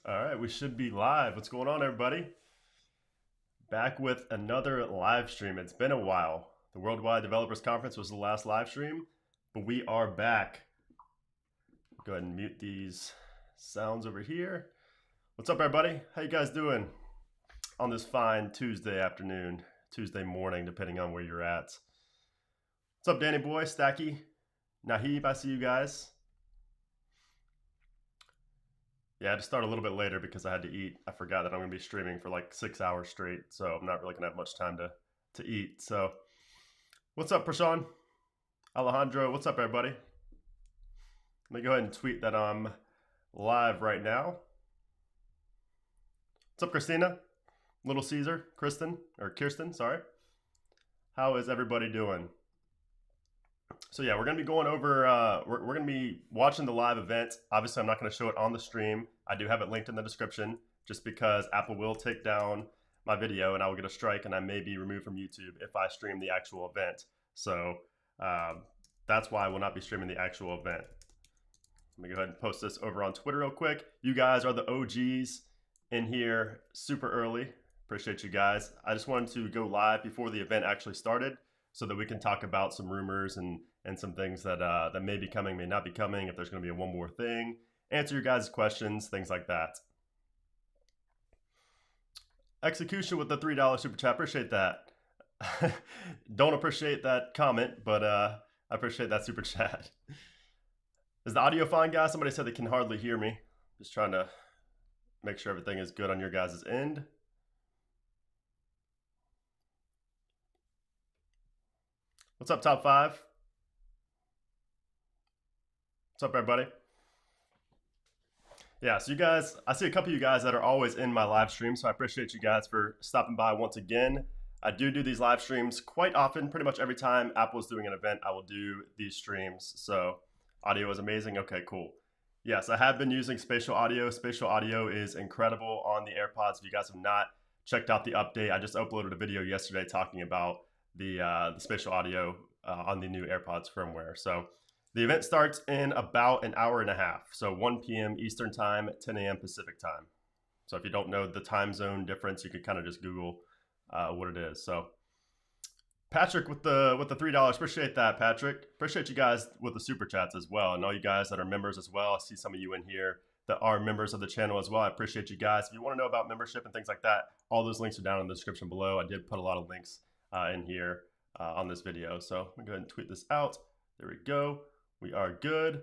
All right, we should be live. What's going on, everybody? Back with another live stream. It's been a while. The Worldwide Developers Conference was the last live stream, but we are back. Go ahead and mute these sounds over here. What's up, everybody? How you guys doing on this fine Tuesday afternoon, Tuesday morning, depending on where you're at? What's up, Danny Boy, Stacky, Nahib? I see you guys. Yeah, I had to start a little bit later because I had to eat. I forgot that I'm going to be streaming for like 6 hours straight, so I'm not really going to have much time to eat. So, what's up, Prashant? Alejandro, what's up, everybody? Let me go ahead and tweet that I'm live right now. What's up, Christina? Little Caesar, Kirsten, sorry. How is everybody doing? So yeah, we're gonna be going over. We're gonna be watching the live event. Obviously, I'm not gonna show it on the stream. I do have it linked in the description, just because Apple will take down my video and I will get a strike, and I may be removed from YouTube if I stream the actual event. So that's why I will not be streaming the actual event. Let me go ahead and post this over on Twitter real quick. You guys are the OGs in here super early. Appreciate you guys. I just wanted to go live before the event actually started so that we can talk about some rumors and some things that that may be coming, may not be coming, if there's going to be one more thing, answer your guys' questions, things like that. Execution with the $3 super chat. Appreciate that. Don't appreciate that comment, but I appreciate that super chat. Is the audio fine, guys? Somebody said they can hardly hear me. Just trying to make sure everything is good on your guys' end. What's up, top five? What's up, everybody? Yeah, so you guys, I see a couple of you guys that are always in my live stream, so I appreciate you guys for stopping by once again. I do these live streams quite often. Pretty much every time Apple is doing an event, I will do these streams. So audio is amazing. Okay, cool. Yes, I have been using spatial audio. Spatial audio is incredible on the AirPods. If you guys have not checked out the update, I just uploaded a video yesterday talking about the spatial audio on the new AirPods firmware. So the event starts in about an hour and a half. So 1 p.m. Eastern time, 10 a.m. Pacific time. So if you don't know the time zone difference, you could kind of just Google what it is. So Patrick with the $3, appreciate that, Patrick. Appreciate you guys with the super chats as well, and all you guys that are members as well. I see some of you in here that are members of the channel as well. I appreciate you guys. If you want to know about membership and things like that, all those links are down in the description below. I did put a lot of links in here on this video. So I'm gonna go ahead and tweet this out. There we go. We are good.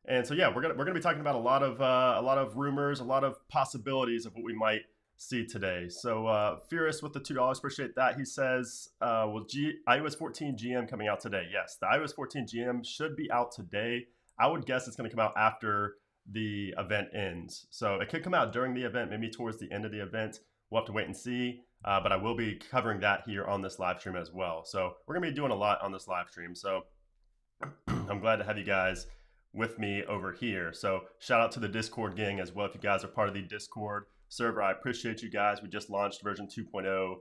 And so yeah, we're gonna be talking about a lot of rumors, a lot of possibilities of what we might see today. So Furious with the $2, appreciate that. He says, "Will iOS 14 GM coming out today?" Yes, the iOS 14 GM should be out today. I would guess it's going to come out after the event ends. So it could come out during the event, maybe towards the end of the event. We'll have to wait and see. But I will be covering that here on this live stream as well. So we're gonna be doing a lot on this live stream. So I'm glad to have you guys with me over here. So shout out to the Discord gang as well. If you guys are part of the Discord server, I appreciate you guys. We just launched version 2.0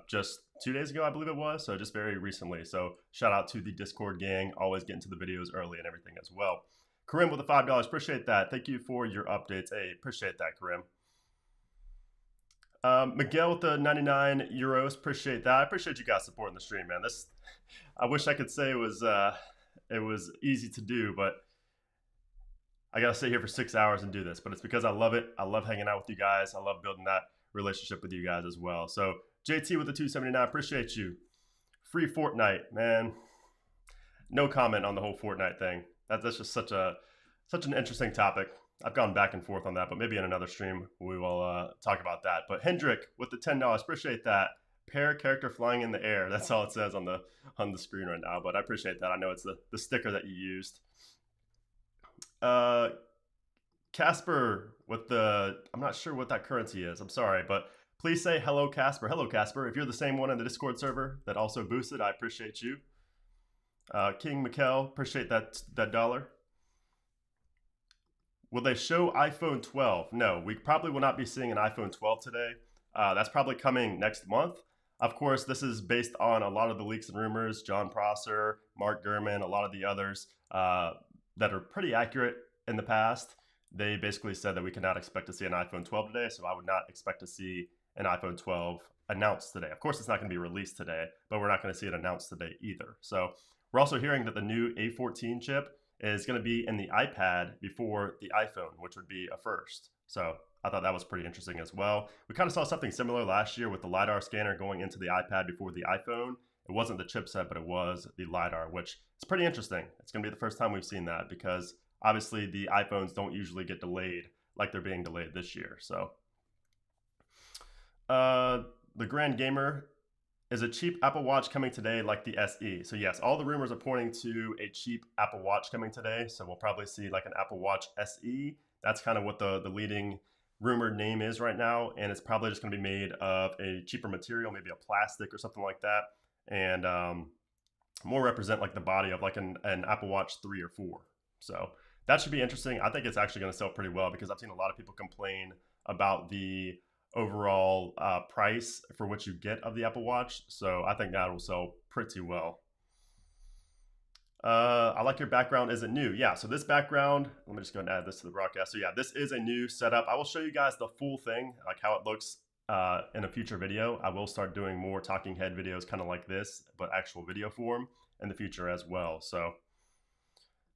just 2 days ago, I believe it was. So just very recently. So shout out to the Discord gang, always getting to the videos early and everything as well. Karim with the $5, appreciate that. Thank you for your updates. Hey, appreciate that, Karim. Miguel with the 99 euros, appreciate that. I appreciate you guys supporting the stream, man. This, I wish I could say it was easy to do, but I gotta sit here for 6 hours and do this. But it's because I love it. I love hanging out with you guys. I love building that relationship with you guys as well. So JT with the 279, appreciate you. Free Fortnite, man. No comment on the whole Fortnite thing. That's just such an interesting topic. I've gone back and forth on that, but maybe in another stream we will talk about that. But Hendrik with the $10, appreciate that. Pair character flying in the air. That's all it says on the screen right now, but I appreciate that. I know it's the sticker that you used. Casper with the, I'm not sure what that currency is. I'm sorry, but please say hello, Casper. Hello, Casper. If you're the same one in the Discord server that also boosted, I appreciate you. King Mikkel, appreciate that dollar. Will they show iPhone 12? No, we probably will not be seeing an iPhone 12 today. That's probably coming next month. Of course, this is based on a lot of the leaks and rumors, John Prosser, Mark Gurman, a lot of the others that are pretty accurate in the past. they basically said that we cannot expect to see an iPhone 12 today, so I would not expect to see an iPhone 12 announced today. Of course, it's not going to be released today, but we're not going to see it announced today either. So we're also hearing that the new A14 chip is going to be in the iPad before the iPhone, which would be a first. So I thought that was pretty interesting as well. We kind of saw something similar last year with the LiDAR scanner going into the iPad before the iPhone. It wasn't the chipset, but it was the LiDAR, which is pretty interesting. It's going to be the first time we've seen that because obviously the iPhones don't usually get delayed like they're being delayed this year. So the Grand Gamer, is a cheap Apple Watch coming today like the SE? So yes, all the rumors are pointing to a cheap Apple Watch coming today. So we'll probably see like an Apple Watch SE. That's kind of what the leading rumored name is right now. And it's probably just going to be made of a cheaper material, maybe a plastic or something like that. And more represent like the body of like an Apple Watch 3 or 4. So that should be interesting. I think it's actually going to sell pretty well because I've seen a lot of people complain about the overall price for what you get of the Apple Watch. So I think that will sell pretty well. I like your background. Is it new? Yeah, so this background, let me just go and add this to the broadcast. So yeah, this is a new setup. I will show you guys the full thing, like how it looks in a future video. I will start doing more talking head videos kind of like this, but actual video form in the future as well. So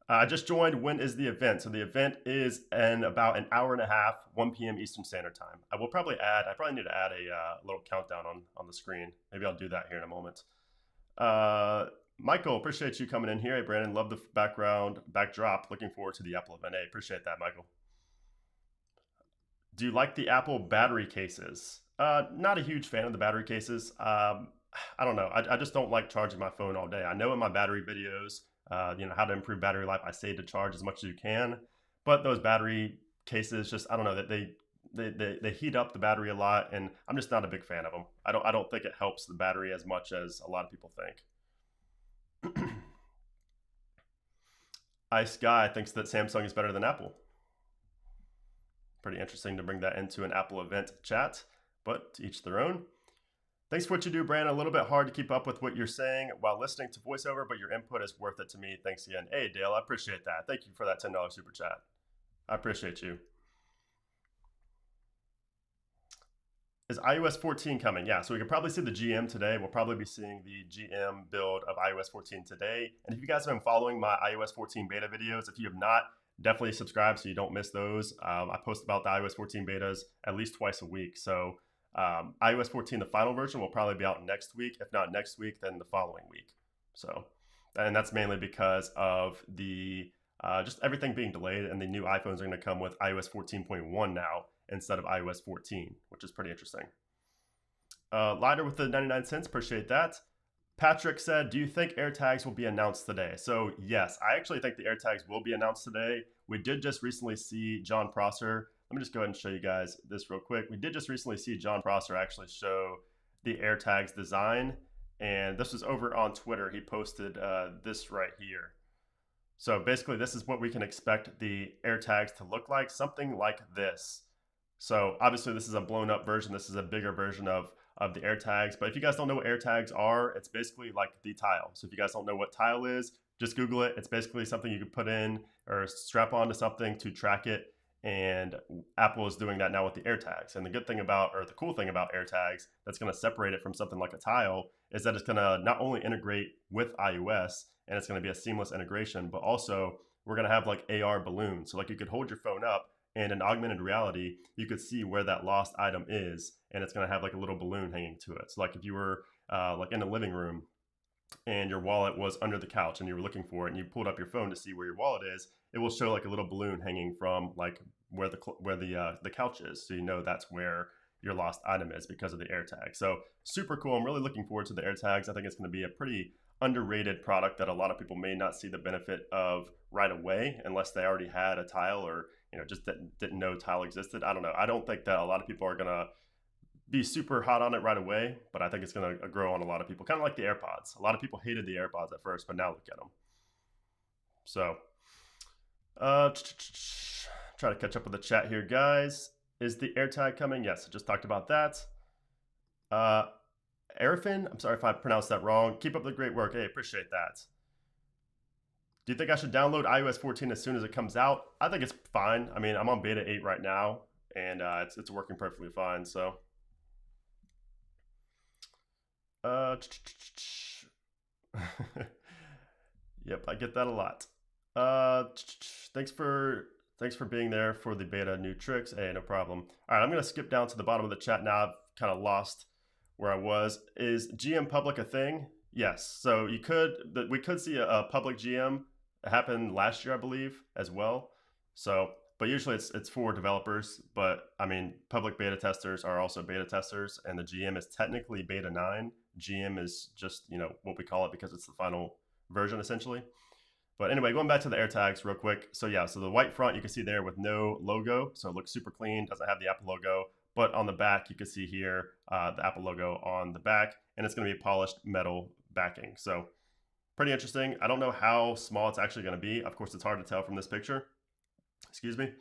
I just joined. When is the event? So the event is in about an hour and a half, 1 p.m. Eastern Standard Time. I probably need to add a little countdown on the screen. Maybe I'll do that here in a moment. Michael, appreciate you coming in here. Hey, Brandon, love the backdrop. Looking forward to the Apple event. Hey, appreciate that, Michael. Do you like the Apple battery cases? Not a huge fan of the battery cases. I don't know. I just don't like charging my phone all day. I know in my battery videos, how to improve battery life, I say to charge as much as you can. But those battery cases, just I don't know that they heat up the battery a lot, and I'm just not a big fan of them. I don't think it helps the battery as much as a lot of people think. Ice Guy thinks that Samsung is better than Apple. Pretty interesting to bring that into an Apple event chat, but to each their own. Thanks for what you do, Brandon. A little bit hard to keep up with what you're saying while listening to voiceover, but your input is worth it to me. Thanks again. Hey, Dale, I appreciate that. Thank you for that $10 super chat. I appreciate you. Is iOS 14 coming? Yeah, so we can probably see the GM today. We'll probably be seeing the GM build of iOS 14 today. And if you guys have been following my iOS 14 beta videos, if you have not, definitely subscribe so you don't miss those. I post about the iOS 14 betas at least twice a week. So iOS 14, the final version, will probably be out next week. If not next week, then the following week. So, and that's mainly because of the just everything being delayed, and the new iPhones are going to come with iOS 14.1 now instead of iOS 14, which is pretty interesting. Lighter with the 99 cents, appreciate that. Patrick said, do you think AirTags will be announced today? So yes, I actually think the AirTags will be announced today. We did just recently see John Prosser. Let me just go ahead and show you guys this real quick. We did just recently see John Prosser actually show the AirTags design, and this was over on Twitter. He posted this right here. So basically, this is what we can expect the AirTags to look like, something like this. So obviously, this is a blown up version. This is a bigger version of the AirTags. But if you guys don't know what AirTags are, it's basically like the Tile. So if you guys don't know what Tile is, just Google it. It's basically something you can put in or strap onto something to track it. And Apple is doing that now with the AirTags. And the good thing about, or the cool thing about AirTags that's going to separate it from something like a Tile is that it's going to not only integrate with iOS, and it's going to be a seamless integration, but also we're going to have like AR balloons. So like you could hold your phone up, and in augmented reality, you could see where that lost item is, and it's going to have like a little balloon hanging to it. So like if you were like in a living room and your wallet was under the couch and you were looking for it, and you pulled up your phone to see where your wallet is, it will show like a little balloon hanging from like where the couch is, so you know that's where your lost item is because of the AirTag. So super cool. I'm really looking forward to the AirTags. I think it's going to be a pretty underrated product that a lot of people may not see the benefit of right away unless they already had a Tile, or just didn't know Tile existed. I don't know. I don't think that a lot of people are going to be super hot on it right away, but I think it's going to grow on a lot of people. Kind of like the AirPods. A lot of people hated the AirPods at first, but now look at them. So, try to catch up with the chat here, guys. Is the AirTag coming? Yes, I just talked about that. Arifin, I'm sorry if I pronounced that wrong. Keep up the great work. Hey, appreciate that. Do you think I should download iOS 14 as soon as it comes out? I think it's fine. I mean, I'm on beta 8 right now, and it's working perfectly fine. So, uh, yep, I get that a lot. Uh, thanks for thanks for being there for the beta new tricks. Hey, no problem. All right, I'm gonna skip down to the bottom of the chat now. I've kind of lost where I was. Is GM public a thing? Yes. So we could see a public GM happen last year, I believe, as well. So, but usually it's for developers. But I mean, public beta testers are also beta testers, and the GM is technically beta 9. GM is just what we call it because it's the final version essentially. But anyway, going back to the AirTags real quick. So yeah, so the white front you can see there with no logo, so it looks super clean, doesn't have the Apple logo. But on the back, you can see here the Apple logo on the back, and it's going to be polished metal backing. So pretty interesting. I don't know how small it's actually going to be. Of course, it's hard to tell from this picture. Excuse me.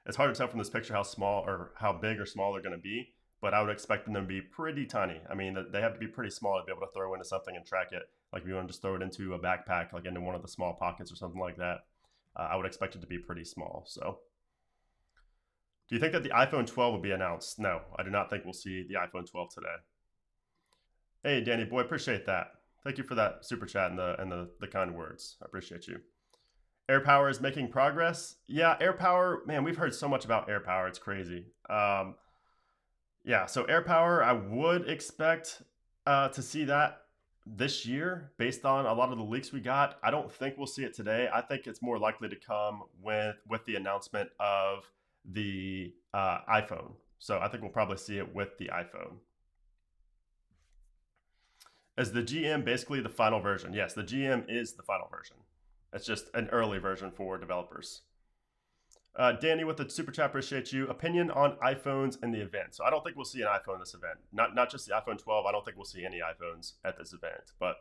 It's hard to tell from this picture how small or how big or small they're going to be, but I would expect them to be pretty tiny. I mean, they have to be pretty small to be able to throw into something and track it. Like if you want to just throw it into a backpack, like into one of the small pockets or something like that, I would expect it to be pretty small. So, do you think that the iPhone 12 will be announced? No, I do not think we'll see the iPhone 12 today. Hey, Danny boy, appreciate that. Thank you for that super chat and the kind words. I appreciate you. AirPower is making progress. Yeah, AirPower, man, we've heard so much about AirPower. It's crazy. Yeah, so AirPower, I would expect to see that this year based on a lot of the leaks we got. I don't think we'll see it today. I think it's more likely to come with the announcement of the iPhone. So I think we'll probably see it with the iPhone. Is the GM basically the final version? Yes, the GM is the final version. It's just an early version for developers. Danny with the super chat, appreciate you. Opinion on iPhones in the event. So I don't think we'll see an iPhone in this event. Not just the iPhone 12. I don't think we'll see any iPhones at this event. But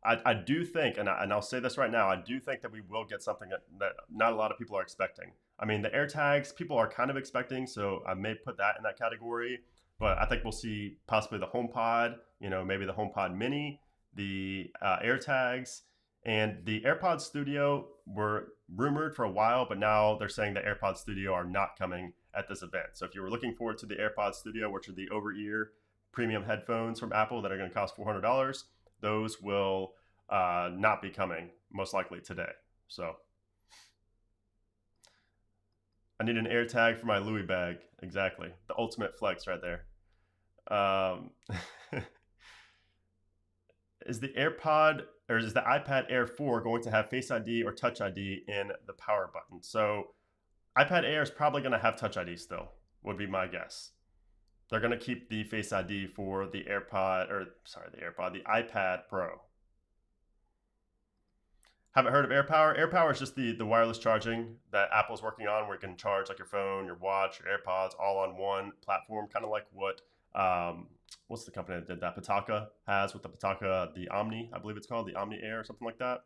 I do think, and I'll say this right now, I do think that we will get something that not a lot of people are expecting. I mean, the AirTags people are kind of expecting, so I may put that in that category. But I think we'll see possibly the HomePod, maybe the HomePod Mini, the AirTags, and the AirPods Studio were rumored for a while, but now they're saying the AirPods Studio are not coming at this event. So if you were looking forward to the AirPods Studio, which are the over-ear premium headphones from Apple that are going to cost $400, those will not be coming most likely today. So I need an AirTag for my Louis bag. Exactly. The ultimate flex right there. Is the AirPod or is the iPad Air 4 going to have Face ID or Touch ID in the power button? So iPad Air is probably going to have Touch ID still, would be my guess. They're going to keep the Face ID for the the iPad Pro. Haven't heard of AirPower? AirPower is just the wireless charging that Apple's working on, where you can charge like your phone, your watch, your AirPods all on one platform, kind of like what what's the company that did that? Pitaka has with the Pitaka, the Omni, I believe it's called, the Omni Air or something like that.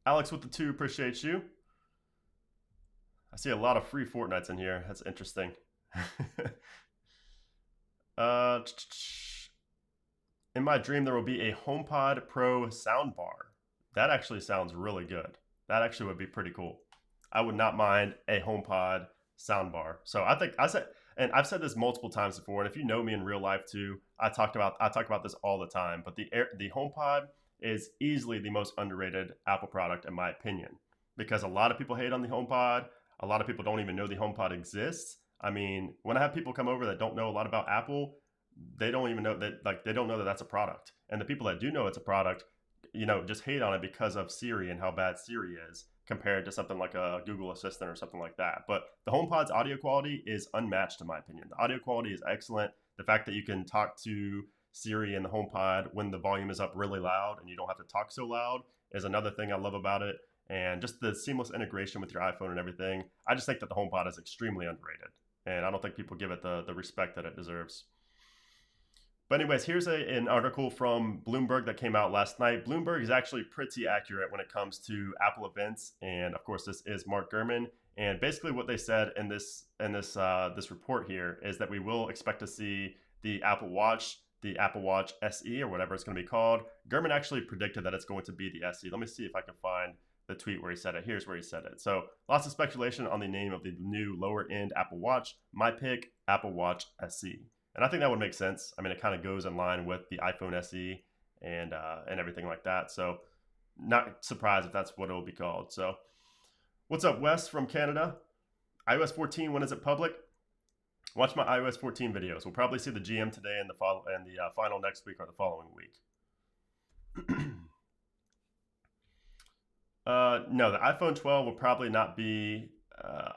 Alex with the 2, appreciate you. I see a lot of free Fortnites in here. That's interesting. In my dream, there will be a HomePod Pro soundbar. That actually sounds really good. That actually would be pretty cool. I would not mind a HomePod soundbar. So and I've said this multiple times before, and if you know me in real life too, I talk about this all the time. But the HomePod is easily the most underrated Apple product in my opinion, because a lot of people hate on the HomePod. A lot of people don't even know the HomePod exists. I mean, when I have people come over that don't know a lot about Apple, they don't even know that, like, they don't know that that's a product. And the people that do know it's a product, just hate on it because of Siri and how bad Siri is compared to something like a Google Assistant or something like that. But the HomePod's audio quality is unmatched in my opinion. The audio quality is excellent. The fact that you can talk to Siri and the HomePod when the volume is up really loud and you don't have to talk so loud is another thing I love about it. And just the seamless integration with your iPhone and everything. I just think that the HomePod is extremely underrated. And I don't think people give it the respect that it deserves. But anyways, here's an article from Bloomberg that came out last night. Bloomberg is actually pretty accurate when it comes to Apple events, and of course, this is Mark Gurman. And basically, what they said in this report here is that we will expect to see the Apple Watch SE or whatever it's going to be called. Gurman actually predicted that it's going to be the SE. Let me see if I can find the tweet where he said it. Here's where he said it. So lots of speculation on the name of the new lower end Apple Watch. My pick, Apple Watch SE. And I think that would make sense. I mean, it kind of goes in line with the iPhone SE and everything like that. So not surprised if that's what it will be called. So what's up, Wes from Canada? iOS 14, when is it public? Watch my iOS 14 videos. We'll probably see the GM today and the final next week or the following week. No, the iPhone 12 will probably not be.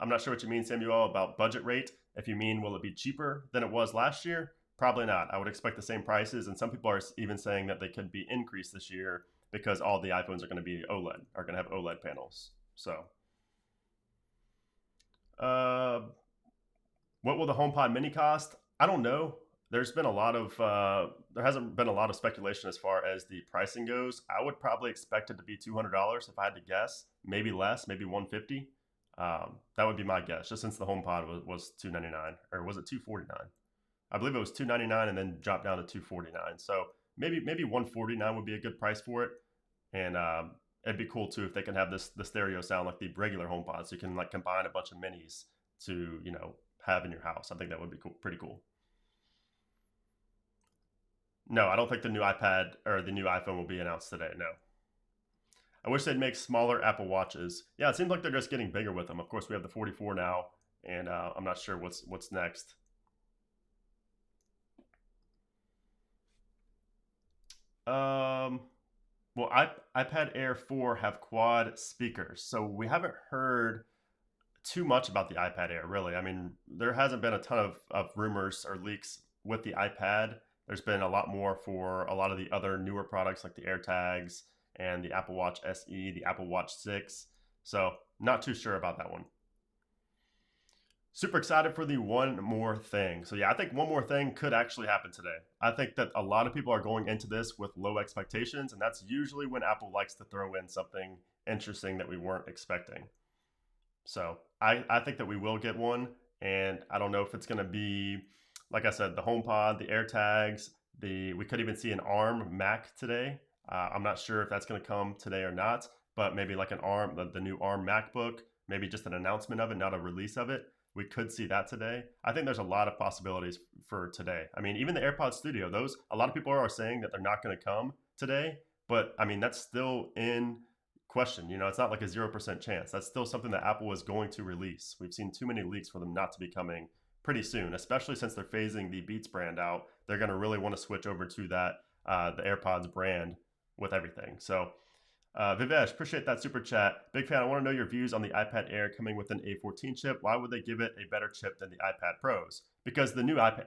I'm not sure what you mean, Samuel, about budget rate. If you mean, will it be cheaper than it was last year? Probably not. I would expect the same prices, and some people are even saying that they could be increased this year because all the iPhones are going to be OLED, are going to have OLED panels. So, what will the HomePod Mini cost? I don't know. There's been a lot of there hasn't been a lot of speculation as far as the pricing goes. I would probably expect it to be $200 if I had to guess, maybe less, maybe 150. That would be my guess, just since the HomePod was $299, or was it $249? I believe it was $299 and then dropped down to $249. So maybe $149 would be a good price for it, and it'd be cool too if they can have the stereo sound like the regular HomePod, so you can like combine a bunch of minis to have in your house. I think that would be cool, pretty cool. No, I don't think the new iPad or the new iPhone will be announced today. No. I wish they'd make smaller Apple Watches. Yeah, it seems like they're just getting bigger with them. Of course, we have the 44 now, and I'm not sure what's next. Well, iPad Air 4 have quad speakers, so we haven't heard too much about the iPad Air, really. I mean, there hasn't been a ton of rumors or leaks with the iPad. There's been a lot more for a lot of the other newer products like the AirTags and the Apple Watch SE, the Apple Watch 6. So, not too sure about that one. Super excited for the one more thing. So, yeah, I think one more thing could actually happen today. I think that a lot of people are going into this with low expectations, and that's usually when Apple likes to throw in something interesting that we weren't expecting. So I think that we will get one, and I don't know if it's going to be, like I said, the HomePod, the AirTags, we could even see an ARM Mac today. I'm not sure if that's going to come today or not, but maybe like an ARM, the new ARM MacBook, maybe just an announcement of it, not a release of it. We could see that today. I think there's a lot of possibilities for today. I mean, even the AirPods Studio, those a lot of people are saying that they're not going to come today, but I mean that's still in question. It's not like a 0% chance. That's still something that Apple is going to release. We've seen too many leaks for them not to be coming pretty soon, especially since they're phasing the Beats brand out. They're going to really want to switch over to that the AirPods brand with everything. So Vivesh, appreciate that super chat. Big fan. I want to know your views on the iPad Air coming with an A14 chip. Why would they give it a better chip than the iPad Pros? Because the new iPad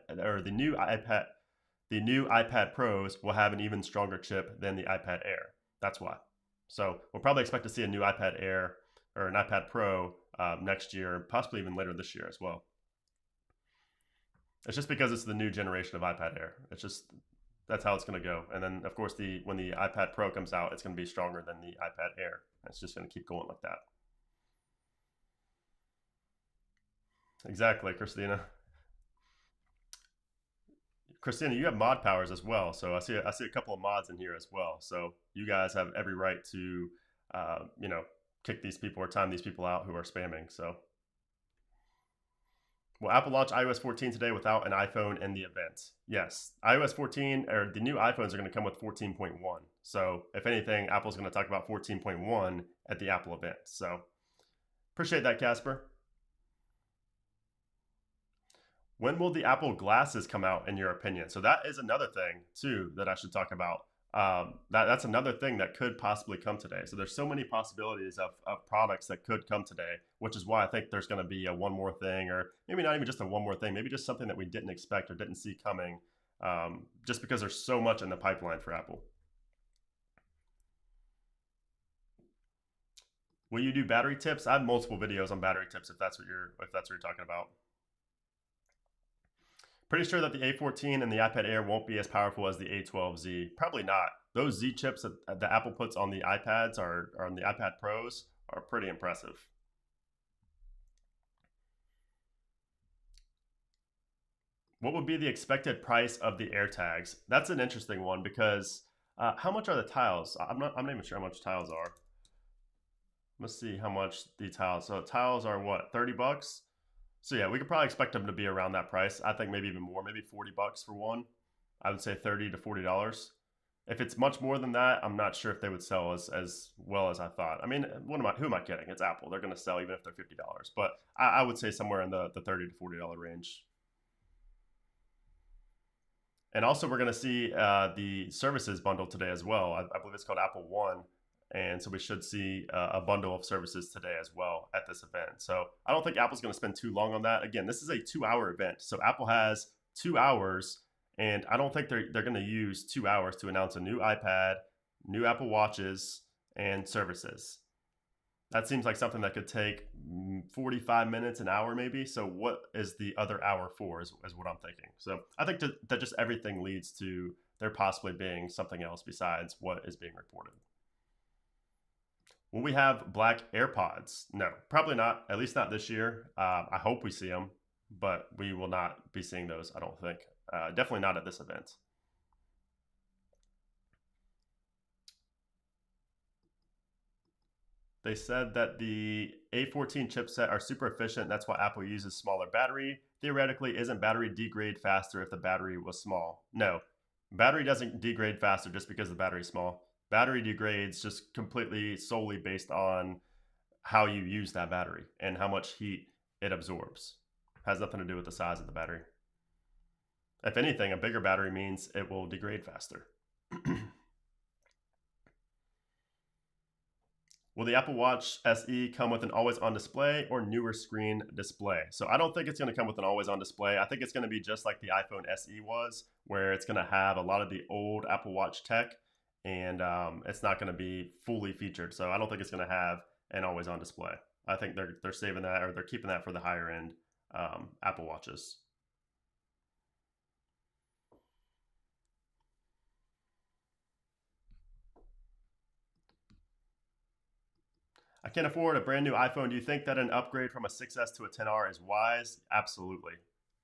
Pros will have an even stronger chip than the iPad Air. That's why. So we'll probably expect to see a new iPad Air or an iPad Pro next year, possibly even later this year as well. It's just because it's the new generation of iPad Air. It's just that's how it's going to go. And then of course when the iPad Pro comes out, it's going to be stronger than the iPad Air. It's just going to keep going like that. Exactly, Christina. Christina, you have mod powers as well, so I see a couple of mods in here as well. So you guys have every right to, you know, kick these people or time these people out who are spamming. So, will Apple launch iOS 14 today without an iPhone in the event? Yes, iOS 14 or the new iPhones are going to come with 14.1. So if anything, Apple's going to talk about 14.1 at the Apple event. So appreciate that, Casper. When will the Apple glasses come out, in your opinion? So that is another thing too that I should talk about. That's another thing that could possibly come today. So there's so many possibilities of products that could come today, which is why I think there's going to be a one more thing, or maybe not even just a one more thing, maybe just something that we didn't expect or didn't see coming, just because there's so much in the pipeline for Apple. Will you do battery tips? I have multiple videos on battery tips if that's what you're talking about. Pretty sure that the A14 and the iPad Air won't be as powerful as the A12Z. Probably not. Those Z chips that Apple puts on the iPads or on the iPad Pros are pretty impressive. What would be the expected price of the AirTags? That's an interesting one because how much are the tiles? I'm not even sure how much tiles are. Let's see how much the tiles. So tiles are what, 30 bucks? So yeah, we could probably expect them to be around that price. I think maybe even more, maybe 40 bucks for one. I would say 30 to $40. If it's much more than that, I'm not sure if they would sell as well as I thought. I mean, who am I kidding? It's Apple. They're going to sell even if they're $50. But I would say somewhere in the 30 to $40 range. And also, we're going to see the services bundle today as well. I believe it's called Apple One. And so we should see a bundle of services today as well at this event. So I don't think Apple's going to spend too long on that. Again, this is a 2 hour event. So Apple has 2 hours, and I don't think they're going to use 2 hours to announce a new iPad, new Apple Watches, and services. That seems like something that could take 45 minutes, an hour maybe. So what is the other hour for is what I'm thinking. So I think that just everything leads to there possibly being something else besides what is being reported. Will we have black AirPods? No, probably not. At least not this year. I hope we see them, but we will not be seeing those, I don't think. Definitely not at this event. They said that the A14 chipset are super efficient. That's why Apple uses smaller battery. Theoretically, isn't battery degrade faster if the battery was small? No, battery doesn't degrade faster just because the battery is small. Battery degrades just completely solely based on how you use that battery and how much heat it absorbs. Has nothing to do with the size of the battery. If anything, a bigger battery means it will degrade faster. Will the Apple Watch SE come with an always on display or newer screen display? So I don't think it's going to come with an always on display. I think it's going to be just like the iPhone SE was, where it's going to have a lot of the old Apple Watch tech, and it's not going to be fully featured. So I don't think it's going to have an always on display. I think they're saving that, or they're keeping that for the higher end Apple Watches. I can't afford a brand new iPhone. Do you think that an upgrade from a 6S to a 10R is wise? Absolutely.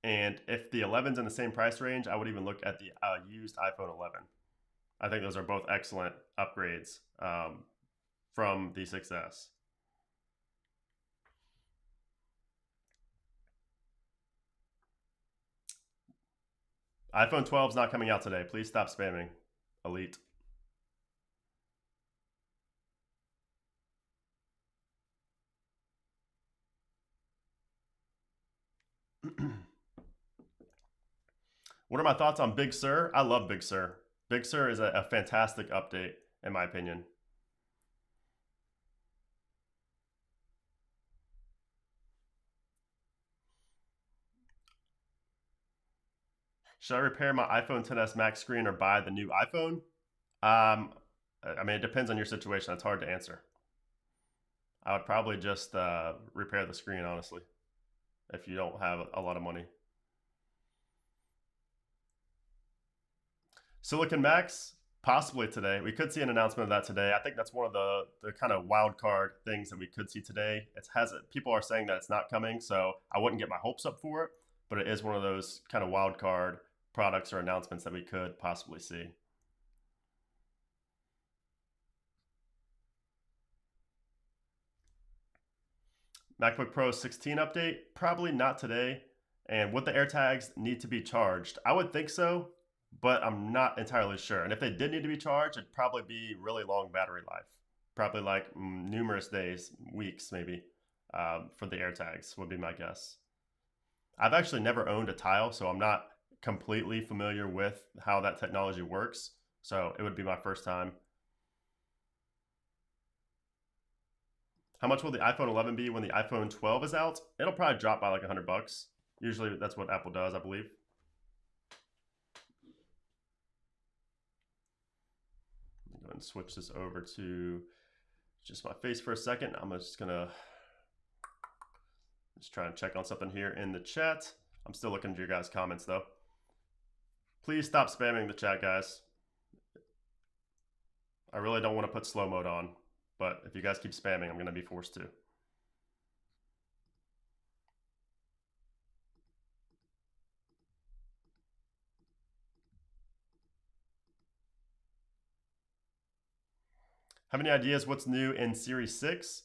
And if the 11's in the same price range, I would even look at the used iPhone 11. I think those are both excellent upgrades from the 6S. iPhone 12 is not coming out today. Please stop spamming. Elite. What are my thoughts on Big Sur? I love Big Sur. Big Sur is a fantastic update, in my opinion. Should I repair my iPhone 10s Max screen or buy the new iPhone? Um, I mean, it depends on your situation. That's hard to answer. I would probably just repair the screen, honestly, if you don't have a lot of money. Silicon Max, possibly today. We could see an announcement of that today. I think that's one of the kind of wild card things that we could see today. It has people are saying that it's not coming, so I wouldn't get my hopes up for it. But it is one of those kind of wild card products or announcements that we could possibly see. MacBook Pro 16 update, probably not today. And would the AirTags need to be charged? I would think so, but I'm not entirely sure. And if they did need to be charged, it'd probably be really long battery life, probably like numerous days, weeks maybe, for the AirTags would be my guess. I've actually never owned a Tile, so I'm not completely familiar with how that technology works. So it would be my first time. How much will the iPhone 11 be when the iPhone 12 is out? It'll probably drop by like $100. Usually that's what Apple does, I believe. Go ahead and switch this over to just my face for a second. I'm just gonna just try and check on something here in the chat. I'm still looking at your guys' comments though. Please stop spamming the chat, guys. I really don't want to put slow mode on, but if you guys keep spamming, I'm going to be forced to. Have any ideas what's new in Series 6?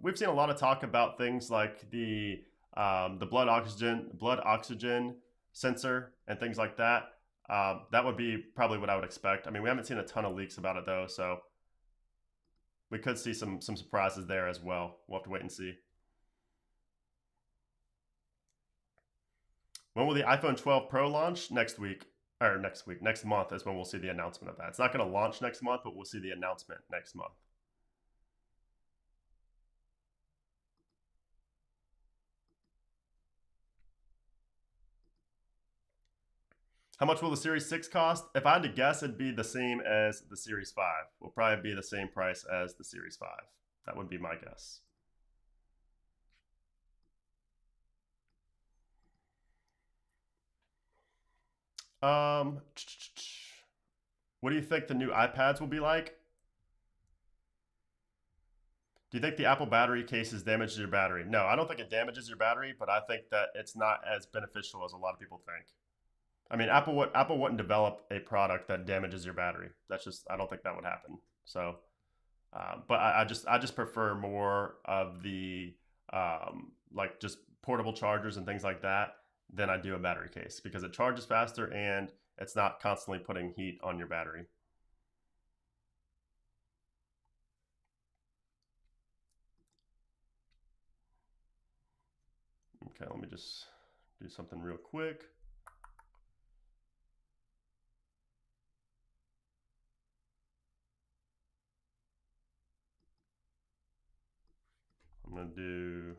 We've seen a lot of talk about things like the blood oxygen sensor and things like that. That would be probably what I would expect. I mean, we haven't seen a ton of leaks about it though, so we could see some surprises there as well. We'll have to wait and see. When will the iPhone 12 Pro launch? Next week. Or next week. Next month is when we'll see the announcement of that. It's not going to launch next month, but we'll see the announcement next month. How much will the Series 6 cost? If I had to guess, it'd be the same as the Series 5. Will probably be the same price as the Series 5. That would be my guess. Um, what do you think the new iPads will be like? Do you think the Apple battery cases damages your battery? No, I don't think it damages your battery, but I think that it's not as beneficial as a lot of people think. I mean, Apple wouldn't develop a product that damages your battery. That's just I don't think that would happen. So, but I just prefer more of the like just portable chargers and things like that than I do a battery case because it charges faster and it's not constantly putting heat on your battery. Okay, let me just do something real quick. I'm gonna do.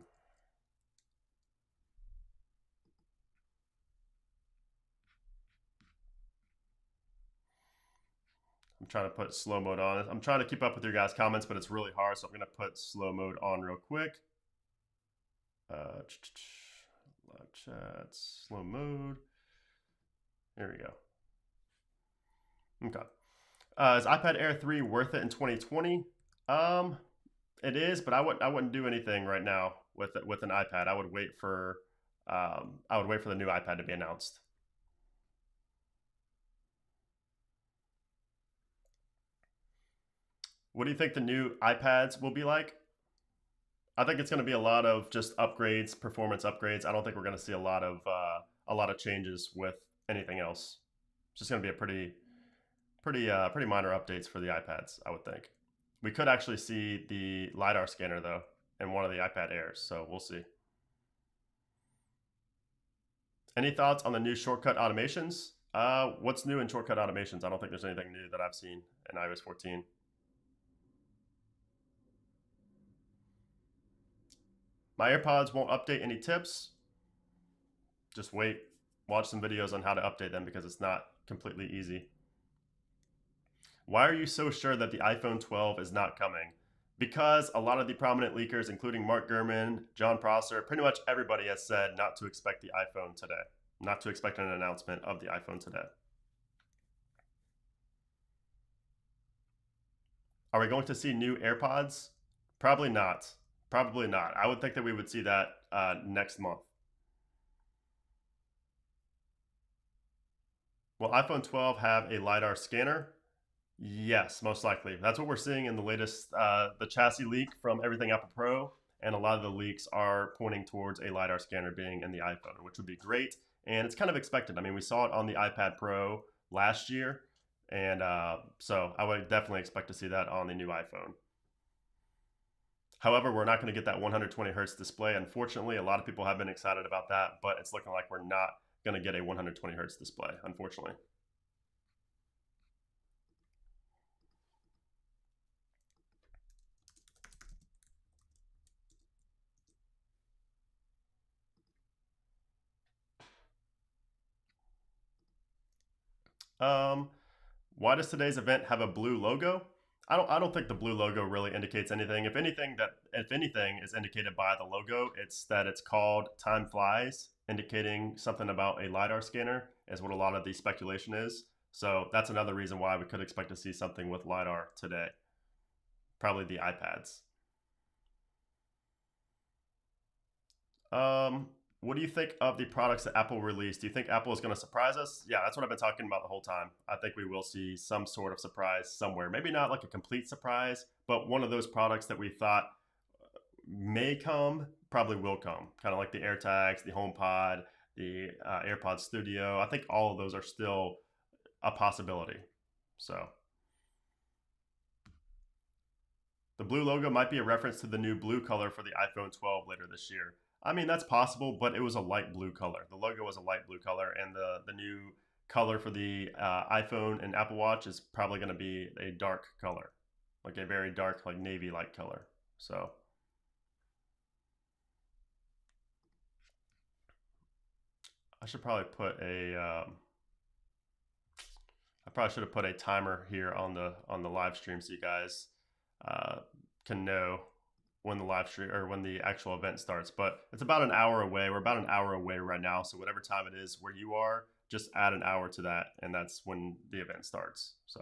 I'm trying to put slow mode on. I'm trying to keep up with your guys' comments, but it's really hard, so I'm gonna put slow mode on real quick. Live chats, slow mode. There we go. Okay. Is iPad Air 3 worth it in 2020? Um, it is, but I wouldn't do anything right now with it, with an iPad. I would wait for the new iPad to be announced. What do you think the new iPads will be like? I think it's going to be a lot of just upgrades, performance upgrades. I don't think we're going to see a lot of changes with anything else. It's just going to be a pretty minor updates for the iPads, I would think. We could actually see the lidar scanner though in one of the iPad Airs, so we'll see. Any thoughts on the new shortcut automations? What's new in shortcut automations? I don't think there's anything new that I've seen in iOS 14. My AirPods won't update any tips. Just wait, watch some videos on how to update them because it's not completely easy. Why are you so sure that the iPhone 12 is not coming? Because a lot of the prominent leakers, including Mark Gurman, John Prosser, pretty much everybody has said not to expect the iPhone today, not to expect an announcement of the iPhone today. Are we going to see new AirPods? Probably not. Probably not. I would think that we would see that next month. Will iPhone 12 have a LiDAR scanner? Yes, most likely. That's what we're seeing in the latest, the chassis leak from Everything Apple Pro, and a lot of the leaks are pointing towards a LiDAR scanner being in the iPhone, which would be great. And it's kind of expected. I mean, we saw it on the iPad Pro last year, and so I would definitely expect to see that on the new iPhone. However, we're not going to get that 120 hertz display. Unfortunately, a lot of people have been excited about that, but it's looking like we're not going to get a 120 hertz display, unfortunately. Um, why does today's event have a blue logo? I don't think the blue logo really indicates anything. If anything is indicated by the logo, it's that it's called Time Flies, indicating something about a lidar scanner is what a lot of the speculation is. So that's another reason why we could expect to see something with lidar today. Probably the iPads. Um, what do you think of the products that Apple released? Do you think Apple is going to surprise us? Yeah, that's what I've been talking about the whole time. I think we will see some sort of surprise somewhere. Maybe not like a complete surprise, but one of those products that we thought may come, probably will come. Kind of like the AirTags, the HomePod, the AirPod Studio. I think all of those are still a possibility. So the blue logo might be a reference to the new blue color for the iPhone 12 later this year. I mean, that's possible, but it was a light blue color. The logo was a light blue color, and the new color for the iPhone and Apple Watch is probably going to be a dark color, like a very dark, like navy light color. So I should probably put a I probably should have put a timer here on the live stream so you guys uh, can know when the live stream or when the actual event starts. But it's about an hour away. We're about an hour away right now. So whatever time it is where you are, just add an hour to that, and that's when the event starts. So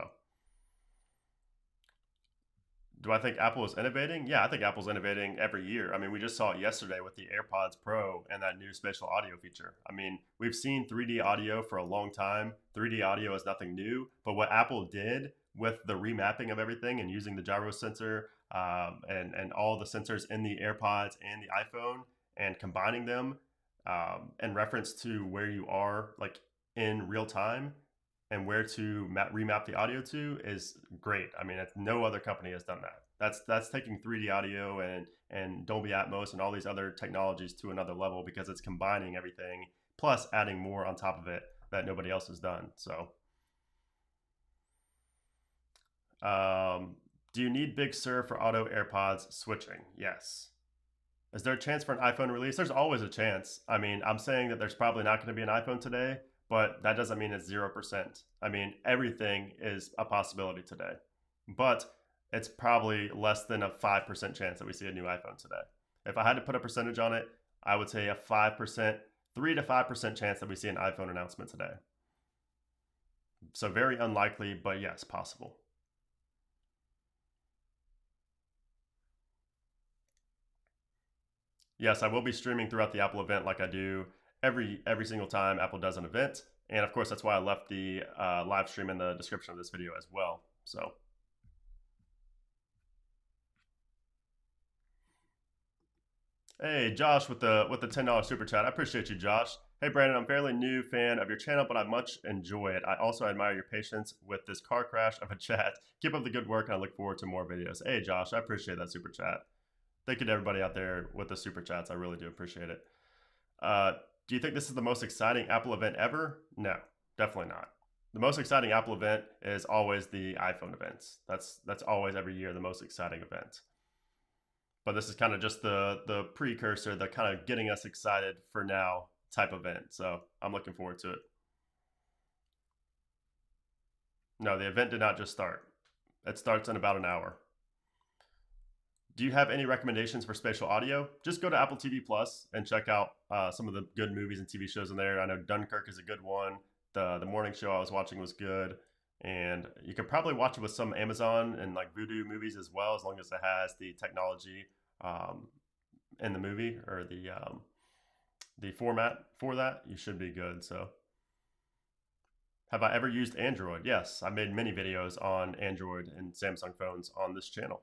do I think Apple is innovating? Yeah, I think Apple's innovating every year. I mean, we just saw it yesterday with the AirPods Pro and that new spatial audio feature. I mean, we've seen 3D audio for a long time. 3D audio is nothing new, but what Apple did with the remapping of everything and using the gyro sensor and all the sensors in the AirPods and the iPhone and combining them in reference to where you are, like in real time, and where to remap the audio to is great. I mean, no other company has done that. That's taking 3D audio and Dolby Atmos and all these other technologies to another level because it's combining everything plus adding more on top of it that nobody else has done. So, do you need Big Sur for auto AirPods switching? Yes. Is there a chance for an iPhone release? There's always a chance. I mean, I'm saying that there's probably not going to be an iPhone today, but that doesn't mean it's 0%. I mean, everything is a possibility today, but it's probably less than a 5% chance that we see a new iPhone today. If I had to put a percentage on it, I would say a 5%, 3 to 5% chance that we see an iPhone announcement today. So very unlikely, but yes, possible. Yes, I will be streaming throughout the Apple event like I do every single time Apple does an event, and of course that's why I left the live stream in the description of this video as well. So, hey Josh with the $10 super chat, I appreciate you, Josh. Hey Brandon, I'm a fairly new fan of your channel, but I much enjoy it. I also admire your patience with this car crash of a chat. Keep up the good work, and I look forward to more videos. Hey Josh, I appreciate that super chat. Thank you to everybody out there with the super chats. I really do appreciate it. Uh, do you think this is the most exciting Apple event ever? No, definitely not. The most exciting Apple event is always the iPhone events. That's always every year the most exciting event. But this is kind of just the precursor, the kind of getting us excited for now type event. So I'm looking forward to it. No, the event did not just start. It starts in about an hour. Do you have any recommendations for spatial audio? Just go to Apple TV Plus and check out some of the good movies and TV shows in there. I know Dunkirk is a good one. The morning show I was watching was good, and you could probably watch it with some Amazon and like Vudu movies as well, as long as it has the technology um, in the movie or the format for that. You should be good. So, have I ever used Android? Yes, I made many videos on Android and Samsung phones on this channel.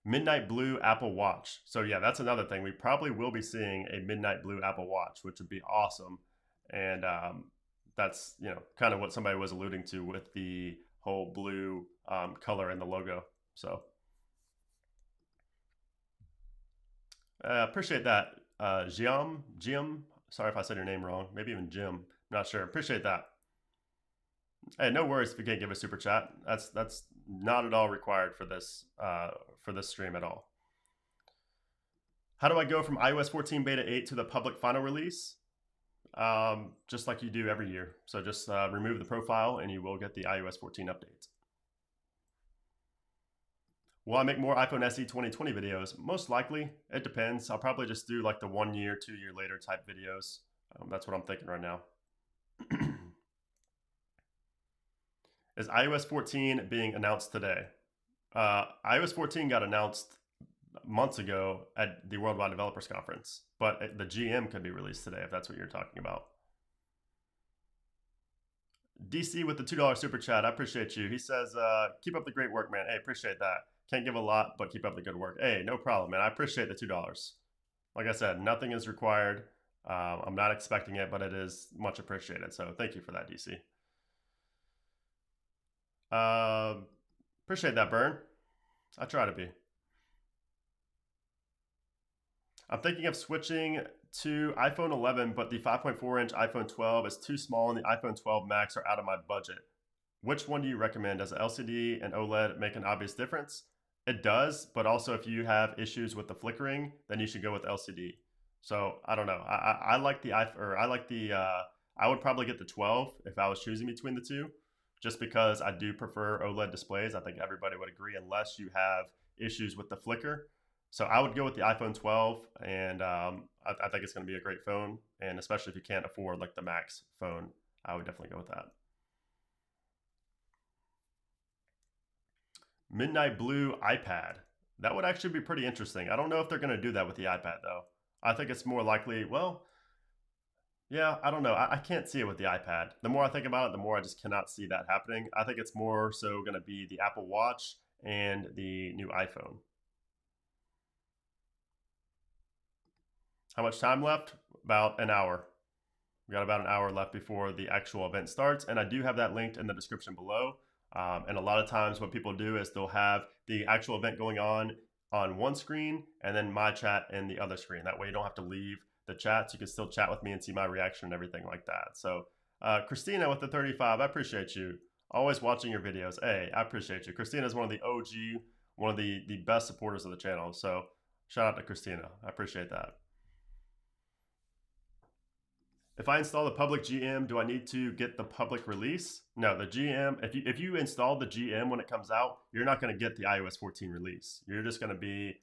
Midnight Blue Apple Watch. So yeah, that's another thing. We probably will be seeing a Midnight Blue Apple Watch, which would be awesome. And that's kind of what somebody was alluding to with the whole blue color in the logo. So appreciate that, Jim. Sorry if I said your name wrong. Maybe even Jim. Not sure. Appreciate that. Hey, no worries if you can't give a super chat. That's not at all required for this stream at all. How do I go from iOS 14 beta 8 to the public final release? Just like you do every year. So just remove the profile and you will get the iOS 14 update. Will I make more iPhone SE 2020 videos? Most likely. It depends. I'll probably just do like the 1 year, 2 year later type videos. That's what I'm thinking right now. Is iOS 14 being announced today? iOS 14 got announced months ago at the Worldwide Developers Conference, but the GM could be released today if that's what you're talking about. DC with the $2 super chat. I appreciate you. He says, keep up the great work, man. Hey, appreciate that. Can't give a lot, but keep up the good work. Hey, no problem, man. I appreciate the $2. Like I said, nothing is required. I'm not expecting it, but it is much appreciated. So thank you for that, DC. Appreciate that, Burn. I try to be. I'm thinking of switching to iPhone 11, but the 5.4-inch iPhone 12 is too small and the iPhone 12 Max are out of my budget. Which one do you recommend? Does LCD and OLED make an obvious difference? It does, but also if you have issues with the flickering, then you should go with LCD. So I don't know. I like the iPhone, or I like the. I would probably get the 12 if I was choosing between the two, just because I do prefer OLED displays. I think everybody would agree, unless you have issues with the flicker. So I would go with the iPhone 12, and I think it's going to be a great phone, and especially if you can't afford like the Max phone, I would definitely go with that. Midnight Blue iPad. That would actually be pretty interesting. I don't know if they're going to do that with the iPad though. I think it's more likely, well, yeah, I don't know. I can't see it with the iPad. The more I think about it, the more I just cannot see that happening. I think it's more so going to be the Apple Watch and the new iPhone. How much time left? About an hour. We got about an hour left before the actual event starts, and I do have that linked in the description below. And a lot of times, what people do is they'll have the actual event going on one screen, and then my chat in the other screen. That way, you don't have to leave the chat, so you can still chat with me and see my reaction and everything like that. So, Christina with the 35, I appreciate you. Always watching your videos. Hey, I appreciate you. Christina is one of the OG, one of the best supporters of the channel. So, shout out to Christina. I appreciate that. If I install the public GM, do I need to get the public release? No, the GM, if you install the GM when it comes out, you're not going to get the iOS 14 release. You're just going to be,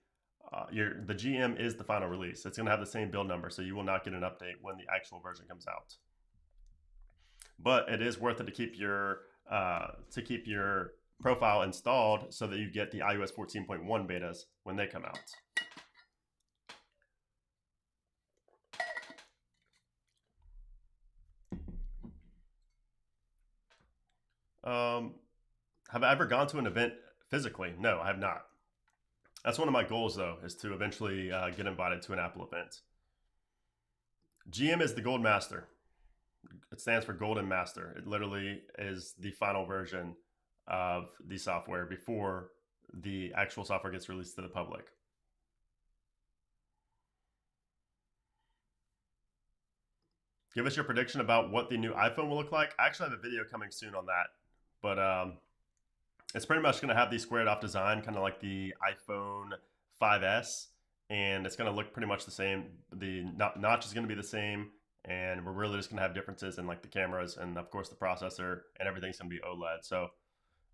the GM is the final release. It's going to have the same build number, so you will not get an update when the actual version comes out. But it is worth it to keep your profile installed so that you get the iOS 14.1 betas when they come out. Have I ever gone to an event physically? No, I have not. That's one of my goals, though, is to eventually get invited to an Apple event. GM is the Gold Master. It stands for Golden Master. It literally is the final version of the software before the actual software gets released to the public. Give us your prediction about what the new iPhone will look like. I actually have a video coming soon on that, but it's pretty much going to have the squared off design, kind of like the iPhone 5S, and it's going to look pretty much the same. The notch is going to be the same, and we're really just going to have differences in like the cameras and of course the processor, and everything's going to be OLED. So,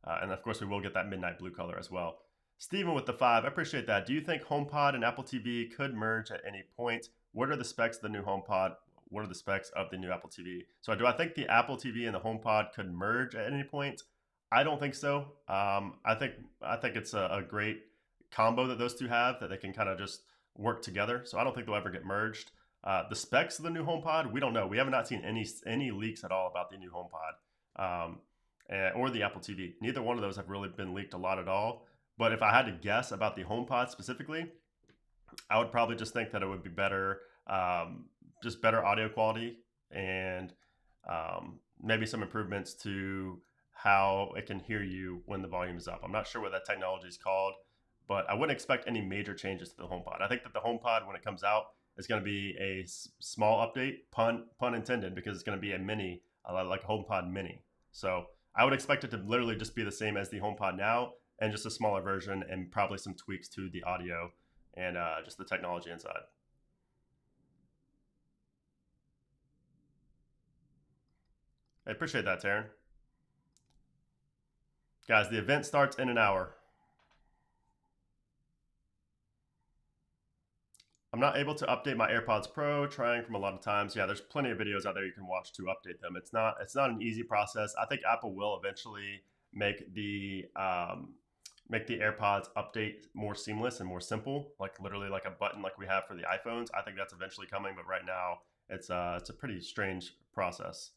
and of course we will get that midnight blue color as well. Steven with the 5, I appreciate that. Do you think HomePod and Apple TV could merge at any point? What are the specs of the new HomePod? What are the specs of the new Apple TV? So do I think the Apple TV and the HomePod could merge at any point? I don't think so. I think it's a great combo that those two have, that they can kind of just work together. So I don't think they'll ever get merged. The specs of the new HomePod, we don't know. We have not seen any leaks at all about the new HomePod or the Apple TV. Neither one of those have really been leaked a lot at all. But if I had to guess about the HomePod specifically, I would probably just think that it would be better, just better audio quality, and maybe some improvements to how it can hear you when the volume is up. I'm not sure what that technology is called, but I wouldn't expect any major changes to the HomePod. I think that the HomePod, when it comes out, is going to be a small update, pun intended, because it's going to be a mini, like a HomePod mini. So I would expect it to literally just be the same as the HomePod now, and just a smaller version, and probably some tweaks to the audio and just the technology inside. I appreciate that, Taryn. Guys, the event starts in an hour. I'm not able to update my AirPods Pro, trying from a lot of times. Yeah, there's plenty of videos out there you can watch to update them. It's not an easy process. I think Apple will eventually make the AirPods update more seamless and more simple, like literally like a button like we have for the iPhones. I think that's eventually coming, but right now it's a pretty strange process.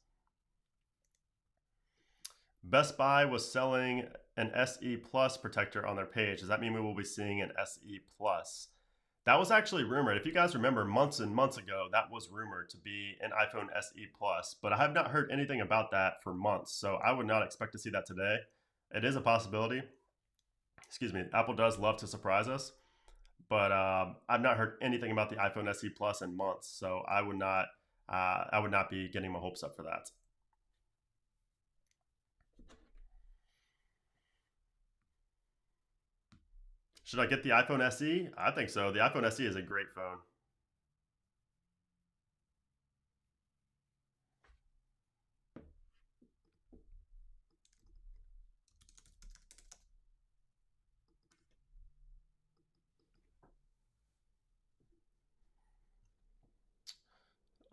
Best Buy was selling an SE Plus protector on their page. Does that mean we will be seeing an SE Plus? That was actually rumored. If you guys remember, months and months ago, that was rumored to be an iPhone SE Plus, but I have not heard anything about that for months, so I would not expect to see that today. It is a possibility. Excuse me. Apple does love to surprise us, but I've not heard anything about the iPhone SE Plus in months, so I would not. I would not be getting my hopes up for that. Should I get the iPhone SE? I think so. The iPhone SE is a great phone.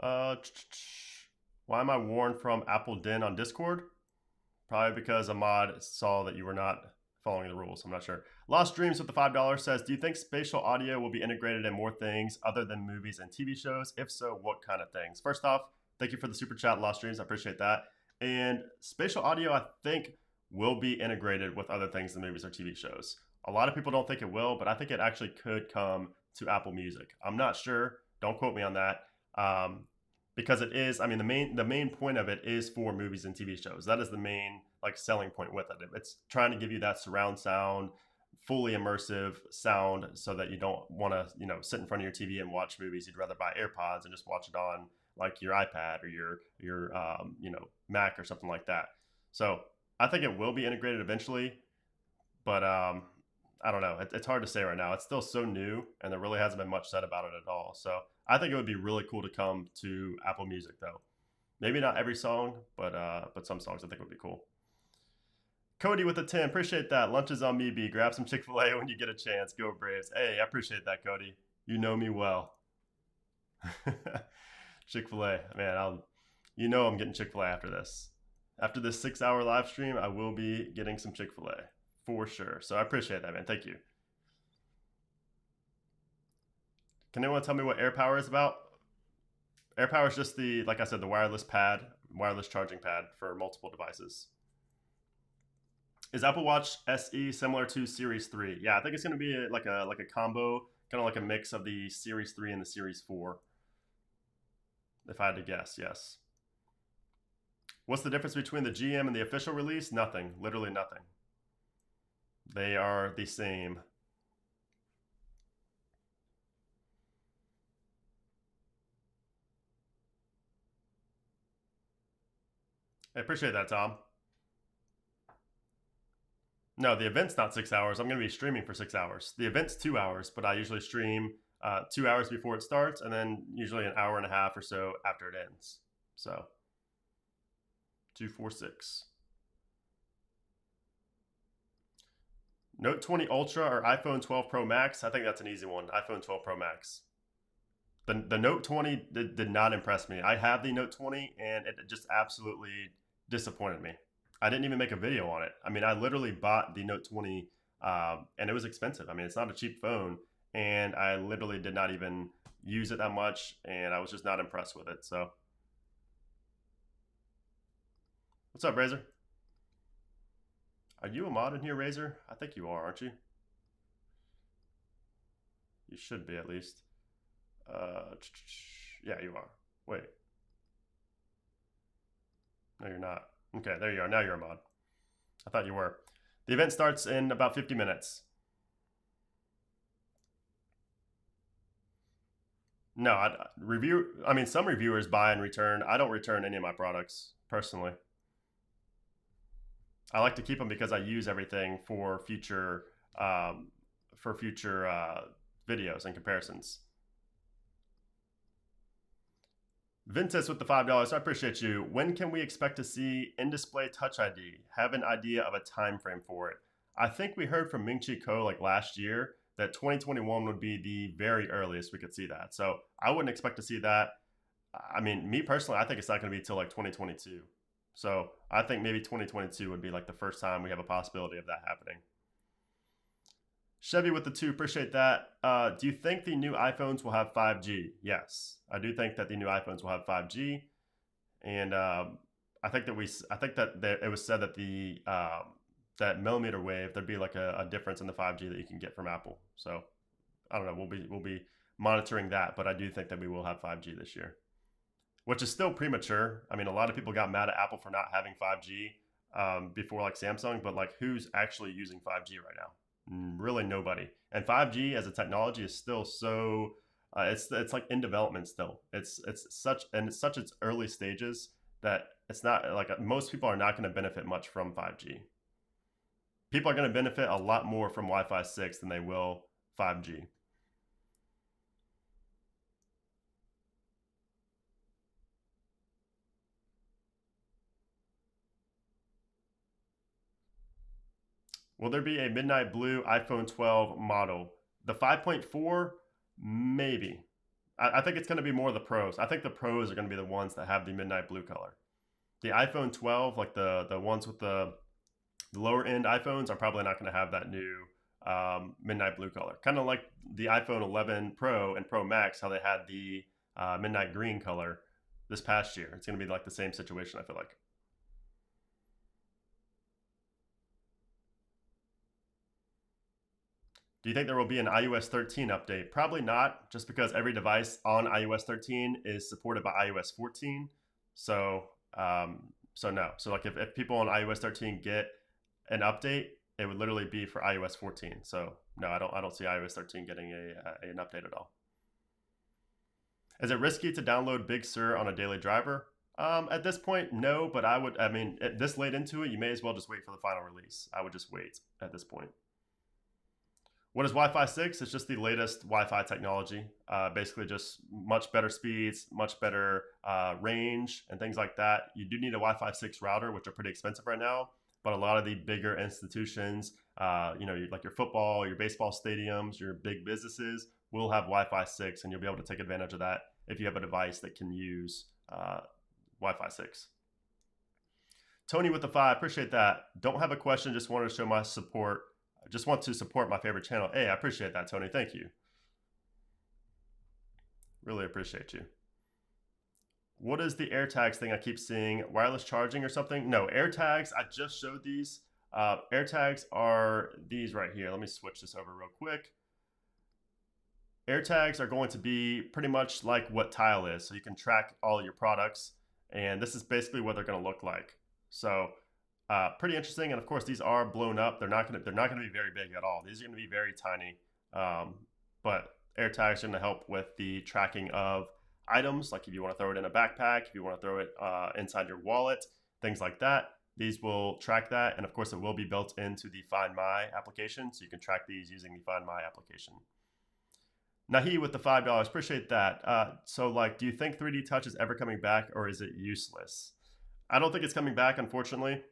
Uh, why am I warned from Apple Den on Discord? Probably because a mod saw that you were not following the rules. I'm not sure. Lost Dreams with the $5 says, do you think spatial audio will be integrated in more things other than movies and TV shows? If so, what kind of things? First off, thank you for the super chat, Lost Dreams. I appreciate that. And spatial audio, I think, will be integrated with other things than movies or TV shows. A lot of people don't think it will, but I think it actually could come to Apple Music. I'm not sure. Don't quote me on that. Um, because it is, I mean, the main point of it is for movies and TV shows. That is the main like selling point with it. It's trying to give you that surround sound, fully immersive sound, so that you don't want to sit in front of your TV and watch movies. You'd rather buy AirPods and just watch it on like your iPad or your Mac or something like that. So I think it will be integrated eventually, but I don't know. It's hard to say right now. It's still so new, and there really hasn't been much said about it at all. So I think it would be really cool to come to Apple Music, though. Maybe not every song, but some songs I think would be cool. Cody with a 10, appreciate that. Lunch is on me, B. Grab some Chick-fil-A when you get a chance. Go Braves. Hey, I appreciate that, Cody. You know me well. Chick-fil-A, man. I'm getting Chick-fil-A after this. After this 6-hour live stream, I will be getting some Chick-fil-A for sure. So I appreciate that, man. Thank you. Can anyone tell me what AirPower is about? AirPower is just like I said, the wireless charging pad for multiple devices. Is Apple Watch SE similar to Series 3? Yeah, I think it's going to be like a combo, kind of like a mix of the Series 3 and the Series 4. If I had to guess, yes. What's the difference between the GM and the official release? Nothing. Literally nothing. They are the same. I appreciate that, Tom. No, the event's not 6 hours. I'm going to be streaming for 6 hours. The event's 2 hours, but I usually stream 2 hours before it starts, and then usually an hour and a half or so after it ends. So 246. Note 20 Ultra or iPhone 12 Pro Max? I think that's an easy one. iPhone 12 Pro Max. The Note 20 did not impress me. I have the Note 20, and it just absolutely disappointed me. I didn't even make a video on it. I mean, I literally bought the Note 20, and it was expensive. I mean, it's not a cheap phone, and I literally did not even use it that much, and I was just not impressed with it. So, what's up, Razor? Are you a mod in here, Razor? I think you are, aren't you? You should be, at least. Yeah, you are. Wait. No, you're not. Okay, there you are. Now you're a mod. I thought you were. The event starts in about 50 minutes. No, I mean, some reviewers buy and return. I don't return any of my products personally. I like to keep them because I use everything for future um, videos and comparisons. Vintus with the $5. I appreciate you. When can we expect to see in-display Touch ID? Have an idea of a time frame for it. I think we heard from Ming Chi Ko like last year that 2021 would be the very earliest we could see that. So I wouldn't expect to see that. I mean, me personally, I think it's not going to be till like 2022. So I think maybe 2022 would be like the first time we have a possibility of that happening. Chevy with the 2, appreciate that. Do you think the new iPhones will have 5G? Yes, I do think that the new iPhones will have 5G, and I think that it was said that the that millimeter wave, there'd be like a difference in the 5G that you can get from Apple. So I don't know. We'll be monitoring that, but I do think that we will have 5G this year, which is still premature. I mean, a lot of people got mad at Apple for not having 5G before, like Samsung, but like who's actually using 5G right now? Really nobody. And 5G as a technology is still so it's like in development still. It's such its early stages that it's not like most people are not going to benefit much from 5G. People are going to benefit a lot more from Wi-Fi 6 than they will 5G. Will there be a midnight blue iPhone 12 model? The 5.4, maybe. I think it's going to be more the pros. I think the pros are going to be the ones that have the midnight blue color. The iPhone 12, like the ones with the lower end iPhones, are probably not going to have that new midnight blue color. Kind of like the iPhone 11 Pro and Pro Max, how they had the midnight green color this past year. It's going to be like the same situation, I feel like. Do you think there will be an iOS 13 update? Probably not, just because every device on iOS 13 is supported by iOS 14. So, so no. So like if people on iOS 13 get an update, it would literally be for iOS 14. So no, I don't see iOS 13 getting an update at all. Is it risky to download Big Sur on a daily driver? At this point, no. But I would. I mean, this late into it, you may as well just wait for the final release. I would just wait at this point. What is Wi-Fi 6? It's just the latest Wi-Fi technology. Basically, just much better speeds, much better range, and things like that. You do need a Wi-Fi 6 router, which are pretty expensive right now. But a lot of the bigger institutions, like your football, your baseball stadiums, your big businesses, will have Wi-Fi 6, and you'll be able to take advantage of that if you have a device that can use Wi-Fi 6. Tony with the 5, appreciate that. Don't have a question, just wanted to show my support. I just want to support my favorite channel. Hey, I appreciate that, Tony. Thank you. Really appreciate you. What is the AirTags thing I keep seeing? Wireless charging or something? No, AirTags, I just showed these. AirTags are these right here. Let me switch this over real quick. AirTags are going to be pretty much like what Tile is. So you can track all your products, and this is basically what they're going to look like. So pretty interesting. And of course, these are blown up. They're not gonna be very big at all. These are going to be very tiny. But AirTags are going to help with the tracking of items, like if you want to throw it in a backpack, if you want to throw it inside your wallet, things like that. These will track that, and of course, it will be built into the Find My application, so you can track these using the Find My application. Nahi with the $5, appreciate that. So, like, do you think 3D Touch is ever coming back, or is it useless? I don't think it's coming back, unfortunately.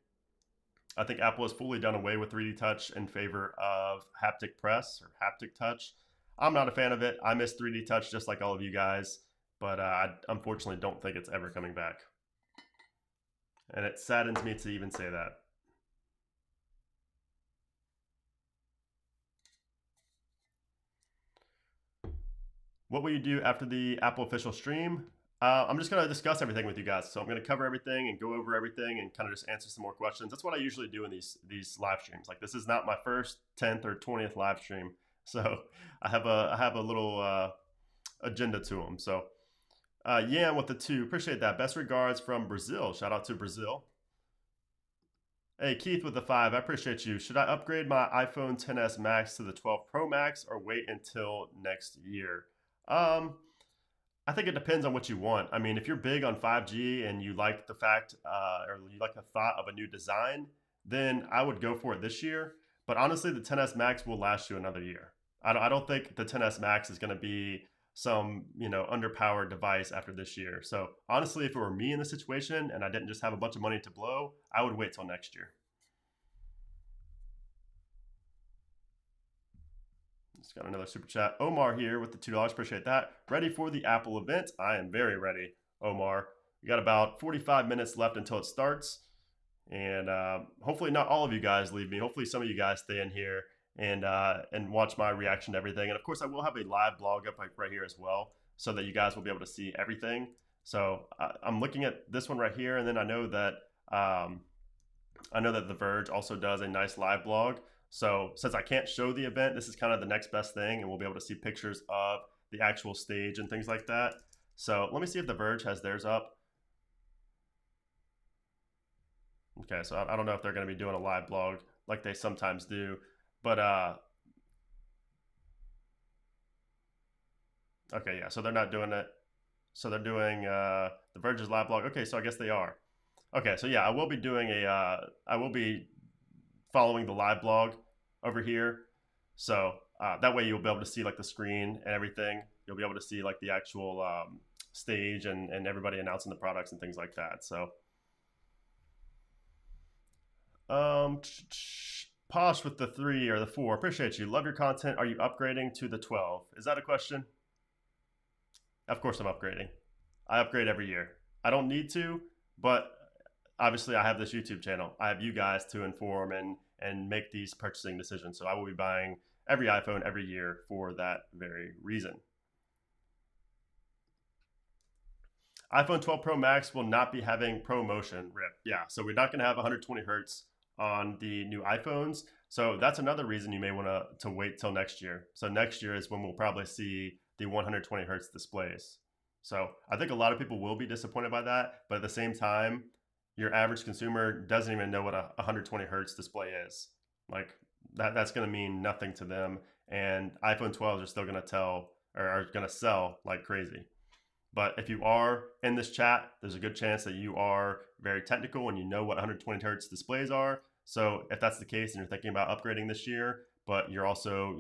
I think Apple has fully done away with 3D Touch in favor of haptic press or haptic touch. I'm not a fan of it. I miss 3D Touch just like all of you guys, but I unfortunately don't think it's ever coming back. And it saddens me to even say that. What will you do after the Apple official stream? I'm just going to discuss everything with you guys. So I'm going to cover everything and go over everything and kind of just answer some more questions. That's what I usually do in these live streams. Like, this is not my first 10th or 20th live stream, so I have a little agenda to them. So Yan with the 2, appreciate that. Best regards from Brazil. Shout out to Brazil. Hey, Keith with the 5, I appreciate you. Should I upgrade my iPhone XS Max to the 12 Pro Max or wait until next year? I think it depends on what you want. I mean, if you're big on 5G and you like the fact or you like the thought of a new design, then I would go for it this year. But honestly, the XS Max will last you another year. I don't think the XS Max is going to be some underpowered device after this year. So honestly, if it were me in the situation and I didn't just have a bunch of money to blow, I would wait till next year. Just got another super chat. Omar here with the $2. Appreciate that. Ready for the Apple event? I am very ready, Omar. We got about 45 minutes left until it starts. And hopefully not all of you guys leave me. Hopefully some of you guys stay in here and watch my reaction to everything. And of course, I will have a live blog up right here as well, so that you guys will be able to see everything. So I'm looking at this one right here, and then I know that I know that The Verge also does a nice live blog. So since I can't show the event, this is kind of the next best thing, and we'll be able to see pictures of the actual stage and things like that. So let me see if The Verge has theirs up. Okay, so I don't know if they're going to be doing a live blog like they sometimes do, but okay, yeah. So they're not doing it. So they're doing The Verge's live blog. Okay, so I guess they are. Okay, so yeah, I will be doing a. I will be following the live blog over here. So that way you'll be able to see like the screen and everything. You'll be able to see like the actual stage and everybody announcing the products and things like that. So um, Posh with the 3 or the 4. Appreciate you. Love your content. Are you upgrading to the 12? Is that a question? Of course I'm upgrading. I upgrade every year. I don't need to, but obviously I have this YouTube channel. I have you guys to inform and make these purchasing decisions. So I will be buying every iPhone every year for that very reason. iPhone 12 Pro Max will not be having ProMotion. RIP. Yeah, so we're not going to have 120 hertz on the new iPhones. So that's another reason you may want to wait till next year. So next year is when we'll probably see the 120 hertz displays. So I think a lot of people will be disappointed by that, but at the same time, your average consumer doesn't even know what a 120 hertz display is. Like that's going to mean nothing to them, and iPhone 12s are still going to tell or are going to sell like crazy. But if you are in this chat, there's a good chance that you are very technical and you know what 120 hertz displays are. So if that's the case and you're thinking about upgrading this year, but you're also,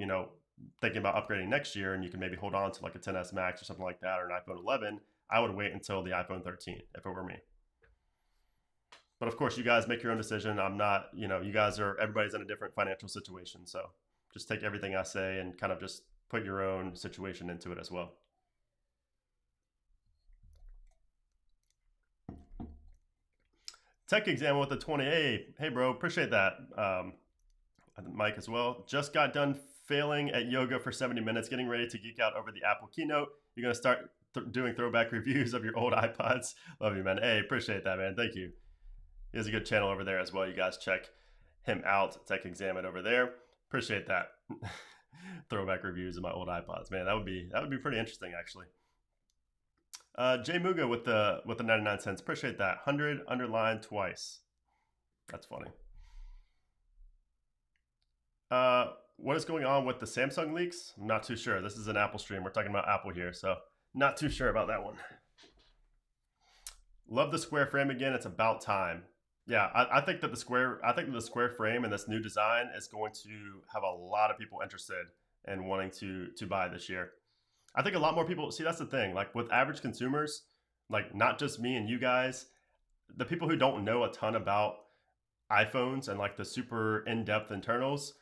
thinking about upgrading next year and you can maybe hold on to like a 10s Max or something like that or an iPhone 11, I would wait until the iPhone 13 if it were me. But of course, you guys make your own decision. I'm not, you guys are, everybody's in a different financial situation. So just take everything I say and kind of just put your own situation into it as well. Tech exam with the 20A. Hey, bro, appreciate that. Mike as well. Just got done failing at yoga for 70 minutes, getting ready to geek out over the Apple keynote. You're going to start doing throwback reviews of your old iPods. Love you, man. Hey, appreciate that, man. Thank you. He has a good channel over there as well. You guys check him out. Tech Examine over there. Appreciate that. Throwback reviews of my old iPods, man. That would be pretty interesting, actually. Jay Muga with the 99 cents. Appreciate that. 100 underlined twice. That's funny. What is going on with the Samsung leaks? I'm not too sure. This is an Apple stream. We're talking about Apple here, so not too sure about that one. Love the square frame again. It's about time. Yeah, I think that the square frame and this new design is going to have a lot of people interested in wanting to buy this year. I think a lot more people see that's the thing. Like with average consumers, like not just me and you guys, the people who don't know a ton about iPhones and like the super in-depth internals,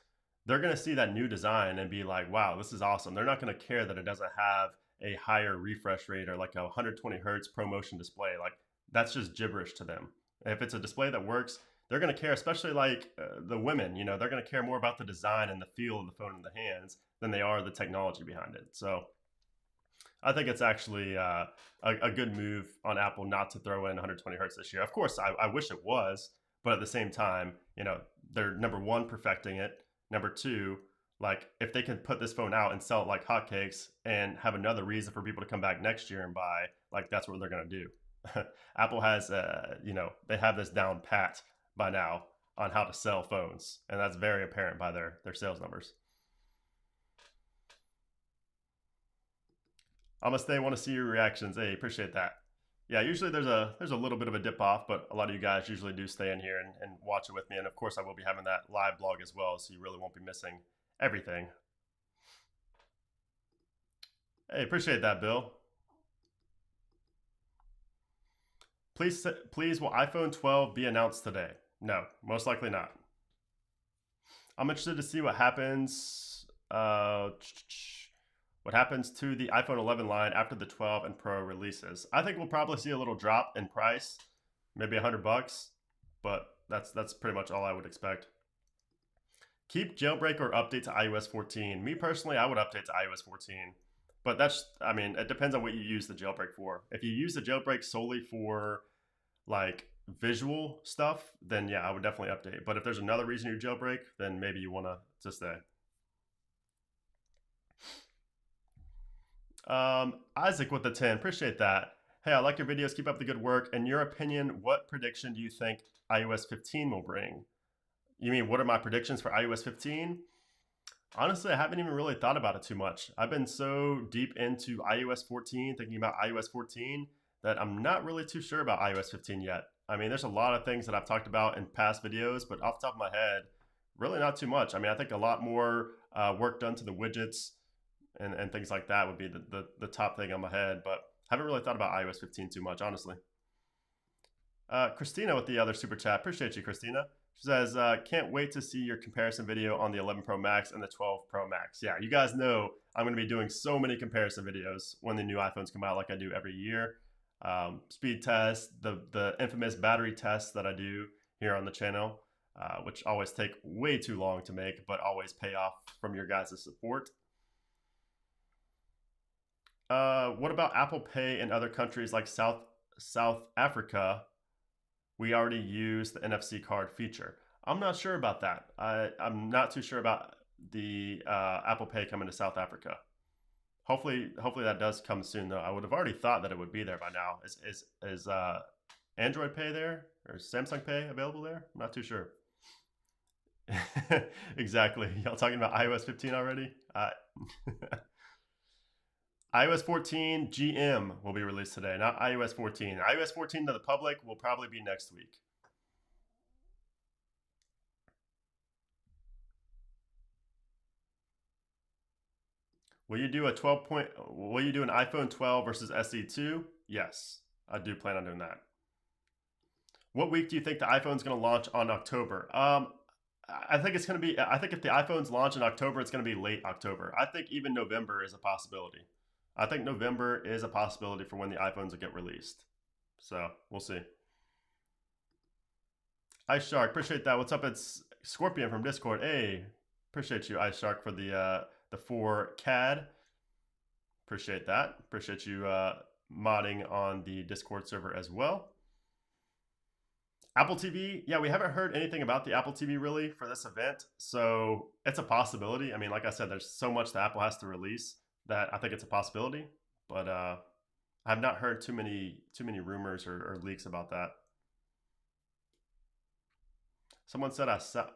they're going to see that new design and be like, wow, this is awesome. They're not going to care that it doesn't have a higher refresh rate or like a 120 hertz ProMotion display. Like that's just gibberish to them. If it's a display that works, they're going to care, especially like the women, they're going to care more about the design and the feel of the phone in the hands than they are the technology behind it. So I think it's actually a good move on Apple not to throw in 120 hertz this year. Of course, I wish it was, but at the same time, they're number one, perfecting it. Number two, like if they can put this phone out and sell it like hotcakes and have another reason for people to come back next year and buy, like that's what they're going to do. Apple has, they have this down pat by now on how to sell phones, and that's very apparent by their sales numbers. I'm gonna stay. Want to see your reactions. Hey, appreciate that. Yeah, usually there's a little bit of a dip off, but a lot of you guys usually do stay in here and watch it with me. And of course, I will be having that live blog as well, so you really won't be missing everything. Hey, appreciate that, Bill. Please, will iPhone 12 be announced today? No, most likely not. I'm interested to see what happens. What happens to the iPhone 11 line after the 12 and Pro releases? I think we'll probably see a little drop in price, maybe $100, but that's pretty much all I would expect. Keep jailbreak or update to iOS 14. Me personally, I would update to iOS 14. But it depends on what you use the jailbreak for. If you use the jailbreak solely for like visual stuff, then yeah, I would definitely update. But if there's another reason you jailbreak, then maybe you want to stay. Isaac with the 10, appreciate that. Hey, I like your videos. Keep up the good work. In your opinion, what prediction do you think iOS 15 will bring? You mean what are my predictions for iOS 15? Honestly, I haven't even really thought about it too much. I've been so deep into iOS 14, thinking about iOS 14, that I'm not really too sure about iOS 15 yet. I mean, there's a lot of things that I've talked about in past videos, but off the top of my head, really not too much. I mean, I think a lot more work done to the widgets and things like that would be the top thing on my head, but haven't really thought about iOS 15 too much, honestly. Christina with the other super chat. Appreciate you, Christina. She says, can't wait to see your comparison video on the 11 Pro Max and the 12 Pro Max. Yeah, you guys know I'm going to be doing so many comparison videos when the new iPhones come out, like I do every year. Speed tests, the infamous battery tests that I do here on the channel, which always take way too long to make, but always pay off from your guys' support. What about Apple Pay in other countries like South Africa? We already use the NFC card feature. I'm not sure about that. I'm not too sure about the Apple Pay coming to South Africa. Hopefully that does come soon though. I would have already thought that it would be there by now. Is Android Pay there or Samsung Pay available there? I'm not too sure. Exactly. Y'all talking about iOS 15 already? iOS 14 GM will be released today, not iOS 14. iOS 14 to the public will probably be next week. Will you do a 12 point? Will you do an iPhone 12 versus SE2? Yes, I do plan on doing that. What week do you think the iPhone's going to launch on October? I think it's going to be. I think if the iPhones launch in October, it's going to be late October. I think even November is a possibility. I think November is a possibility for when the iPhones will get released. So we'll see. Ice Shark, appreciate that. What's up? It's Scorpion from Discord. Hey, appreciate you, Ice Shark, for the 4 CAD. Appreciate that. Appreciate you modding on the Discord server as well. Apple TV, yeah, we haven't heard anything about the Apple TV really for this event, so it's a possibility. I mean, like I said, there's so much that Apple has to release that I think it's a possibility, but I've not heard too many rumors or leaks about that. Someone said I saw.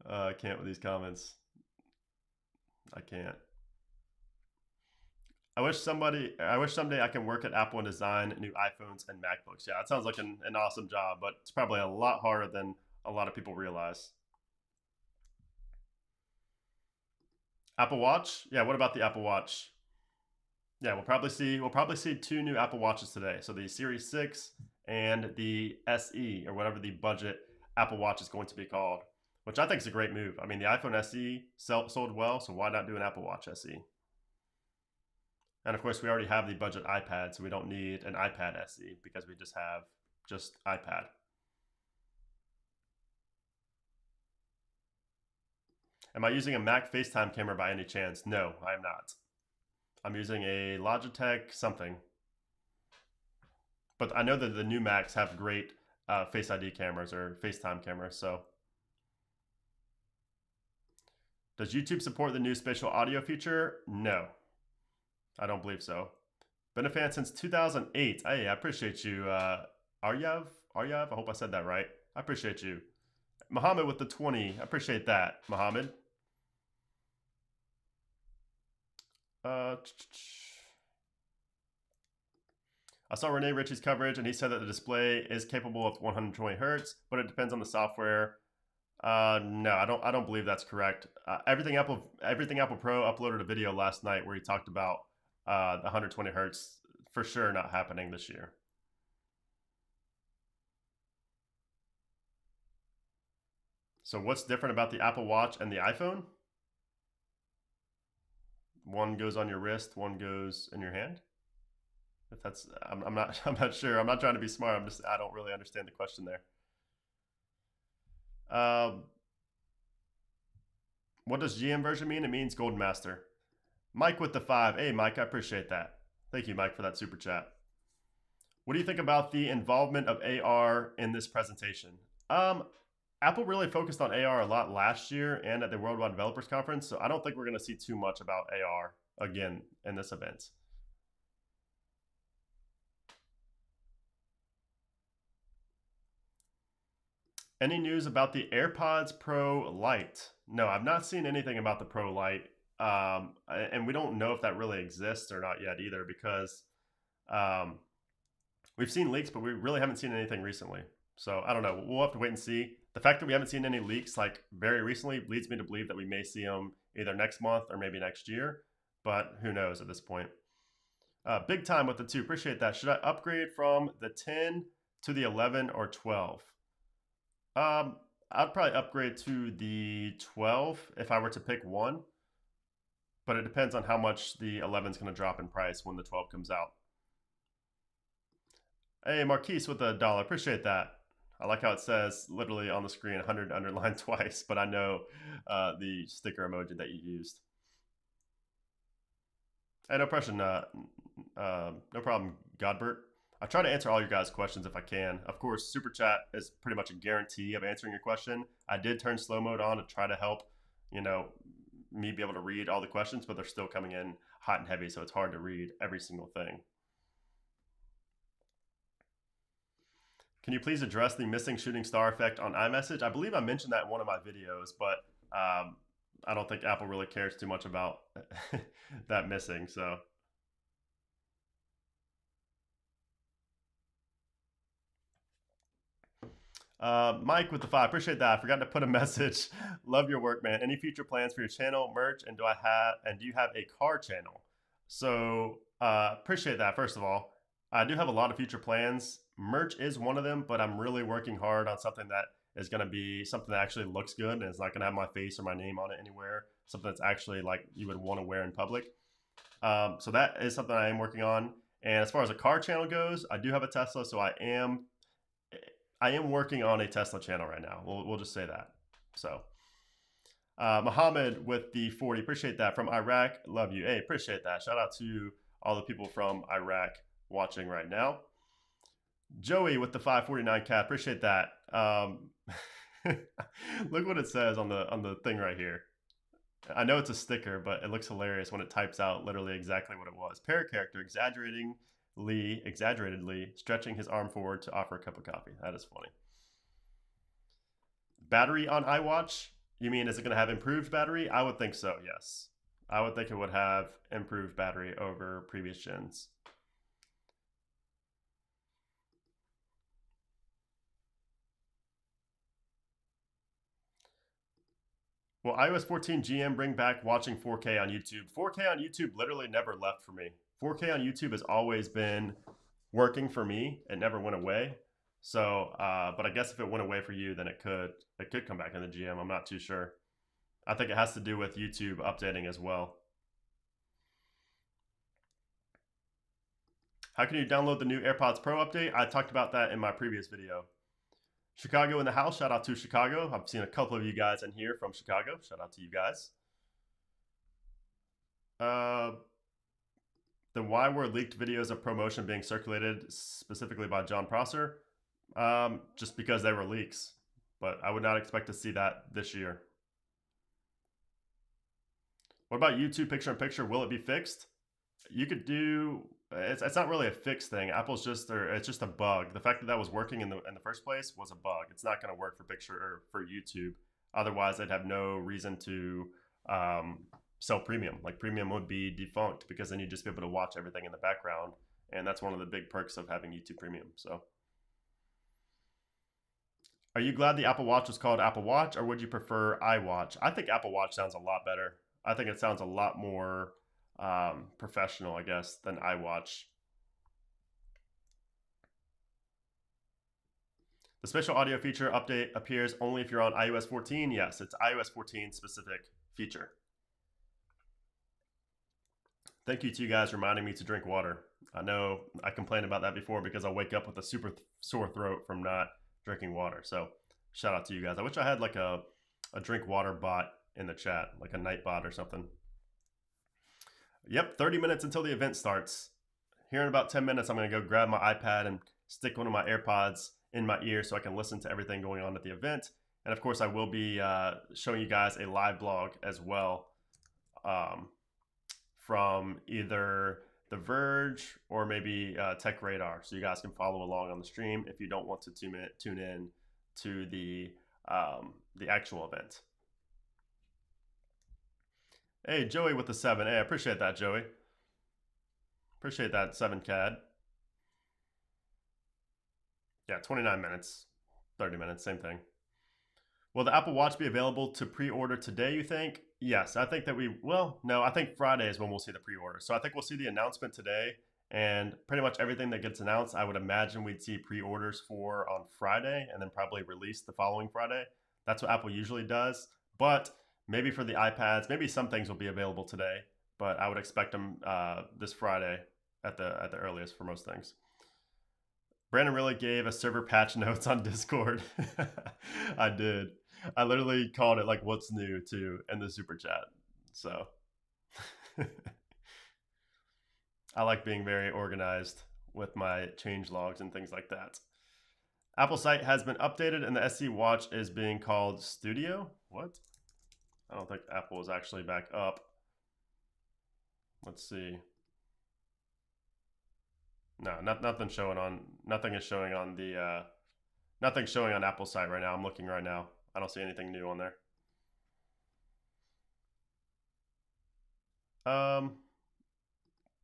I can't with these comments. I can't. I wish someday I can work at Apple and design new iPhones and MacBooks. Yeah, it sounds like an awesome job, but it's probably a lot harder than a lot of people realize. Apple Watch? Yeah, what about the Apple Watch? Yeah, we'll probably see 2 new Apple Watches today. So the Series 6 and the SE, or whatever the budget Apple Watch is going to be called, which I think is a great move. I mean, the iPhone SE sold well, so why not do an Apple Watch SE? And of course, we already have the budget iPad, so we don't need an iPad SE because we just have iPad. Am I using a Mac FaceTime camera by any chance? No, I am not. I'm using a Logitech something. But I know that the new Macs have great Face ID cameras or FaceTime cameras, so. Does YouTube support the new spatial audio feature? No, I don't believe so. Been a fan since 2008. Hey, I appreciate you, Aryav. I hope I said that right. I appreciate you. Muhammad with the 20. I appreciate that, Muhammad. I saw Rene Ritchie's coverage, and he said that the display is capable of 120 hertz, but it depends on the software. No, I don't believe that's correct. Everything Apple Pro uploaded a video last night where he talked about the 120 hertz for sure not happening this year. So what's different about the Apple Watch and the iPhone? One goes on your wrist, one goes in your hand. If that's, I'm not, I'm not sure. I'm not trying to be smart. I don't really understand the question there. What does GM version mean? It means Golden Master. Mike with the 5. Hey, Mike, I appreciate that. Thank you, Mike, for that super chat. What do you think about the involvement of AR in this presentation? Um, Apple really focused on AR a lot last year and at the Worldwide Developers Conference, so I don't think we're going to see too much about AR again in this event. Any news about the AirPods Pro Lite? No, I've not seen anything about the Pro Lite, and we don't know if that really exists or not yet either because um, we've seen leaks, but we really haven't seen anything recently. So I don't know. We'll have to wait and see. The fact that we haven't seen any leaks like very recently leads me to believe that we may see them either next month or maybe next year, but who knows at this point. Big time with the 2. Appreciate that. Should I upgrade from the 10 to the 11 or 12? Um, I'd probably upgrade to the 12 if I were to pick one, but it depends on how much the 11 is going to drop in price when the 12 comes out. Hey, Marquise with $1. Appreciate that. I like how it says literally on the screen 100 underlined twice, but I know the sticker emoji that you used. Hey, no pressure. No problem, Godbert. I try to answer all your guys' questions if I can. Of course, Super Chat is pretty much a guarantee of answering your question. I did turn slow mode on to try to help, you know, me be able to read all the questions, but they're still coming in hot and heavy, so it's hard to read every single thing. Can you please address the missing shooting star effect on iMessage? I believe I mentioned that in one of my videos, but I don't think Apple really cares too much about that missing. So Mike with the 5, appreciate that. I forgot to put a message. Love your work, man. Any future plans for your channel, merch, and do you have a car channel? So appreciate that. First of all, I do have a lot of future plans. Merch is one of them, but I'm really working hard on something that is going to be something that actually looks good and it's not going to have my face or my name on it anywhere. Something that's actually like you would want to wear in public. So that is something I am working on. And as far as a car channel goes, I do have a Tesla, so I am working on a Tesla channel right now. We'll just say that. So, Mohammed with the 40, appreciate that. From Iraq, love you. Hey, appreciate that. Shout out to all the people from Iraq watching right now. Joey with the 549 cat, appreciate that. Look what it says on the thing right here. I know it's a sticker, but it looks hilarious when it types out literally exactly what it was. Parrot character exaggeratedly stretching his arm forward to offer a cup of coffee. That is funny. Battery on iWatch? You mean is it going to have improved battery? I would think so, yes. I would think it would have improved battery over previous gens. Will iOS 14 GM bring back watching 4K on YouTube? 4K on YouTube literally never left for me. 4K on YouTube has always been working for me. It never went away. So, but I guess if it went away for you, then it could come back in the GM. I'm not too sure. I think it has to do with YouTube updating as well. How can you download the new AirPods Pro update? I talked about that in my previous video. Chicago in the house. Shout out to Chicago. I've seen a couple of you guys in here from Chicago. Shout out to you guys. Then why were leaked videos of promotion being circulated specifically by John Prosser? Just because they were leaks. But I would not expect to see that this year. What about YouTube picture-in-picture? Will it be fixed? You could do. It's not really a fixed thing. Apple's it's just a bug. The fact that that was working in the first place was a bug. It's not going to work for picture or for YouTube. Otherwise, they'd have no reason to sell premium. Like premium would be defunct because then you'd just be able to watch everything in the background, and that's one of the big perks of having YouTube Premium. So, are you glad the Apple Watch was called Apple Watch, or would you prefer iWatch? I think Apple Watch sounds a lot better. I think it sounds a lot more professional, I guess, than iWatch. The special audio feature update appears only if you're on iOS 14. Yes, it's iOS 14 specific feature. Thank you to you guys reminding me to drink water. I know I complained about that before because I wake up with a super sore throat from not drinking water. So shout out to you guys. I wish I had like a drink water bot in the chat, like a night bot or something. Yep, 30 minutes until the event starts. Here in about 10 minutes, I'm going to go grab my iPad and stick one of my AirPods in my ear so I can listen to everything going on at the event. And of course, I will be showing you guys a live blog as well, um, from either The Verge or maybe Tech Radar, so you guys can follow along on the stream if you don't want to tune in to the actual event. Hey, Joey with the 7. Hey, I appreciate that, Joey. Appreciate that, 7 CAD. Yeah, 29 minutes, 30 minutes, same thing. Will the Apple Watch be available to pre-order today, you think? Yes, I think that no, I think Friday is when we'll see the pre-order. So I think we'll see the announcement today, and pretty much everything that gets announced, I would imagine we'd see pre-orders for on Friday and then probably release the following Friday. That's what Apple usually does. But maybe for the iPads, maybe some things will be available today, but I would expect them this Friday at the earliest for most things. Brandon really gave us server patch notes on Discord. I did. I literally called it like "What's new" too in the super chat. So I like being very organized with my change logs and things like that. Apple site has been updated and the SE Watch is being called Studio. What? I don't think Apple is actually back up. Let's see. No, nothing showing on. Nothing is showing on the. Nothing's showing on Apple's site right now. I'm looking right now. I don't see anything new on there.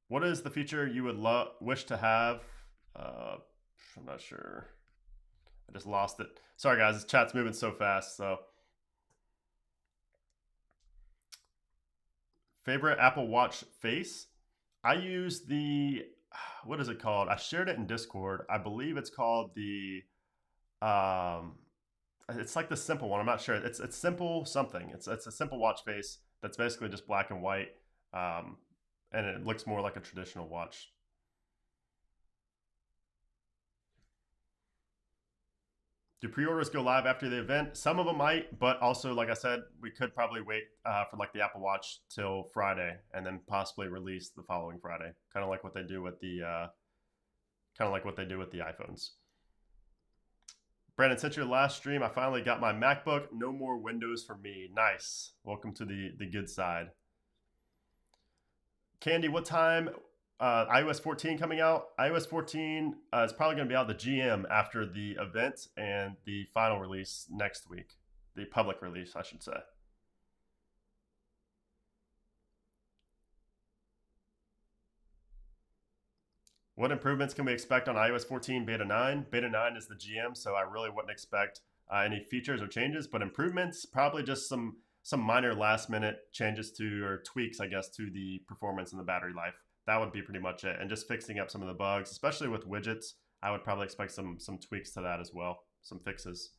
What is the feature you would wish to have? I'm not sure. I just lost it. Sorry, guys. This chat's moving so fast. So, favorite Apple Watch face? I use the. What is it called? I shared it in Discord. I believe it's called the. It's like the simple one. I'm not sure. It's simple something. It's a simple watch face that's basically just black and white, and it looks more like a traditional watch. Do pre-orders go live after the event? Some of them might, but also, like I said, we could probably wait for like the Apple Watch till Friday and then possibly release the following Friday, kind of like what they do with the iPhones. Brandon, since your last stream, I finally got my MacBook. No more Windows for me. Nice. Welcome to the good side. Candy, what time iOS 14 coming out? iOS 14 is probably going to be out the GM after the event and the final release next week. The public release, I should say. What improvements can we expect on iOS 14 Beta 9? Beta 9 is the GM, so I really wouldn't expect any features or changes, but improvements, probably just some minor last minute changes to, or tweaks, I guess, to the performance and the battery life. That would be pretty much it. And just fixing up some of the bugs, especially with widgets. I would probably expect some tweaks to that as well, some fixes.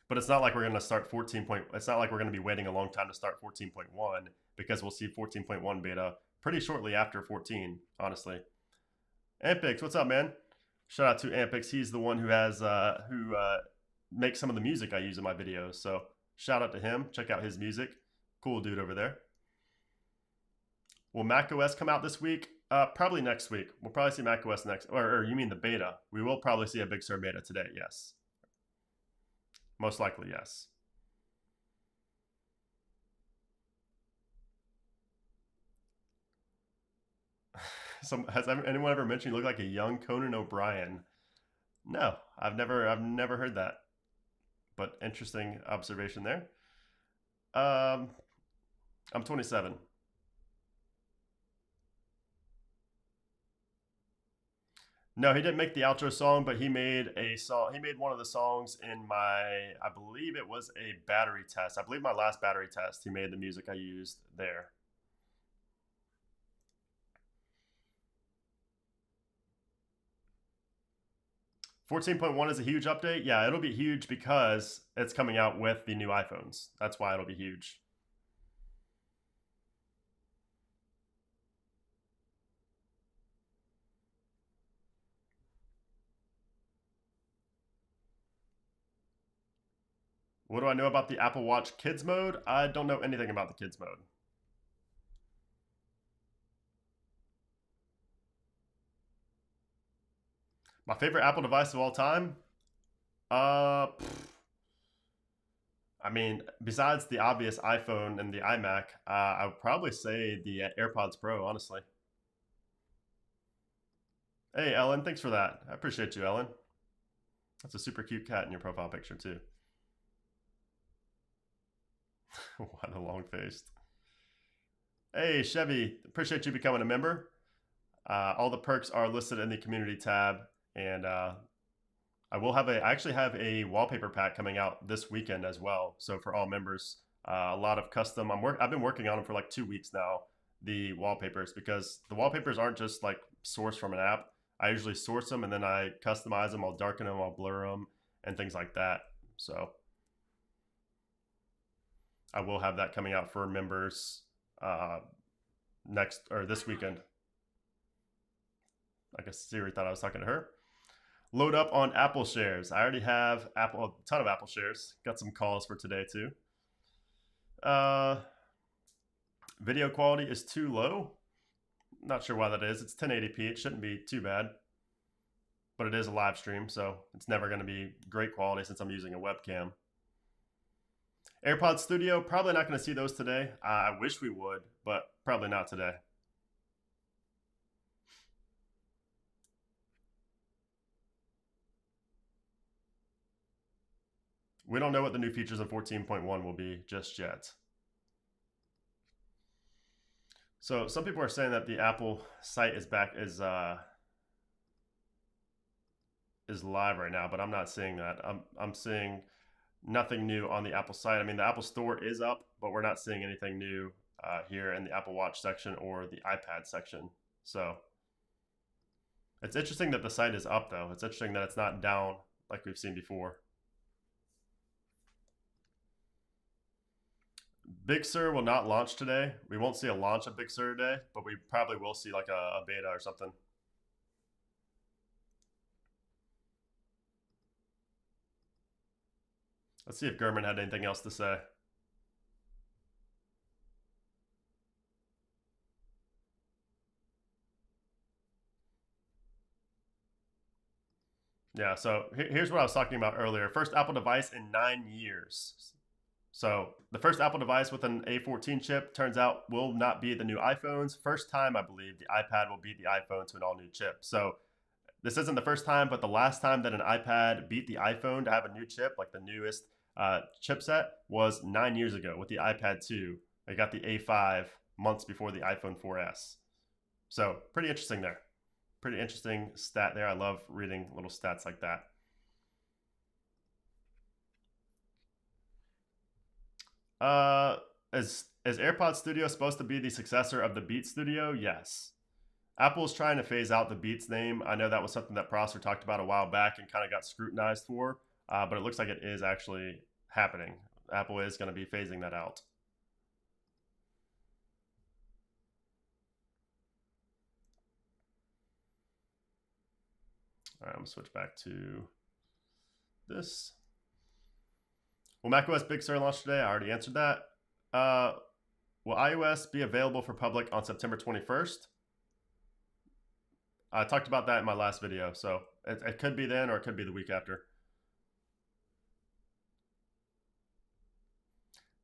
But it's not like we're going to start 14. It's not like we're going to be waiting a long time to start 14.1 because we'll see 14.1 beta pretty shortly after 14, honestly. Ampix, what's up, man? Shout out to Ampix. He's the one who has makes some of the music I use in my videos. So shout out to him. Check out his music. Cool dude over there. Will macOS come out this week? Probably next week. We'll probably see macOS next. Or you mean the beta? We will probably see a Big Sur beta today. Yes. Most likely, yes. Has anyone ever mentioned you look like a young Conan O'Brien? No, I've never heard that. But interesting observation there. I'm 27. No, he didn't make the outro song, but he made a song. He made one of the songs in my, I believe it was a battery test. I believe my last battery test, he made the music I used there. 14.1 is a huge update. Yeah, it'll be huge because it's coming out with the new iPhones. That's why it'll be huge. What do I know about the Apple Watch Kids mode? I don't know anything about the Kids mode. My favorite Apple device of all time? Pff, I mean, besides the obvious iPhone and the iMac, I would probably say the AirPods Pro, honestly. Hey, Ellen, thanks for that. I appreciate you, Ellen. That's a super cute cat in your profile picture, too. What a long faced. Hey, Chevy, appreciate you becoming a member. All the perks are listed in the community tab, and I actually have a wallpaper pack coming out this weekend as well. So for all members, a lot of custom. I've been working on them for like 2 weeks now. The wallpapers, because the wallpapers aren't just like sourced from an app. I usually source them and then I customize them. I'll darken them, I'll blur them, and things like that. So I will have that coming out for members next or this weekend. I guess Siri thought I was talking to her. Load up on Apple shares. I already have a ton of Apple shares. Got some calls for today too. Video quality is too low. Not sure why that is. It's 1080p. It shouldn't be too bad, but it is a live stream, so it's never going to be great quality since I'm using a webcam. AirPods Studio, probably not going to see those today. I wish we would, but probably not today. We don't know what the new features of 14.1 will be just yet. So some people are saying that the Apple site is live right now, but I'm not seeing that. I'm seeing nothing new on the Apple site. I mean, the Apple Store is up, but we're not seeing anything new here in the Apple Watch section or the iPad section. So it's interesting that the site is up, though. It's interesting that it's not down like we've seen before. Big Sur will not launch today. We won't see a launch of Big Sur today, but we probably will see like a beta or something. Let's see if Gurman had anything else to say. Yeah, so here's what I was talking about earlier. First Apple device in 9 years. So the first Apple device with an A14 chip turns out will not be the new iPhones. First time, I believe, the iPad will beat the iPhone to an all-new chip. So this isn't the first time, but the last time that an iPad beat the iPhone to have a new chip, like the newest chipset, was 9 years ago with the iPad 2. They got the A5 months before the iPhone 4S. So pretty interesting there. Pretty interesting stat there. I love reading little stats like that. Is AirPods Studio supposed to be the successor of the Beats Studio? Yes. Apple's trying to phase out the Beats name. I know that was something that Prosser talked about a while back and kind of got scrutinized for, but it looks like it is actually happening. Apple is going to be phasing that out. All right, I'm going to switch back to this. Will macOS Big Sur launch today? I already answered that. Will iOS be available for public on September 21st? I talked about that in my last video, so it could be then or it could be the week after.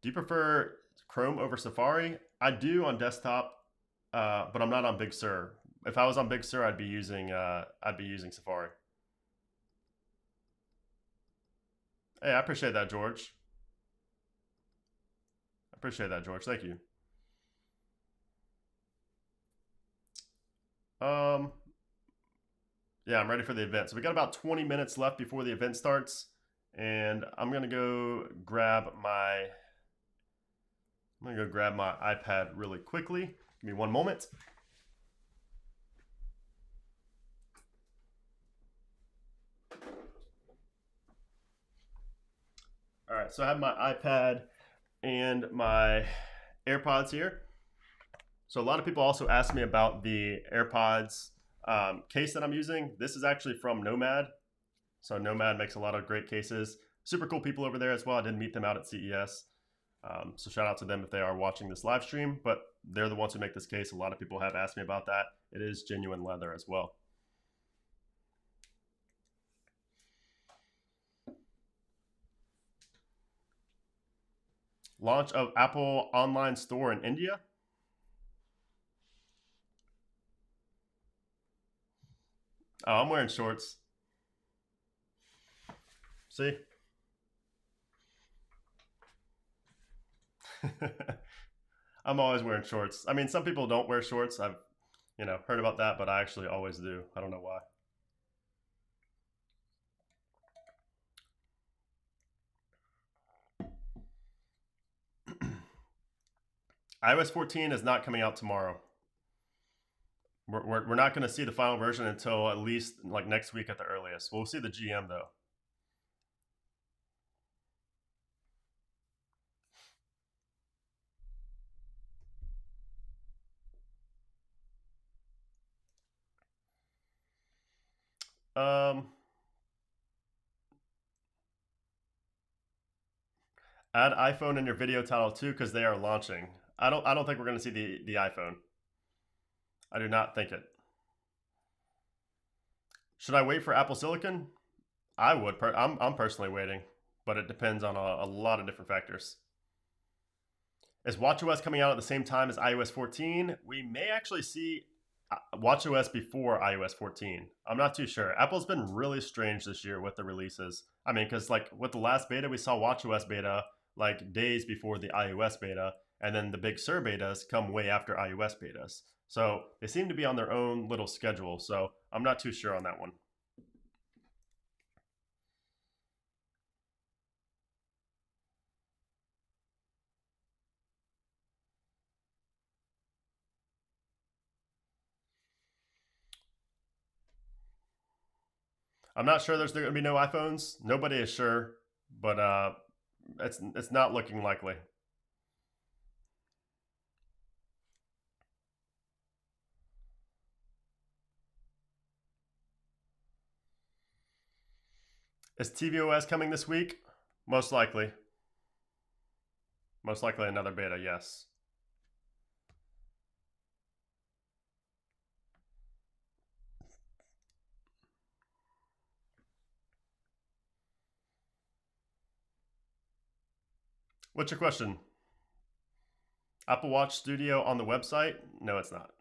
Do you prefer Chrome over Safari? I do on desktop, but I'm not on Big Sur. If I was on Big Sur, I'd be using Safari. Hey, I appreciate that, George. I appreciate that, George. Thank you. Yeah, I'm ready for the event. So we got about 20 minutes left before the event starts, and I'm gonna go grab my iPad really quickly. Give me one moment. All right, so I have my iPad and my AirPods here. So a lot of people also ask me about the AirPods case that I'm using. This is actually from Nomad. So Nomad makes a lot of great cases. Super cool people over there as well. I did meet them out at CES. So shout out to them if they are watching this live stream, but they're the ones who make this case. A lot of people have asked me about that. It is genuine leather as well. Launch of Apple online store in India. Oh, I'm wearing shorts. See? I'm always wearing shorts. I mean, some people don't wear shorts. I've, heard about that, but I actually always do. I don't know why. iOS 14 is not coming out tomorrow. We're not going to see the final version until at least like next week at the earliest. We'll see the GM though. Um, Add iPhone in your video title too because they are launching. I don't think we're going to see the iPhone. I do not think it. Should I wait for Apple Silicon? I would. I'm personally waiting, but it depends on a lot of different factors. Is WatchOS coming out at the same time as iOS 14? We may actually see WatchOS before iOS 14. I'm not too sure. Apple's been really strange this year with the releases. I mean, because like with the last beta, we saw WatchOS beta like days before the iOS beta, and then the Big Sur betas come way after iOS betas. So they seem to be on their own little schedule. So I'm not too sure on that one. I'm not sure there's going to be no iPhones. Nobody is sure, but it's not looking likely. Is tvOS coming this week? Most likely. Most likely another beta, yes. What's your question? Apple Watch Studio on the website? No, it's not.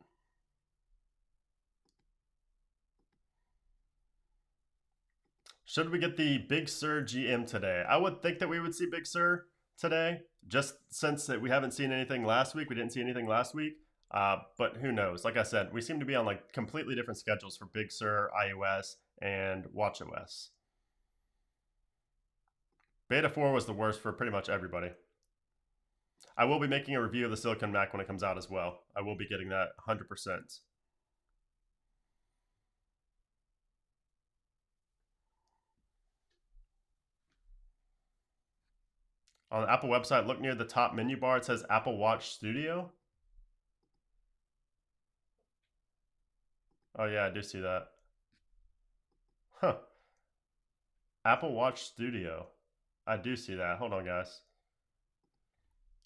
Should we get the Big Sur GM today? I would think that we would see Big Sur today, just since that we haven't seen anything last week. We didn't see anything last week, but who knows? Like I said, we seem to be on like completely different schedules for Big Sur, iOS, and WatchOS. Beta 4 was the worst for pretty much everybody. I will be making a review of the Silicon Mac when it comes out as well. I will be getting that 100%. On the Apple website, look near the top menu bar. It says Apple Watch Studio. Oh, yeah, I do see that. Huh. Apple Watch Studio. I do see that. Hold on, guys.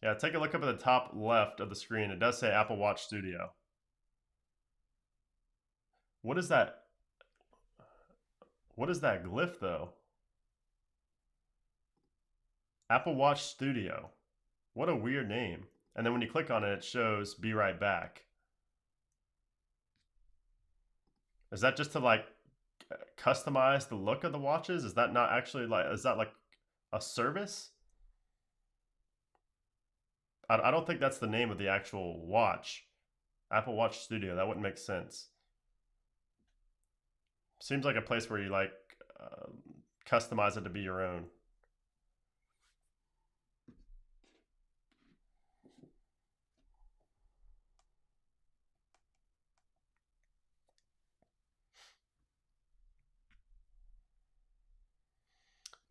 Yeah, take a look up at the top left of the screen. It does say Apple Watch Studio. What is that? What is that glyph, though? Apple Watch Studio. What a weird name. And then when you click on it, it shows Be Right Back. Is that just to like customize the look of the watches? Is that not actually like, is that like a service? I don't think that's the name of the actual watch. Apple Watch Studio. That wouldn't make sense. Seems like a place where you like customize it to be your own.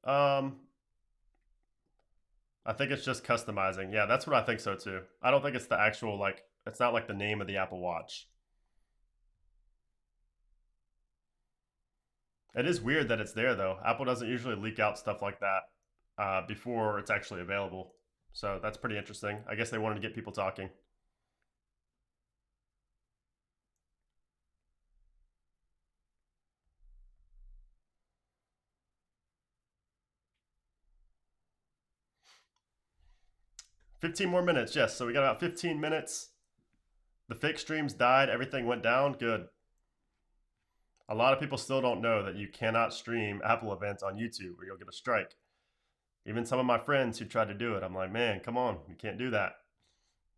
Um, I think it's just customizing. Yeah, that's what I think so too. I don't think it's the actual like. It's not like the name of the Apple Watch. It is weird that it's there though. Apple doesn't usually leak out stuff like that before it's actually available. So that's pretty interesting. I guess they wanted to get people talking. 15 more minutes, yes. So we got about 15 minutes. The fake streams died. Everything went down. Good. A lot of people still don't know that you cannot stream Apple events on YouTube or you'll get a strike. Even some of my friends who tried to do it, I'm like, man, come on, you can't do that.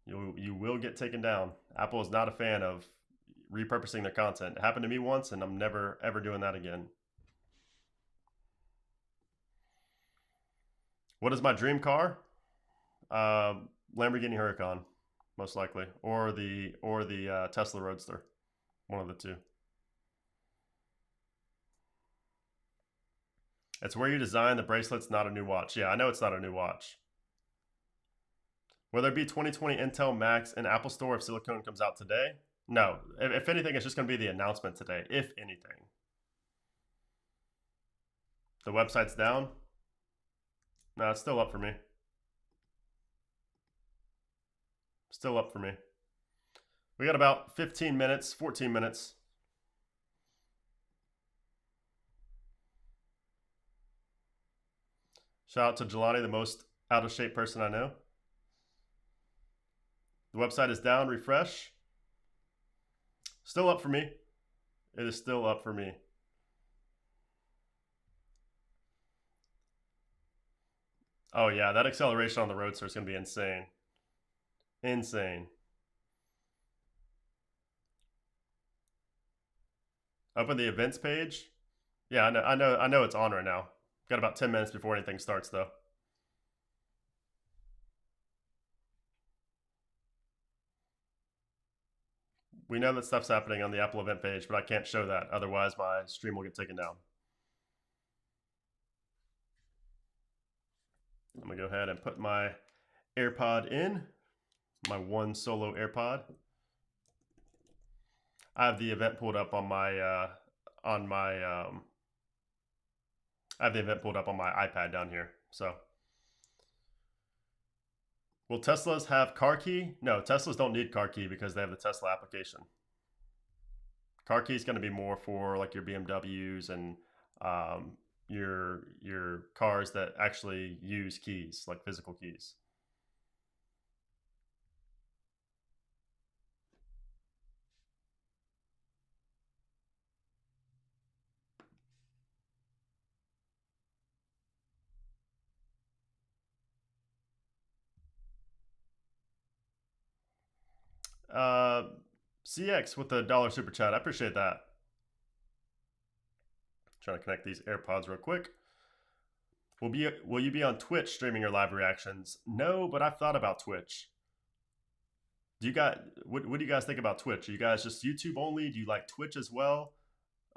You will get taken down. Apple is not a fan of repurposing their content. It happened to me once, and I'm never ever doing that again. What is my dream car? Lamborghini Huracan, most likely, or the Tesla Roadster, one of the two. It's where you design the bracelets, not a new watch. Yeah, I know it's not a new watch. Will there be 2020 Intel Max in Apple Store if silicone comes out today? No. If anything, it's just going to be the announcement today, if anything. The website's down? No, it's still up for me. Still up for me. We got about 15 minutes, 14 minutes. Shout out to Jelani, the most out of shape person I know. The website is down. Refresh. Still up for me. It is still up for me. Oh, yeah. That acceleration on the Roadster is going to be insane. Insane. Open the events page. Yeah, I know it's on right now. Got about 10 minutes before anything starts, though. We know that stuff's happening on the Apple event page, but I can't show that. Otherwise, my stream will get taken down. I'm going to go ahead and put my AirPod in, my one solo AirPod. I have the event pulled up on my I have the event pulled up on my iPad down here. So, will Teslas have car key? No, Teslas don't need car key because they have the Tesla application. Car key is going to be more for like your BMWs and your cars that actually use keys, like physical keys. Uh, CX with the dollar super chat. I appreciate that. Trying to connect these AirPods real quick. Will you be on Twitch streaming your live reactions? No, but I've thought about Twitch. Do you guys what do you guys think about Twitch? Are you guys just YouTube only? Do you like Twitch as well?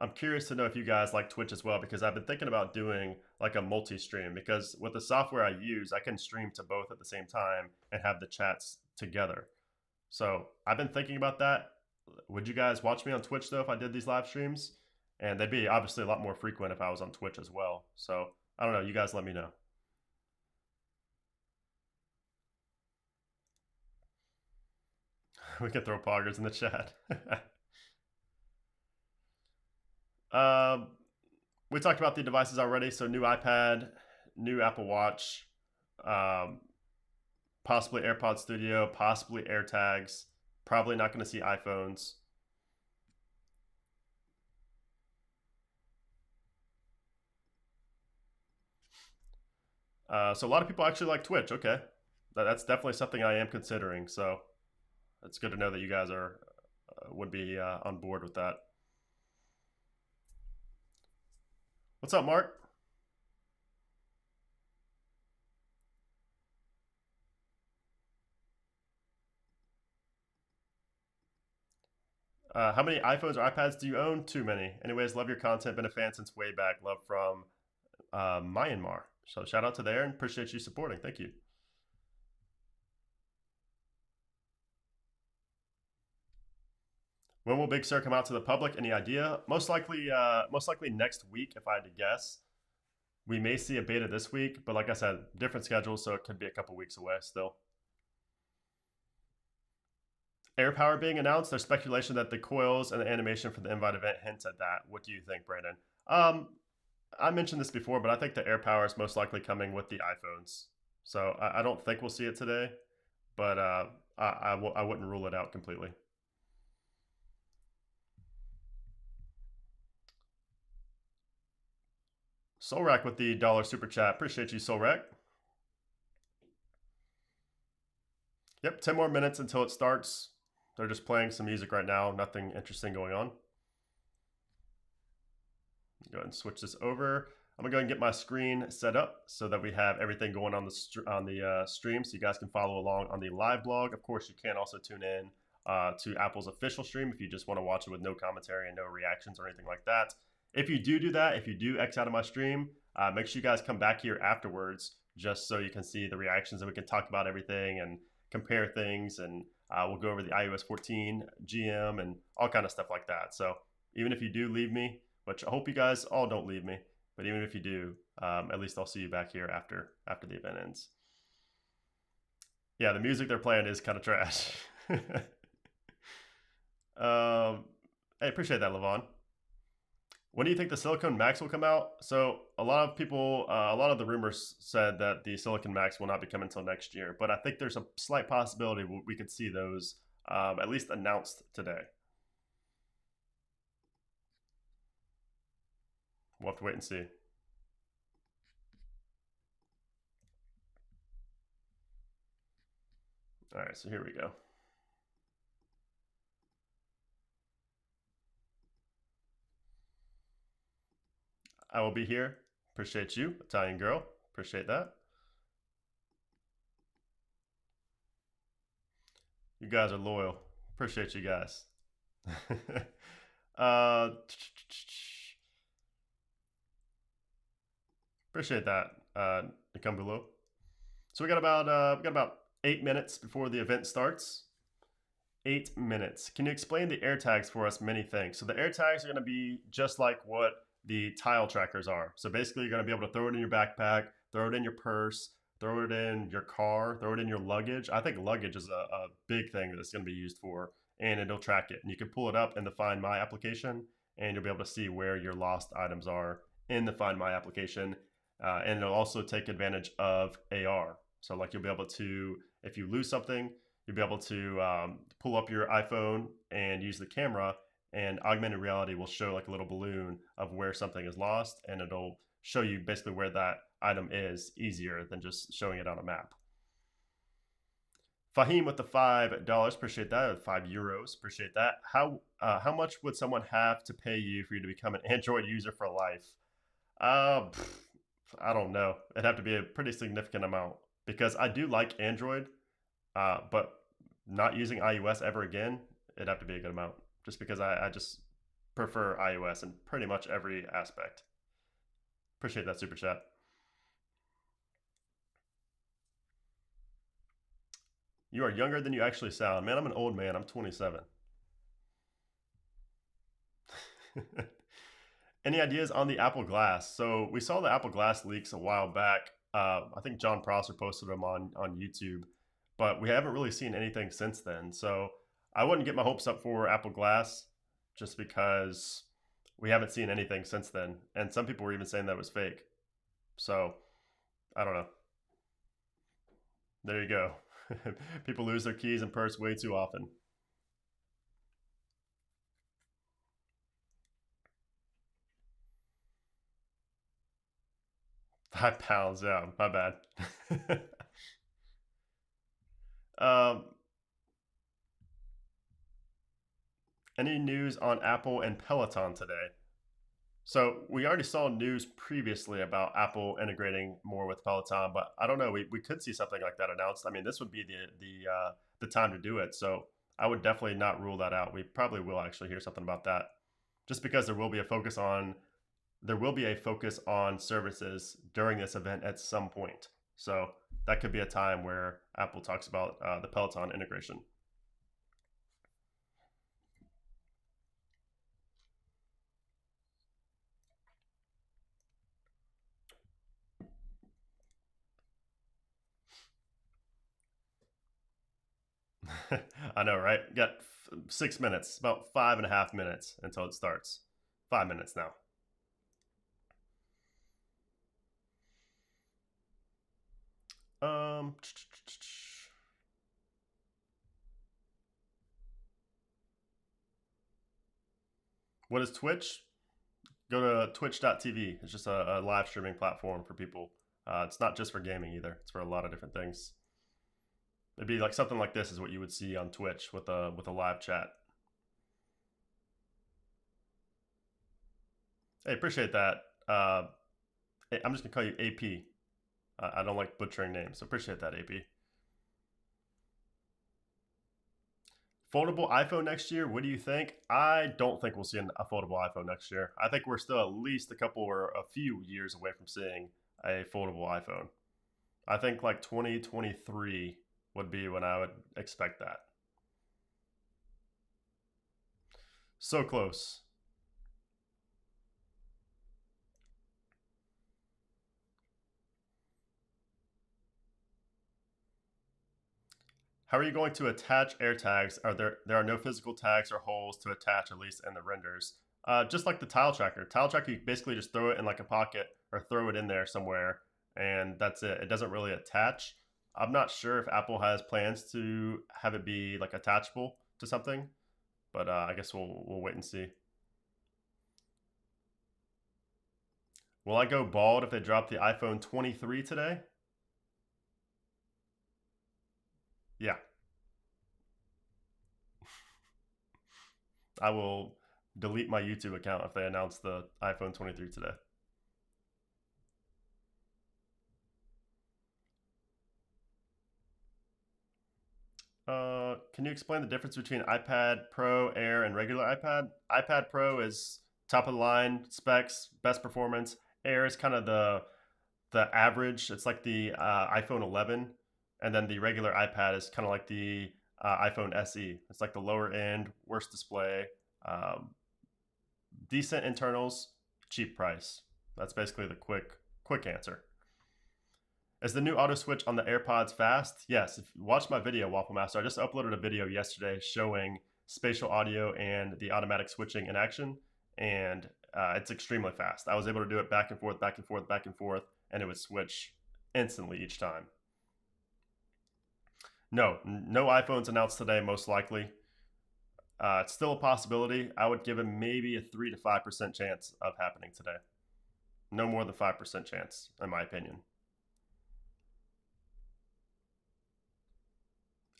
I'm curious to know if you guys like Twitch as well because I've been thinking about doing like a multi-stream because with the software I use, I can stream to both at the same time and have the chats together. So I've been thinking about that. Would you guys watch me on Twitch though if I did these live streams? And they'd be obviously a lot more frequent if I was on Twitch as well. So I don't know. You guys let me know. We can throw poggers in the chat. um, we talked about the devices already. So new iPad, new Apple Watch, um, possibly AirPod Studio, possibly AirTags. Probably not going to see iPhones. So a lot of people actually like Twitch. Okay, that's definitely something I am considering. So it's good to know that you guys are would be on board with that. What's up, Mark? How many iPhones or iPads do you own? Too many. Anyways, love your content. Been a fan since way back. Love from Myanmar. So shout out to there and appreciate you supporting. Thank you. When will Big Sur come out to the public? Any idea? Most likely next week, if I had to guess. We may see a beta this week, but like I said, different schedules, so it could be a couple weeks away still. AirPower being announced. There's speculation that the coils and the animation for the invite event hints at that. What do you think, Brandon? I mentioned this before, but I think the AirPower is most likely coming with the iPhones. So I don't think we'll see it today. but I wouldn't rule it out completely. Solrak with the dollar super chat. Appreciate you, Solrak. Yep, 10 more minutes until it starts. They're just playing some music right now. Nothing interesting going on. Go ahead and switch this over. I'm gonna go ahead and get my screen set up so that we have everything going on the stream, so you guys can follow along on the live blog. Of course, you can also tune in to Apple's official stream if you just want to watch it with no commentary and no reactions or anything like that. If you do that, if you do X out of my stream, make sure you guys come back here afterwards just so you can see the reactions and we can talk about everything and compare things, and we'll go over the iOS 14 GM and all kind of stuff like that. So even if you do leave me, which I hope you guys all don't leave me, but even if you do, at least I'll see you back here after the event ends. Yeah, the music they're playing is kind of trash. Hey, appreciate that, Levon. When do you think the Silicon Max will come out? So a lot of people, a lot of the rumors said that the Silicon Max will not be coming until next year, but I think there's a slight possibility we could see those at least announced today. We'll have to wait and see. All right, so here we go. I will be here. Appreciate you, Italian girl. Appreciate that. You guys are loyal. Appreciate you guys. uh, appreciate that, Nikumbulo. So we got about 8 minutes before the event starts. 8 minutes. Can you explain the AirTags for us? Many things. So the AirTags are going to be just like what the tile trackers are. So basically, you're going to be able to throw it in your backpack, throw it in your purse, throw it in your car, throw it in your luggage. I think luggage is a big thing that it's going to be used for, and it'll track it. And you can pull it up in the Find My application, and you'll be able to see where your lost items are in the Find My application. And it'll also take advantage of AR. So like you'll be able to, if you lose something, you'll be able to pull up your iPhone and use the camera, and augmented reality will show like a little balloon of where something is lost, and it'll show you basically where that item is easier than just showing it on a map. Fahim with the $5, appreciate that. Or €5, appreciate that. How much would someone have to pay you for you to become an Android user for life? Uh, I don't know. It'd have to be a pretty significant amount because I do like Android, but not using iOS ever again, it'd have to be a good amount. Just because I just prefer iOS in pretty much every aspect. Appreciate that super chat. You are younger than you actually sound. Man, I'm an old man. I'm 27. Any ideas on the Apple Glass? So we saw the Apple Glass leaks a while back. I think John Prosser posted them on YouTube, but we haven't really seen anything since then. So I wouldn't get my hopes up for Apple Glass just because we haven't seen anything since then. And some people were even saying that was fake. So I don't know. There you go. People lose their keys and purse way too often. 5 pounds, yeah, my bad. um, any news on Apple and Peloton today? So we already saw news previously about Apple integrating more with Peloton, but I don't know. We could see something like that announced. I mean, this would be the time to do it. So I would definitely not rule that out. We probably will actually hear something about that, just because there will be a focus on services during this event at some point. So that could be a time where Apple talks about the Peloton integration. I know, right? Got 6 minutes, about 5.5 minutes until it starts. 5 minutes now. Um, What is Twitch? Go to twitch.tv. It's just a live streaming platform for people. It's not just for gaming either. It's for a lot of different things. It'd be like something like this is what you would see on Twitch with a live chat. Hey, appreciate that. Hey, I'm just gonna call you AP. I don't like butchering names, so appreciate that, AP. Foldable iPhone next year, what do you think? I don't think we'll see a foldable iPhone next year. I think we're still at least a couple or a few years away from seeing a foldable iPhone. I think like 2023 would be when I would expect that. So close. How are you going to attach AirTags? There are no physical tags or holes to attach, at least in the renders. Just like the tile tracker. Tile tracker, you basically just throw it in like a pocket or throw it in there somewhere, and that's it. It doesn't really attach. I'm not sure if Apple has plans to have it be like attachable to something, but I guess we'll wait and see. Will I go bald if they drop the iPhone 23 today? Yeah, I will delete my YouTube account if they announce the iPhone 23 today. Can you explain the difference between iPad Pro, Air, and regular iPad? iPad Pro is top of the line specs, best performance. Air is kind of the average. It's like the iPhone 11, and then the regular iPad is kind of like the iPhone SE. It's like the lower end, worst display, um, decent internals, cheap price. That's basically the quick answer. Is the new auto switch on the AirPods fast? Yes. If you watch my video, Waffle Master, I just uploaded a video yesterday showing spatial audio and the automatic switching in action, and it's extremely fast. I was able to do it back and forth, back and forth, back and forth, and it would switch instantly each time. No, no iPhones announced today, most likely. It's still a possibility. I would give it maybe a 3 to 5% chance of happening today. No more than 5% chance, in my opinion.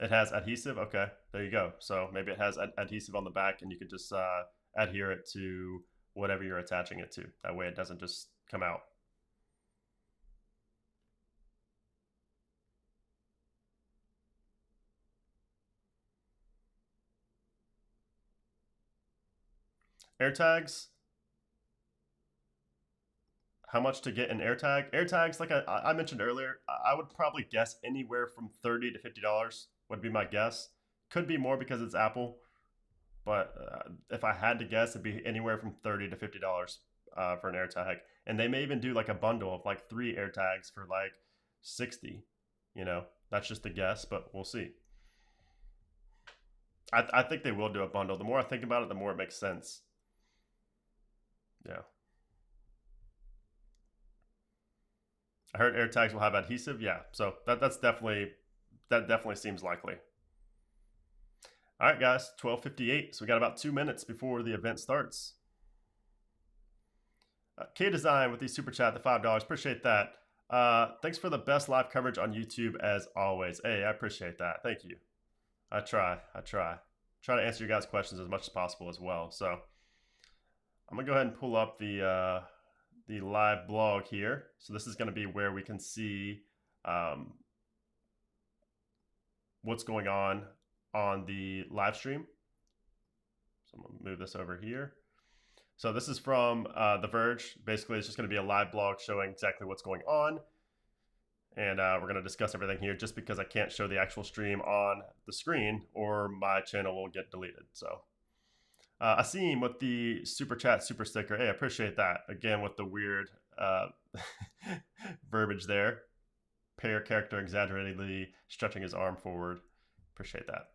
It has adhesive. Okay, there you go. So maybe it has adhesive on the back, and you could just adhere it to whatever you're attaching it to. That way, it doesn't just come out. AirTags. How much to get an AirTag? AirTags, like I mentioned earlier, I would probably guess anywhere from $30 to $50 would be my guess. Could be more because it's Apple, but if I had to guess, it'd be anywhere from $30 to $50 for an AirTag. And they may even do like a bundle of like 3 AirTags for like 60. You know, that's just a guess, but we'll see. I think they will do a bundle. The more I think about it, the more it makes sense. Yeah. I heard AirTags will have adhesive. Yeah, so that definitely seems likely. All right, guys, 12:58. So we got about 2 minutes before the event starts. K Design with the super chat, the $5. Appreciate that. Thanks for the best live coverage on YouTube as always. Hey, I appreciate that. Thank you. I try. Try to answer you guys' questions as much as possible as well. So I'm gonna go ahead and pull up the live blog here. So this is going to be where we can see what's going on the live stream. So I'm going to move this over here. So this is from The Verge. Basically, it's just going to be a live blog showing exactly what's going on. And we're going to discuss everything here just because I can't show the actual stream on the screen or my channel will get deleted. So Asim with the super chat, super sticker. Hey, I appreciate that. Again, with the weird verbiage there. Player character exaggeratedly stretching his arm forward. Appreciate that.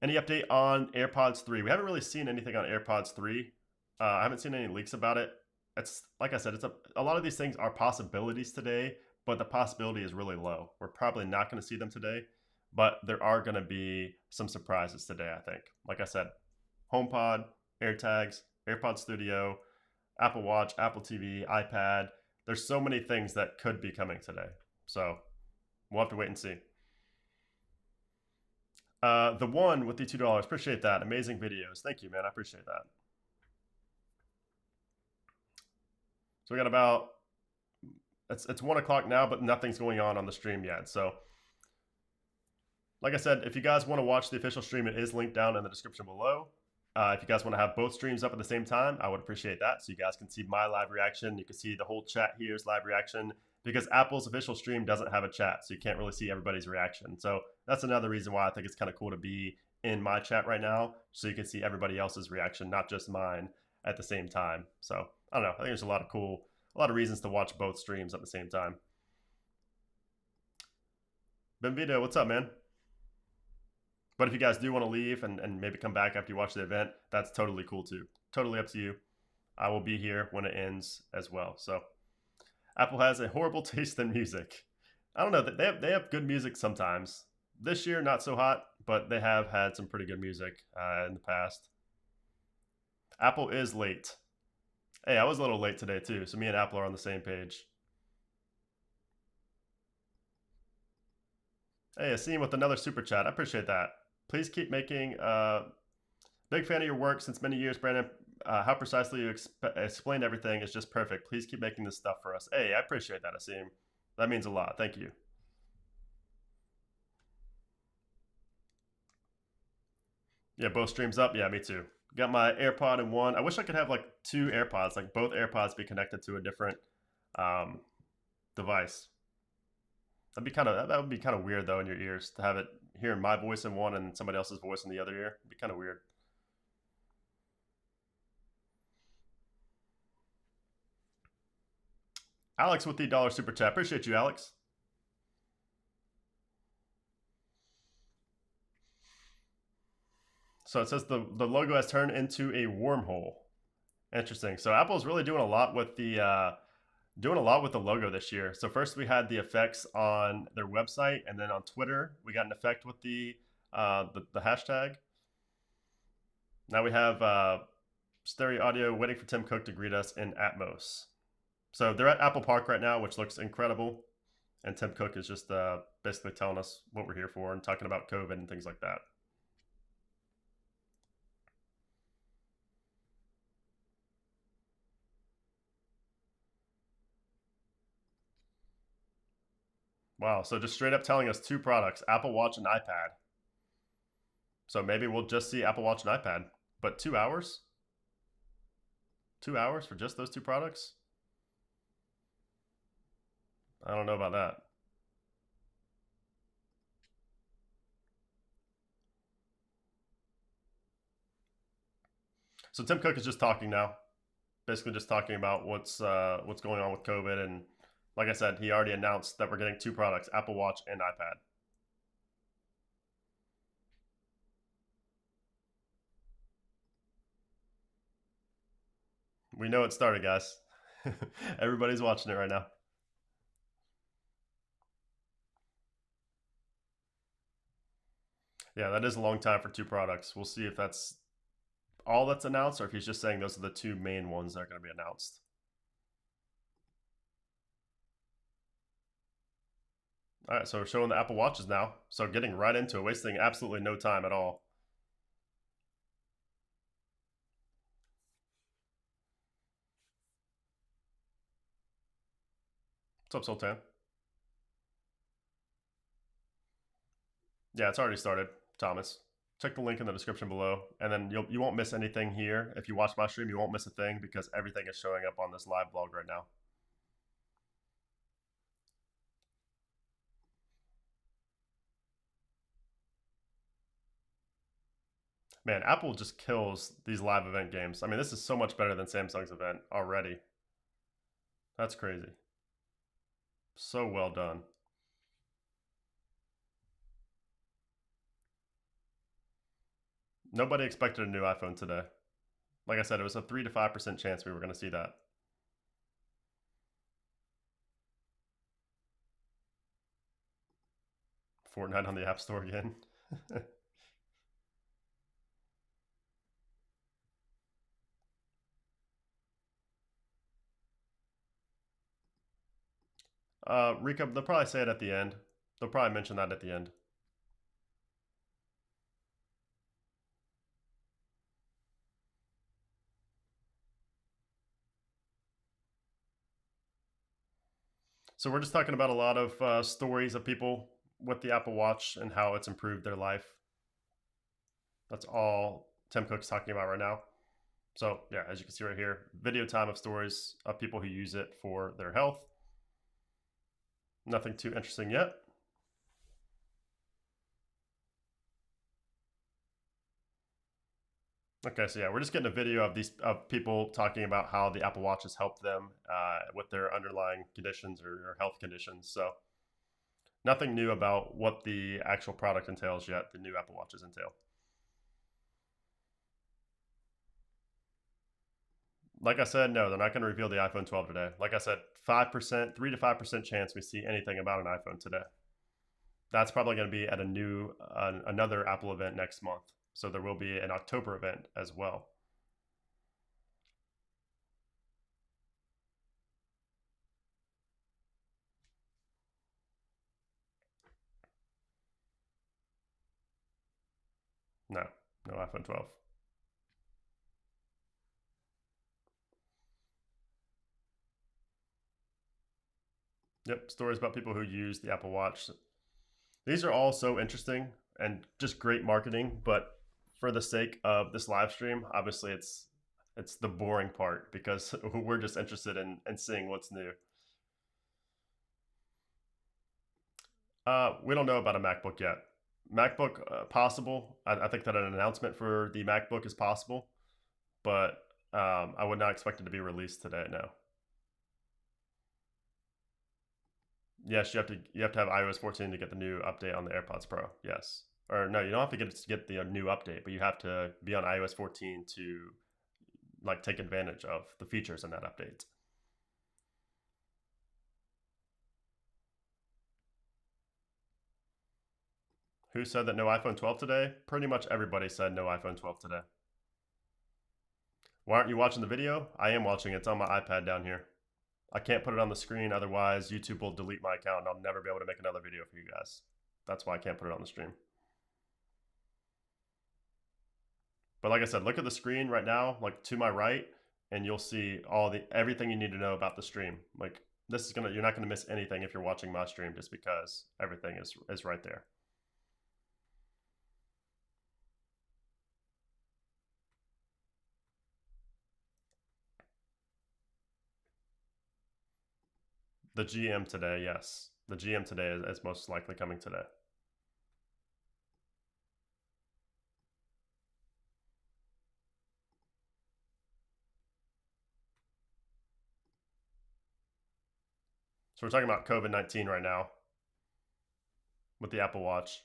Any update on AirPods 3? We haven't really seen anything on AirPods 3. I haven't seen any leaks about it. It's like I said, it's a lot of these things are possibilities today, but the possibility is really low. We're probably not going to see them today, but there are going to be some surprises today, I think. Like I said, HomePod, AirTags, AirPod Studio, Apple Watch, Apple TV, iPad. There's so many things that could be coming today. So we'll have to wait and see. The one with the $2. Appreciate that. Amazing videos. Thank you, man. I appreciate that. So we got about it's 1 o'clock now, but nothing's going on the stream yet. So like I said, if you guys want to watch the official stream, it is linked down in the description below. If you guys want to have both streams up at the same time, I would appreciate that. So you guys can see my live reaction. You can see the whole chat here's live reaction because Apple's official stream doesn't have a chat. So you can't really see everybody's reaction. So that's another reason why I think it's kind of cool to be in my chat right now. So you can see everybody else's reaction, not just mine at the same time. So I don't know. I think there's a lot of reasons to watch both streams at the same time. Benvito, what's up, man? But if you guys do want to leave and maybe come back after you watch the event, that's totally cool too. Totally up to you. I will be here when it ends as well. So Apple has a horrible taste in music. I don't know. They have good music sometimes. This year, not so hot, but they have had some pretty good music in the past. Apple is late. Hey, I was a little late today too, so me and Apple are on the same page. Hey, Asim with another super chat. I appreciate that. Please keep making. Big fan of your work since many years, Brandon. How precisely you explain everything is just perfect. Please keep making this stuff for us. Hey, I appreciate that, Asim. That means a lot. Thank you. Yeah, both streams up. Yeah, me too. Got my AirPod in one. I wish I could have like two AirPods, like both AirPods be connected to a different um, device. That would be kind of weird though in your ears to have it hearing my voice in one and somebody else's voice in the other ear. It'd be kind of weird. Alex with the dollar super chat. Appreciate you, Alex. So it says the logo has turned into a wormhole. Interesting. So Apple's really doing a lot with the logo this year. So first we had the effects on their website, and then on Twitter we got an effect with the hashtag. Now we have stereo audio waiting for Tim Cook to greet us in Atmos. So they're at Apple Park right now, which looks incredible. And Tim Cook is just basically telling us what we're here for and talking about COVID and things like that. Wow. So just straight up telling us two products, Apple Watch and iPad. So maybe we'll just see Apple Watch and iPad. But 2 hours? 2 hours for just those two products? I don't know about that. So Tim Cook is just talking now, basically just talking about what's going on with COVID, and like I said, he already announced that we're getting two products, Apple Watch and iPad. We know it started, guys. Everybody's watching it right now. Yeah, that is a long time for two products. We'll see if that's all that's announced or if he's just saying those are the two main ones that are going to be announced. All right, so we're showing the Apple Watches now. So getting right into it, wasting absolutely no time at all. What's up, Sultan? Yeah, it's already started, Thomas. Check the link in the description below, and then you won't miss anything here. If you watch my stream, you won't miss a thing because everything is showing up on this live blog right now. Man, Apple just kills these live event games. I mean, this is so much better than Samsung's event already. That's crazy. So well done. Nobody expected a new iPhone today. Like I said, it was a 3 to 5% chance we were going to see that. Fortnite on the App Store again. Rico, they'll probably say it at the end. They'll probably mention that at the end. So we're just talking about a lot of stories of people with the Apple Watch and how it's improved their life. That's all Tim Cook's talking about right now. So yeah, as you can see right here, video time of stories of people who use it for their health. Nothing too interesting yet. Okay, so yeah, we're just getting a video of these of people talking about how the Apple Watch has helped them with their underlying conditions or health conditions. So nothing new about what the actual product entails yet. The new Apple Watches entail. Like I said, no, they're not going to reveal the iPhone 12 today. Like I said, 5%, 3 to 5% chance we see anything about an iPhone today. That's probably going to be at a new another Apple event next month. So there will be an October event as well. No, no iPhone 12. Yep, stories about people who use the Apple Watch. These are all so interesting and just great marketing, but for the sake of this live stream, obviously it's the boring part because we're just interested in seeing what's new. We don't know about a MacBook yet. MacBook possible. I think that an announcement for the MacBook is possible, but I would not expect it to be released today. No. Yes, you have to have iOS 14 to get the new update on the AirPods Pro. Yes. Or no, you don't have to get the new update, but you have to be on iOS 14 to like take advantage of the features in that update. Who said that no iPhone 12 today? Pretty much everybody said no iPhone 12 today. Why aren't you watching the video? I am watching it. It's on my iPad down here. I can't put it on the screen, otherwise YouTube will delete my account and I'll never be able to make another video for you guys. That's why I can't put it on the stream. But like I said, look at the screen right now, like to my right, and you'll see everything you need to know about the stream. Like you're not gonna miss anything if you're watching my stream just because everything is right there. The GM today, yes. The GM today is most likely coming today. So we're talking about COVID-19 right now with the Apple Watch.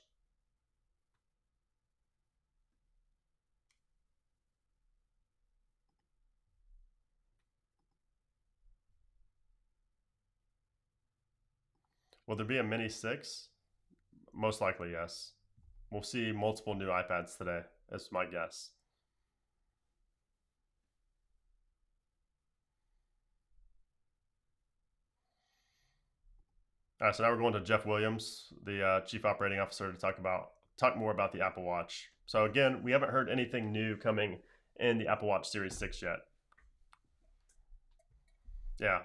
Will there be a Mini 6? Most likely, yes. We'll see multiple new iPads today, is my guess. All right, so now we're going to Jeff Williams, the Chief Operating Officer, to talk more about the Apple Watch. So again, we haven't heard anything new coming in the Apple Watch Series 6 yet. Yeah,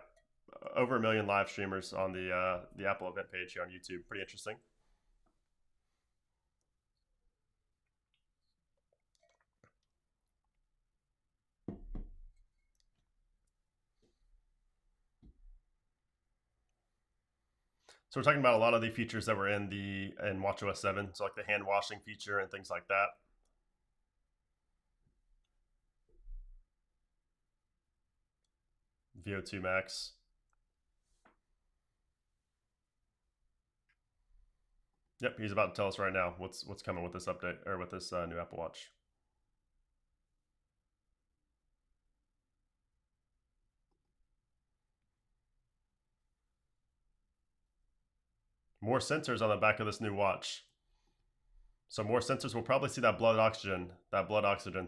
over 1 million live streamers on the Apple event page here on YouTube. Pretty interesting. So we're talking about a lot of the features that were in WatchOS 7, so like the hand washing feature and things like that. VO2 Max. Yep, he's about to tell us right now what's coming with this update or with this new Apple Watch. More sensors on the back of this new watch. So more sensors. We'll probably see that blood oxygen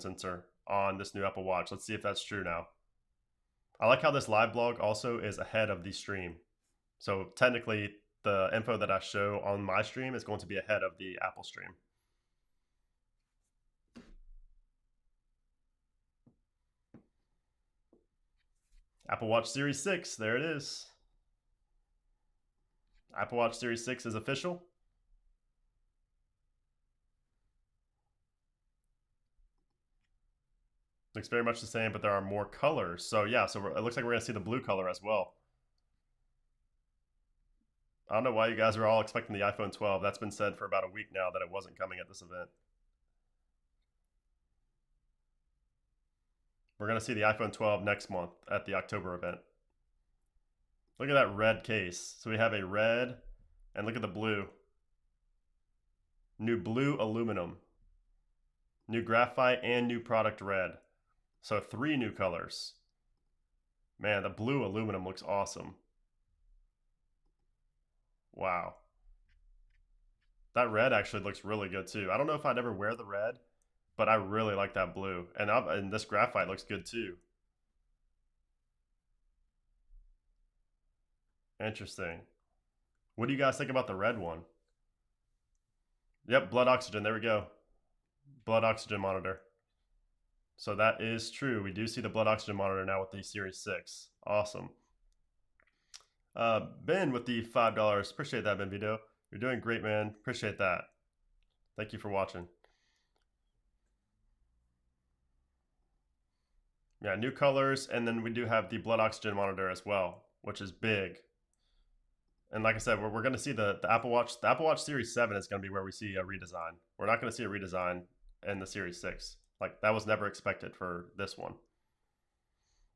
sensor on this new Apple Watch. Let's see if that's true now. I like how this live blog also is ahead of the stream. So technically, the info that I show on my stream is going to be ahead of the Apple stream. Apple Watch Series 6, there it is. Apple Watch Series 6 is official. Looks very much the same, but there are more colors. So yeah, so it looks like we're gonna see the blue color as well. I don't know why you guys are all expecting the iPhone 12. That's been said for about a week now that it wasn't coming at this event. We're gonna see the iPhone 12 next month at the October event. Look at that red case. So we have a red, and look at the blue. New blue aluminum, new graphite, and new product red. So 3 new colors. Man, the blue aluminum looks awesome. Wow. That red actually looks really good too. I don't know if I'd ever wear the red, but I really like that blue. And this graphite looks good too. Interesting. What do you guys think about the red one? Yep, blood oxygen. There we go. Blood oxygen monitor. So that is true. We do see the blood oxygen monitor now with the Series 6. Awesome. Ben with the $5. Appreciate that, Ben Vito. You're doing great, man. Appreciate that. Thank you for watching. Yeah, new colors, and then we do have the blood oxygen monitor as well, which is big. And like I said, we're going to see the Apple Watch. The Apple Watch Series 7 is going to be where we see a redesign. We're not going to see a redesign in the Series 6. Like, that was never expected for this one.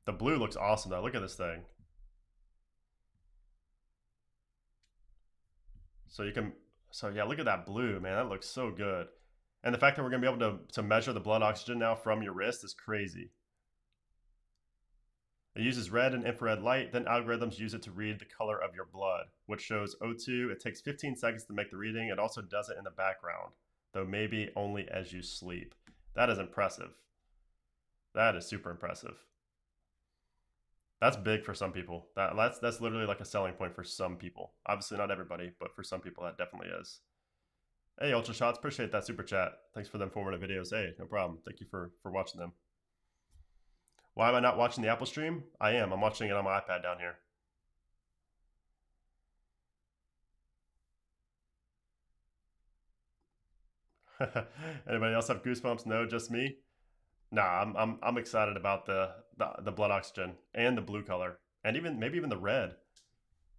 The blue looks awesome, though. Look at this thing. So you can, so yeah, look at that blue, man. That looks so good. And the fact that we're going to be able to measure the blood oxygen now from your wrist is crazy. It uses red and infrared light, then algorithms use it to read the color of your blood, which shows O2. It takes 15 seconds to make the reading. It also does it in the background, though maybe only as you sleep. That is impressive. That is super impressive. That's big for some people. That's literally like a selling point for some people. Obviously not everybody, but for some people that definitely is. Hey, Ultra Shots, appreciate that super chat. Thanks for the informative videos. Hey, no problem. Thank you for watching them. Why am I not watching the Apple stream? I am. I'm watching it on my iPad down here. Anybody else have goosebumps? No, just me. Nah, I'm excited about the blood oxygen and the blue color, and even maybe even the red.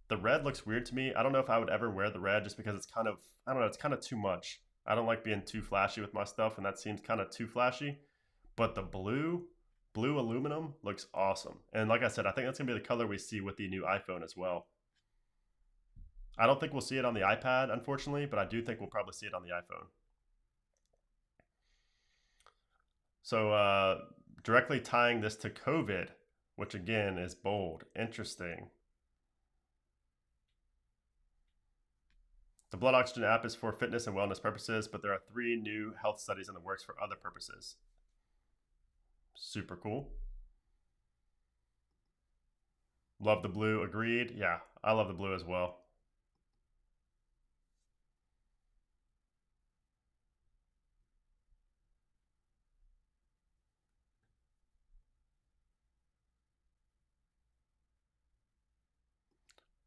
The red looks weird to me. I don't know if I would ever wear the red just because it's kind of, I don't know, it's kind of too much. I don't like being too flashy with my stuff, and that seems kind of too flashy. But the blue aluminum looks awesome. And like I said, I think that's gonna be the color we see with the new iPhone as well. I don't think we'll see it on the iPad, unfortunately, but I do think we'll probably see it on the iPhone. So directly tying this to COVID, which again is bold, interesting. The blood oxygen app is for fitness and wellness purposes, but there are 3 new health studies in the works for other purposes. Super cool. Love the blue, agreed. Yeah, I love the blue as well.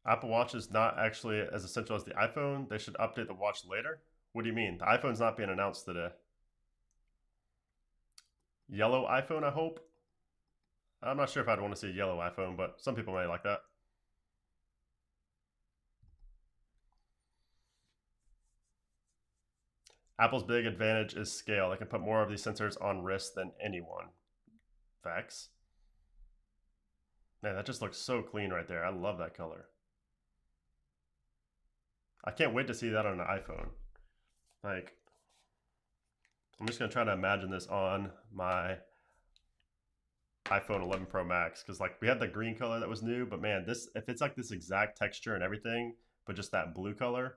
Apple Watch is not actually as essential as the iPhone. They should update the watch later. What do you mean? The iPhone's not being announced today. Yellow iPhone, I hope. I'm not sure if I'd want to see a yellow iPhone, but some people may like that. Apple's big advantage is scale. They can put more of these sensors on wrists than anyone. Facts. Man, that just looks so clean right there. I love that color. I can't wait to see that on an iPhone. Like, I'm just gonna try to imagine this on my iPhone 11 Pro Max because like we had the green color that was new, but man, this if it's like this exact texture and everything, but just that blue color,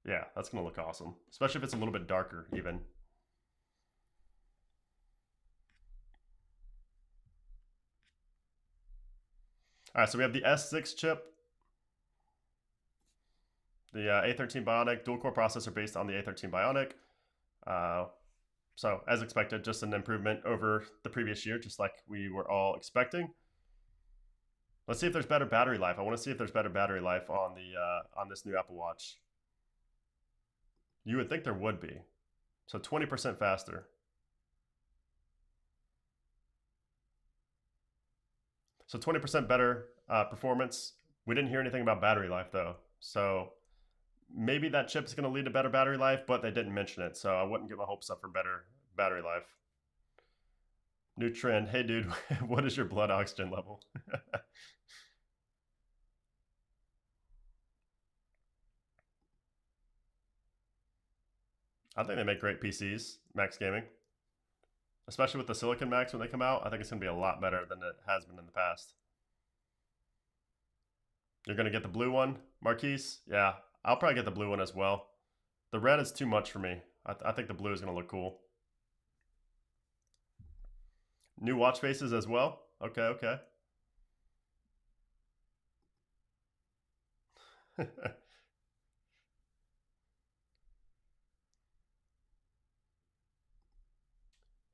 yeah, that's gonna look awesome. Especially if it's a little bit darker, even. All right, so we have the S6 chip. The A13 Bionic dual core processor based on the A13 Bionic. Uh, so as expected, just an improvement over the previous year, just like we were all expecting. Let's see if there's better battery life. I want to see if there's better battery life on the on this new Apple Watch. You would think there would be. So 20% faster. So 20% better performance. We didn't hear anything about battery life though. So maybe that chip is going to lead to better battery life, but they didn't mention it. So I wouldn't get my hopes up for better battery life. New trend. Hey, dude, what is your blood oxygen level? I think they make great PCs, Max Gaming, especially with the Silicon Max when they come out. I think it's going to be a lot better than it has been in the past. You're going to get the blue one, Marquise? Yeah, I'll probably get the blue one as well. The red is too much for me. I think the blue is going to look cool. New watch faces as well? Okay, okay.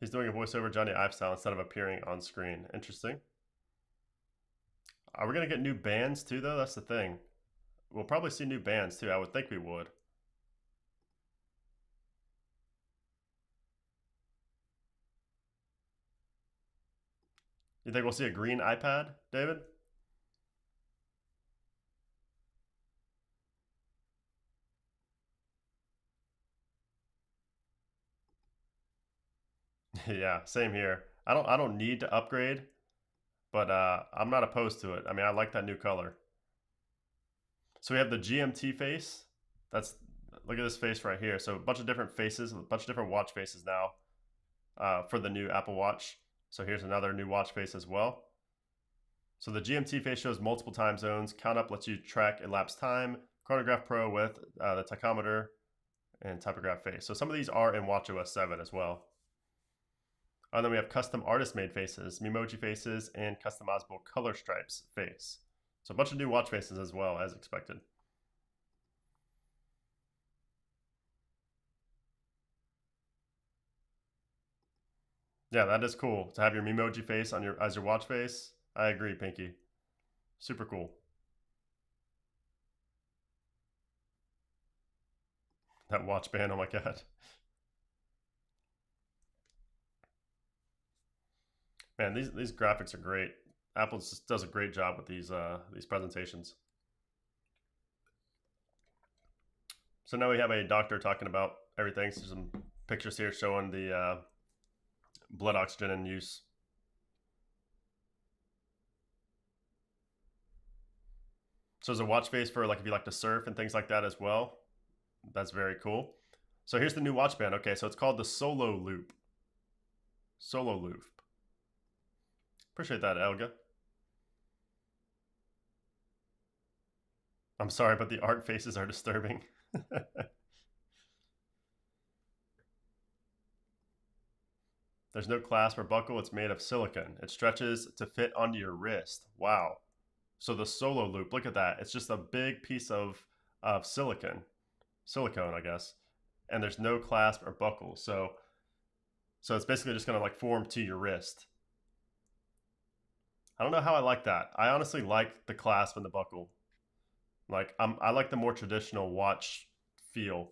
He's doing a voiceover Johnny Ive style instead of appearing on screen. Interesting. Are we going to get new bands too, though? That's the thing. We'll probably see new bands too. I would think we would. You think we'll see a green iPad, David? Yeah, same here. I don't need to upgrade, but I'm not opposed to it. I mean, I like that new color. So we have the GMT face. That's Look at this face right here. So a bunch of different faces, a bunch of different watch faces now for the new Apple Watch. So here's another new watch face as well. So the GMT face shows multiple time zones. Count Up lets you track elapsed time. Chronograph Pro with the tachometer and typograph face. So some of these are in WatchOS 7 as well. And then we have custom artist-made faces, Memoji faces, and customizable color stripes face. So a bunch of new watch faces as well, as expected. Yeah, that is cool to have your Memoji face on your as your watch face. I agree, Pinky. Super cool. That watch band, oh my god. Man, these graphics are great. Apple just does a great job with these presentations. So now we have a doctor talking about everything. So some pictures here showing the blood oxygen in use. So there's a watch face for like if you like to surf and things like that as well. That's very cool. So here's the new watch band. Okay, so it's called the Solo Loop. Solo Loop. Appreciate that, Elga. I'm sorry, but the art faces are disturbing. There's no clasp or buckle. It's made of silicone. It stretches to fit onto your wrist. Wow. So the Solo Loop, look at that. It's just a big piece of silicone, I guess. And there's no clasp or buckle. So it's basically just gonna like form to your wrist. I don't know how I like that. I honestly like the clasp and the buckle. Like I like the more traditional watch feel,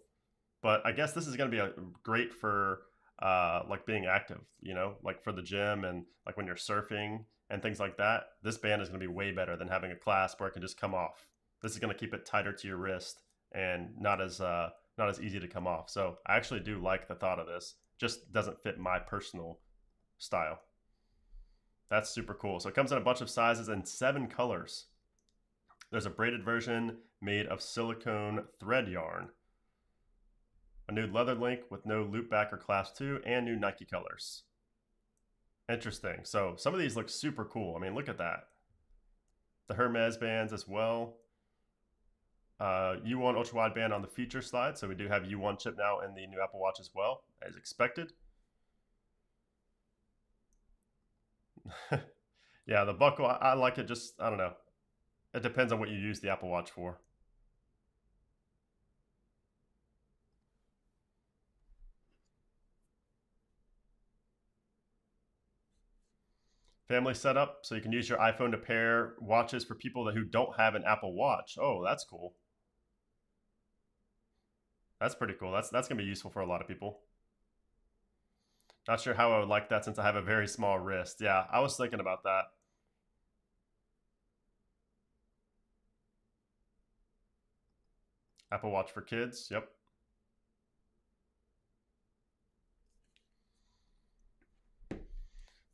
but I guess this is going to be great for like being active, like for the gym and like when you're surfing and things like that. This band is going to be way better than having a clasp where it can just come off. This is going to keep it tighter to your wrist and not as easy to come off. So I actually do like the thought of this. Just doesn't fit my personal style. That's super cool. So it comes in a bunch of sizes and 7 colors. There's a braided version made of silicone thread yarn, a new leather link with no loop back or clasp too, and new Nike colors. Interesting. So some of these look super cool. I mean, look at that. The Hermes bands as well. U1 ultra wideband on the feature slide. So we do have U1 chip now in the new Apple Watch as well, as expected. Yeah, the buckle, I like it. Just, I don't know. It depends on what you use the Apple Watch for. Family setup, so you can use your iPhone to pair watches for people who don't have an Apple Watch. Oh, that's cool. That's pretty cool. That's gonna be useful for a lot of people. Not sure how I would like that since I have a very small wrist. Yeah, I was thinking about that. Apple Watch for kids. Yep.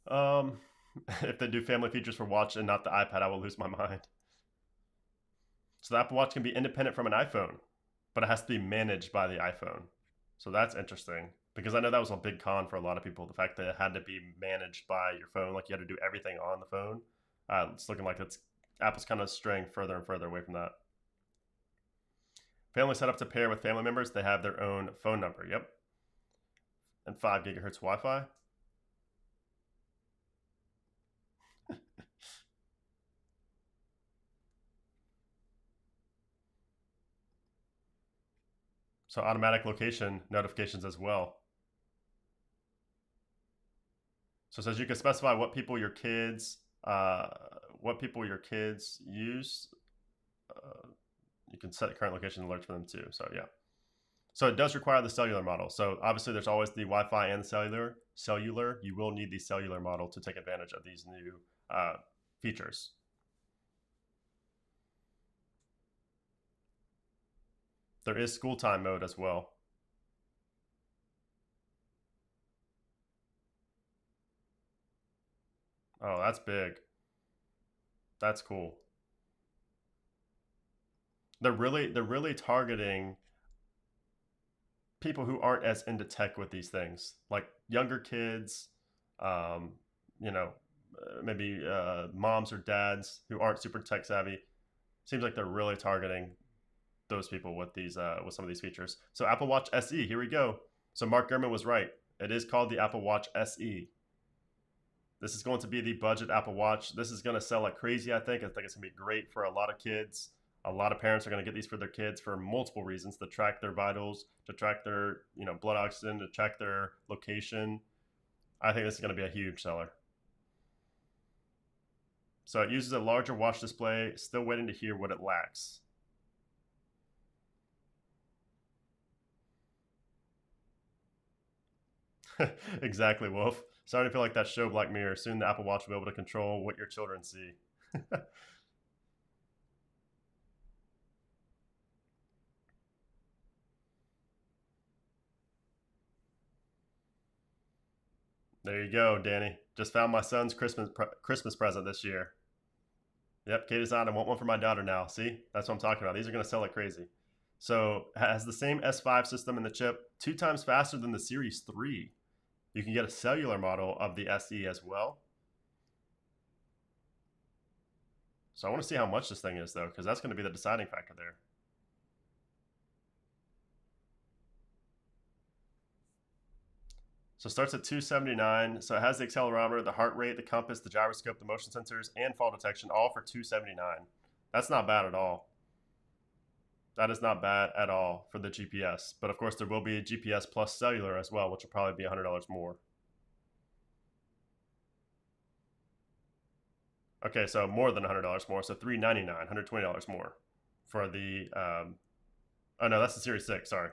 Um, if they do family features for watch and not the iPad, I will lose my mind. So the Apple Watch can be independent from an iPhone, but it has to be managed by the iPhone. So that's interesting because I know that was a big con for a lot of people. The fact that it had to be managed by your phone, like you had to do everything on the phone. It's looking like Apple's kind of straying further and further away from that. Family set up to pair with family members. They have their own phone number. Yep, and 5 gigahertz Wi-Fi. So automatic location notifications as well. So it says you can specify uh, what people your kids use. Uh, you can set current location alerts for them too. So yeah. So it does require the cellular model. So obviously there's always the Wi-Fi and the cellular. Cellular, you will need the cellular model to take advantage of these new features. There is school time mode as well. Oh, that's big. That's cool. They're really targeting people who aren't as into tech with these things, like younger kids, um, you know, maybe moms or dads who aren't super tech savvy. Seems like they're really targeting those people with these with some of these features. So Apple Watch SE, here we go. So Mark Gurman was right. It is called the Apple Watch SE. This is going to be the budget Apple Watch. This is going to sell like crazy, I think. I think it's going to be great for a lot of kids. A lot of parents are going to get these for their kids for multiple reasons: to track their vitals, to track their blood oxygen, to track their location. I think this is going to be a huge seller. So it uses a larger watch display. Still waiting to hear what it lacks. Exactly, Wolf. Starting to feel like that show Black Mirror. Soon the Apple Watch will be able to control what your children see. There you go, Danny. Just found my son's Christmas present this year. Yep, Kate is on. I want one for my daughter now. See, that's what I'm talking about. These are going to sell like crazy. So has the same S5 system in the chip, 2 times faster than the Series 3. You can get a cellular model of the SE as well. So I want to see how much this thing is though, because that's going to be the deciding factor there. So it starts at 279. So it has the accelerometer, the heart rate, the compass, the gyroscope, the motion sensors, and fall detection, all for 279. That's not bad at all. That is not bad at all for the GPS. But of course, there will be a GPS plus cellular as well, which will probably be $100 more. Okay, so more than $100 more. So $399, $120 more for the. Oh no, that's the Series 6. Sorry,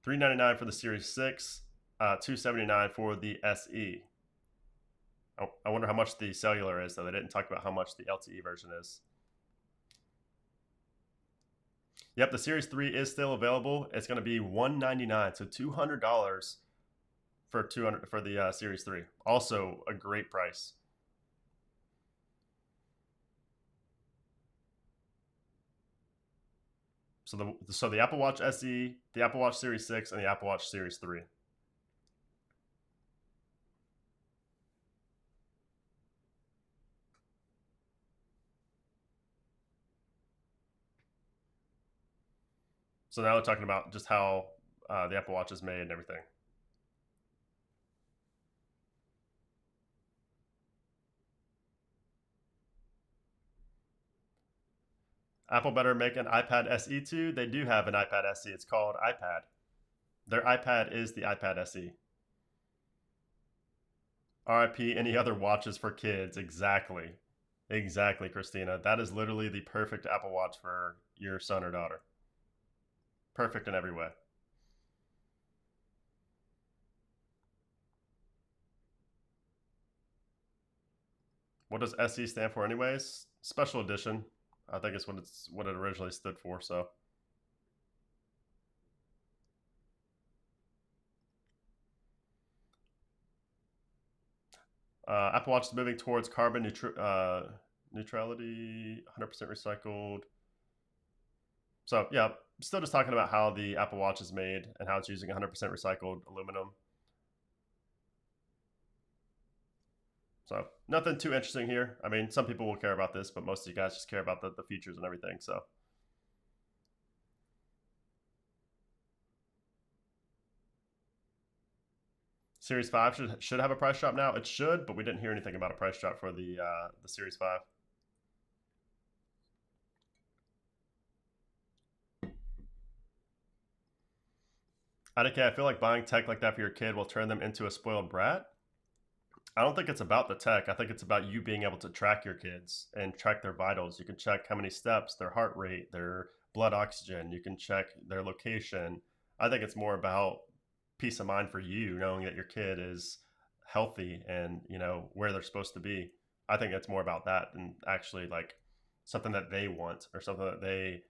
$399 for the Series 6, $279 for the SE. Oh, I wonder how much the cellular is, though. They didn't talk about how much the LTE version is. Yep, the Series 3 is still available. It's going to be $199, so $200 for 200 for the Series 3. Also a great price. So the Apple Watch SE, the Apple Watch Series 6, and the Apple Watch Series 3. So now we're talking about just how the Apple Watch is made and everything. Apple better make an iPad SE too. They do have an iPad SE. It's called iPad. Their iPad is the iPad SE. RIP any other watches for kids. Exactly. Exactly, Christina. That is literally the perfect Apple Watch for your son or daughter. Perfect in every way. What does SE stand for, anyways? Special edition. I think it's what it originally stood for. So, Apple Watch is moving towards neutrality, 100% recycled. So, yeah, still just talking about how the Apple Watch is made and how it's using 100% recycled aluminum. So, nothing too interesting here. I mean, some people will care about this, but most of you guys just care about the features and everything. So, Series 5 should have a price drop now. It should, but we didn't hear anything about a price drop for the Series 5. IDK, I feel like buying tech like that for your kid will turn them into a spoiled brat. I don't think it's about the tech. I think it's about you being able to track your kids and track their vitals. You can check how many steps, their heart rate, their blood oxygen. You can check their location. I think it's more about peace of mind for you, knowing that your kid is healthy and where they're supposed to be. I think it's more about that than actually like something that they want or something that they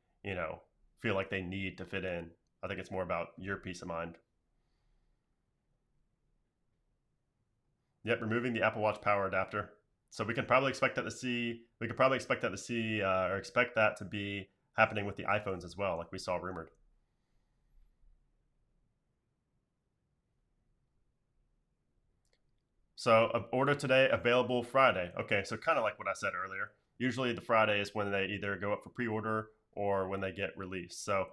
feel like they need to fit in. I think it's more about your peace of mind. Yep, removing the Apple Watch power adapter. So we can probably expect that to see. We could probably expect that to see, or expect that to be happening with the iPhones as well, like we saw rumored. So order today, available Friday. Okay, so kind of like what I said earlier. Usually the Friday is when they either go up for pre-order or when they get released. So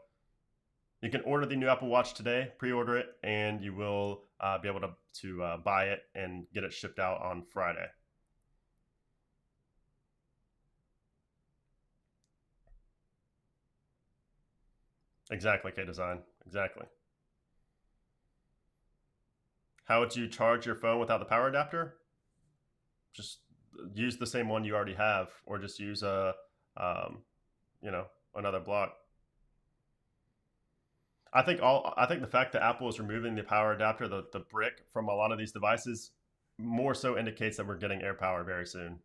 you can order the new Apple Watch today, pre-order it, and you will be able to buy it and get it shipped out on Friday. Exactly, K Design. Exactly. How would you charge your phone without the power adapter? Just use the same one you already have, or just use um, you know, another block. I think the fact that Apple is removing the power adapter, the brick from a lot of these devices, more so indicates that we're getting AirPower very soon.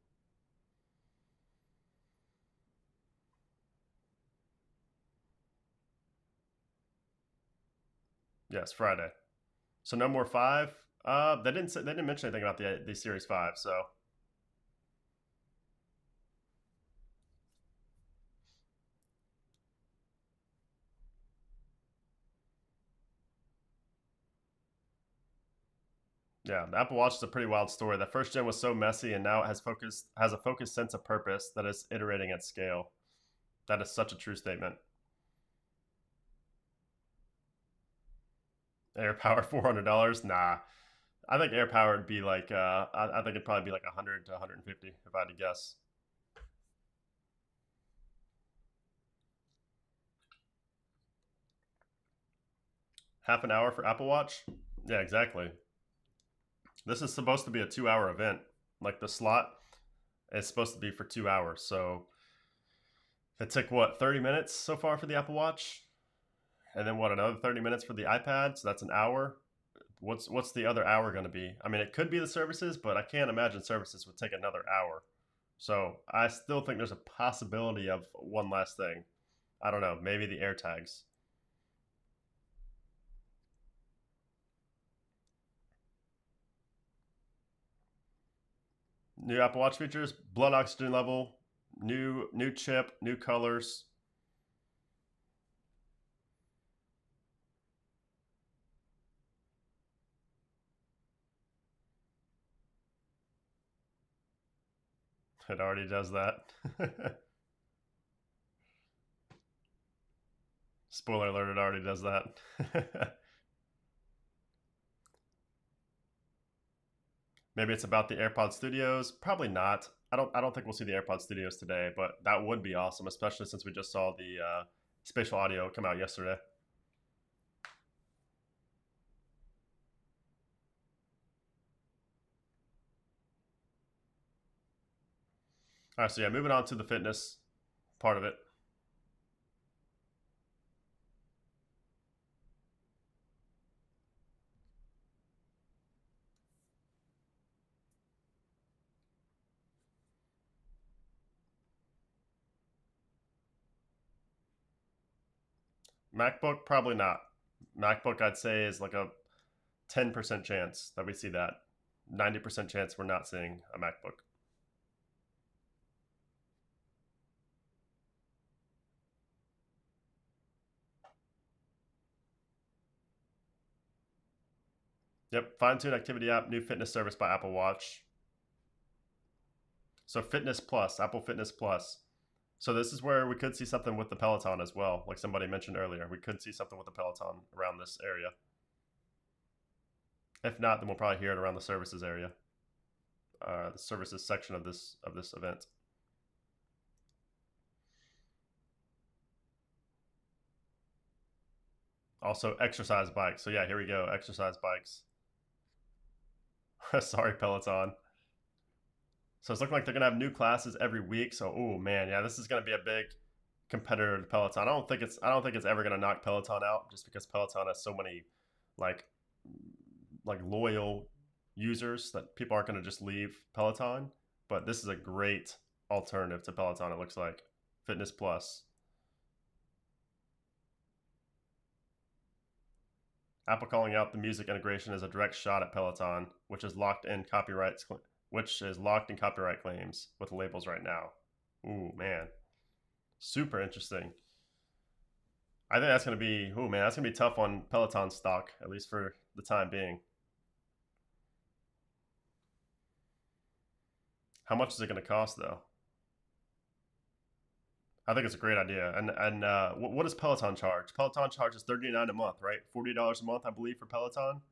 Yes, Friday. So no more 5. They didn't mention anything about the Series 5. So yeah, the Apple Watch is a pretty wild story. The first gen was so messy, and now it has a focused sense of purpose that is iterating at scale. That is such a true statement. AirPower $400? Nah. I think AirPower would be like I think it'd probably be like 100 to 150 if I had to guess. Half an hour for Apple Watch? Yeah, exactly. This is supposed to be a 2 hour event. Like the slot is supposed to be for 2 hours. So it took what 30 minutes so far for the Apple Watch, and then what another 30 minutes for the iPad. So that's an hour. What's the other hour going to be? I mean, it could be the services, but I can't imagine services would take another hour. So I still think there's a possibility of one last thing. I don't know, maybe the AirTags. New Apple Watch features: blood oxygen level, new chip, new colors. It already does that. Spoiler alert, it already does that. Maybe it's about the AirPod Studios. Probably not. I don't think we'll see the AirPod Studios today, but that would be awesome, especially since we just saw the spatial audio come out yesterday. All right, so yeah, moving on to the fitness part of it. MacBook, probably not. MacBook, I'd say, is like a 10% chance that we see that. 90% chance we're not seeing a MacBook. Yep, fine tune activity app, new fitness service by Apple Watch. So Fitness Plus, Apple Fitness Plus. So this is where we could see something with the Peloton as well. Like somebody mentioned earlier, we could see something with the Peloton around this area. If not, then we'll probably hear it around the services area, the services section of this event. Also, exercise bikes. So yeah, here we go. Exercise bikes. Sorry, Peloton. So it's looking like they're gonna have new classes every week. So oh man, yeah, this is gonna be a big competitor to Peloton. I don't think it's ever gonna knock Peloton out just because Peloton has so many like like loyal users that people aren't gonna just leave Peloton. But this is a great alternative to Peloton. It looks like Fitness Plus. Apple calling out the music integration as a direct shot at Peloton, which is locked in copyright claims with labels right now. Ooh man, super interesting. I think that's gonna be ooh man, that's gonna be tough on Peloton stock at least for the time being. How much is it gonna cost though? I think it's a great idea. And what does Peloton charge? Peloton charges $39 a month, right? $40 a month, I believe, for Peloton.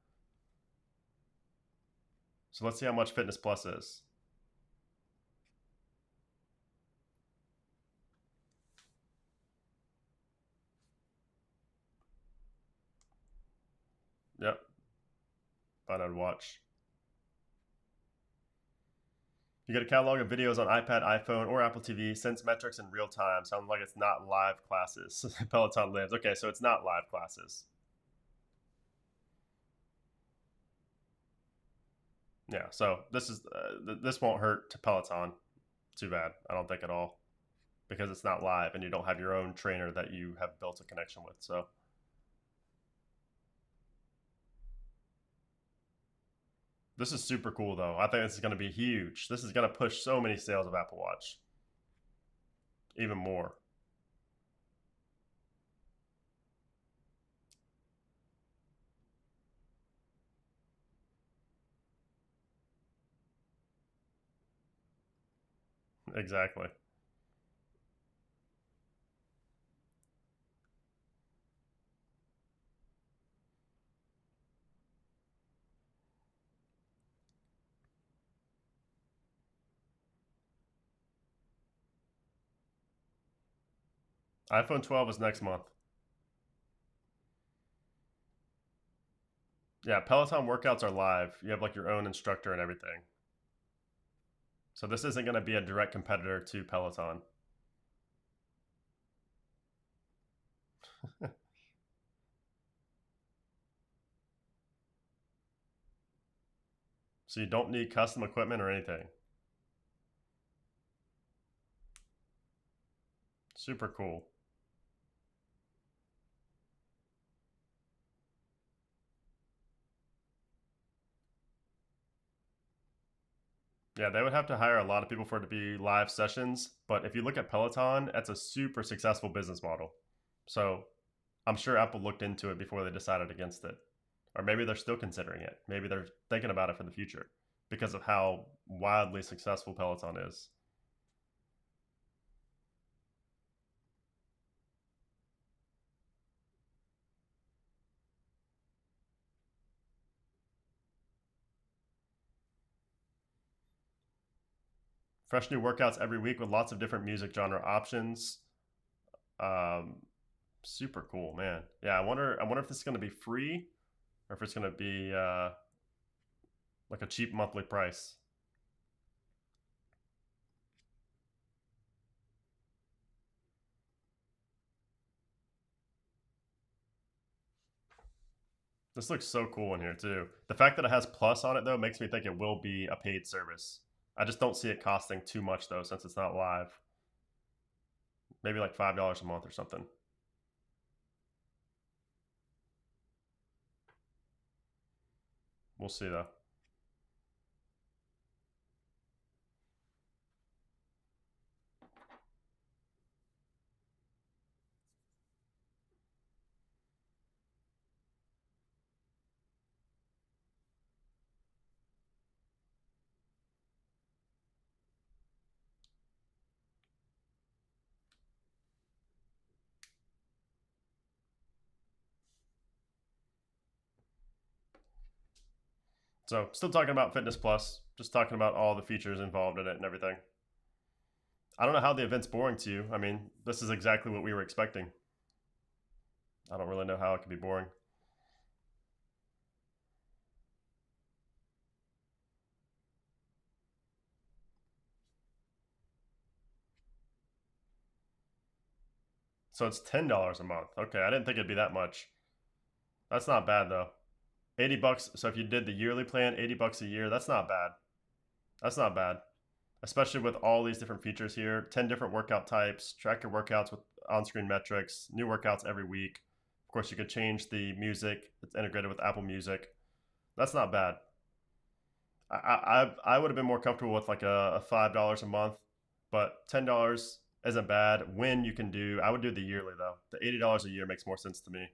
So let's see how much Fitness Plus is. Yep, thought I'd watch. You get a catalog of videos on iPad, iPhone, or Apple TV. Sends metrics in real time. Sounds like it's not live classes. Peloton lives. Okay, so it's not live classes. Yeah, so this won't hurt to Peloton. Too bad. I don't think at all because it's not live and you don't have your own trainer that you have built a connection with. So this is super cool though. I think this is going to be huge. This is going to push so many sales of Apple Watch even more. Exactly. iPhone 12 is next month. Yeah, Peloton workouts are live. You have like your own instructor and everything. So this isn't going to be a direct competitor to Peloton. So you don't need custom equipment or anything. Super cool. Yeah, they would have to hire a lot of people for it to be live sessions. But if you look at Peloton, that's a super successful business model. So I'm sure Apple looked into it before they decided against it. Or maybe they're still considering it. Maybe they're thinking about it for the future because of how wildly successful Peloton is. Fresh new workouts every week with lots of different music genre options. Um, super cool, man. Yeah, I wonder if this is going to be free or if it's going to be like a cheap monthly price. This looks so cool in here too. The fact that it has Plus on it though makes me think it will be a paid service. I just don't see it costing too much though, since it's not live. Maybe like $5 a month or something. We'll see though. So, still talking about Fitness Plus, just talking about all the features involved in it and everything. I don't know how the event's boring to you. I mean, this is exactly what we were expecting. I don't really know how it could be boring. So it's $10 a month. Okay, I didn't think it'd be that much. That's not bad though. 80 bucks. So if you did the yearly plan, 80 bucks a year, that's not bad. That's not bad. Especially with all these different features here, 10 different workout types, track your workouts with on-screen metrics, new workouts every week. Of course, you could change the music. It's integrated with Apple Music. That's not bad. I would have been more comfortable with like a $5 a month, but $10 isn't bad. When you can do, I would do the yearly though. The $80 a year makes more sense to me,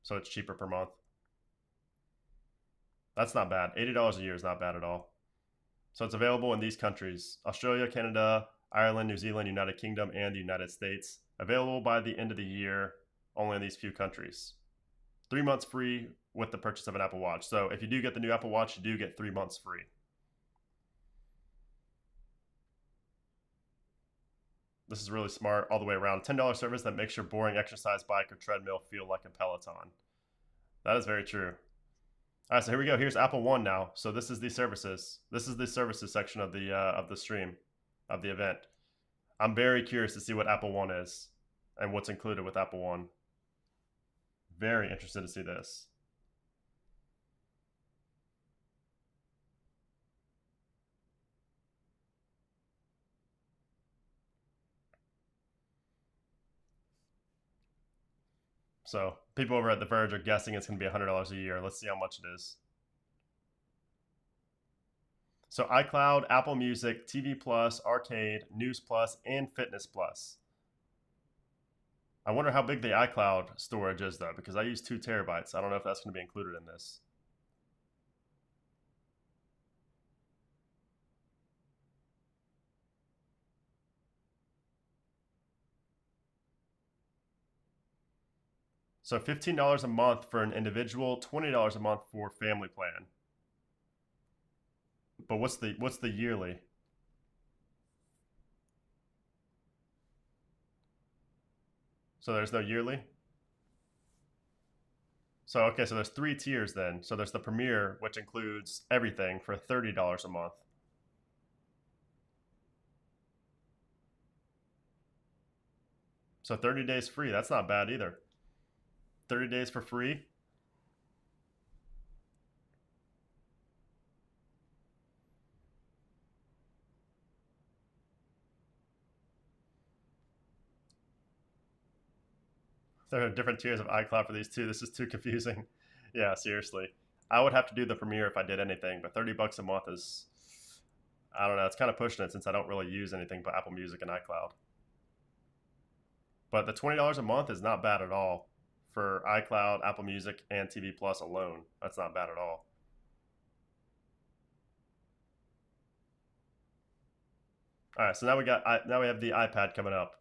so it's cheaper per month. That's not bad. $80 a year is not bad at all. So it's available in these countries: Australia, Canada, Ireland, New Zealand, United Kingdom, and the United States. Available by the end of the year, only in these few countries. 3 months free with the purchase of an Apple Watch. So if you do get the new Apple Watch, you do get 3 months free. This is really smart all the way around. $10 service that makes your boring exercise bike or treadmill feel like a Peloton. That is very true. All right, so here we go. Here's Apple One now. So this is the services. This is the services section of the stream, of the event. I'm very curious to see what Apple One is and what's included with Apple One. Very interested to see this. So people over at The Verge are guessing it's going to be $100 a year. Let's see how much it is. So iCloud, Apple Music, TV Plus, Arcade, News Plus, and Fitness Plus. I wonder how big the iCloud storage is though, because I use 2 terabytes. I don't know if that's going to be included in this. So $15 a month for an individual, $20 a month for family plan. But what's the yearly? So there's no yearly. So okay, so there's 3 tiers then. So there's the Premier, which includes everything for $30 a month. So 30 days free. That's not bad either. 30 days for free. There are different tiers of iCloud for these two. This is too confusing. Yeah, seriously. I would have to do the Premiere if I did anything, but 30 bucks a month is, I don't know, it's kind of pushing it since I don't really use anything but Apple Music and iCloud. But the $20 a month is not bad at all for iCloud, Apple Music, and TV Plus alone. That's not bad at all. All right, so now we have the iPad coming up.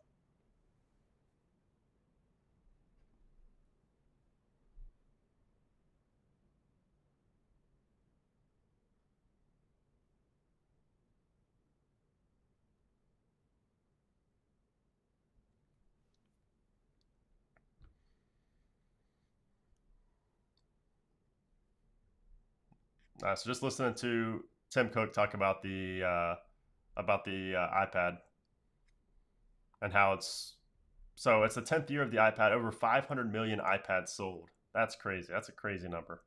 So just listening to Tim Cook talk about the iPad and how it's the 10th year of the iPad. Over 500 million iPads sold. That's crazy. That's a crazy number.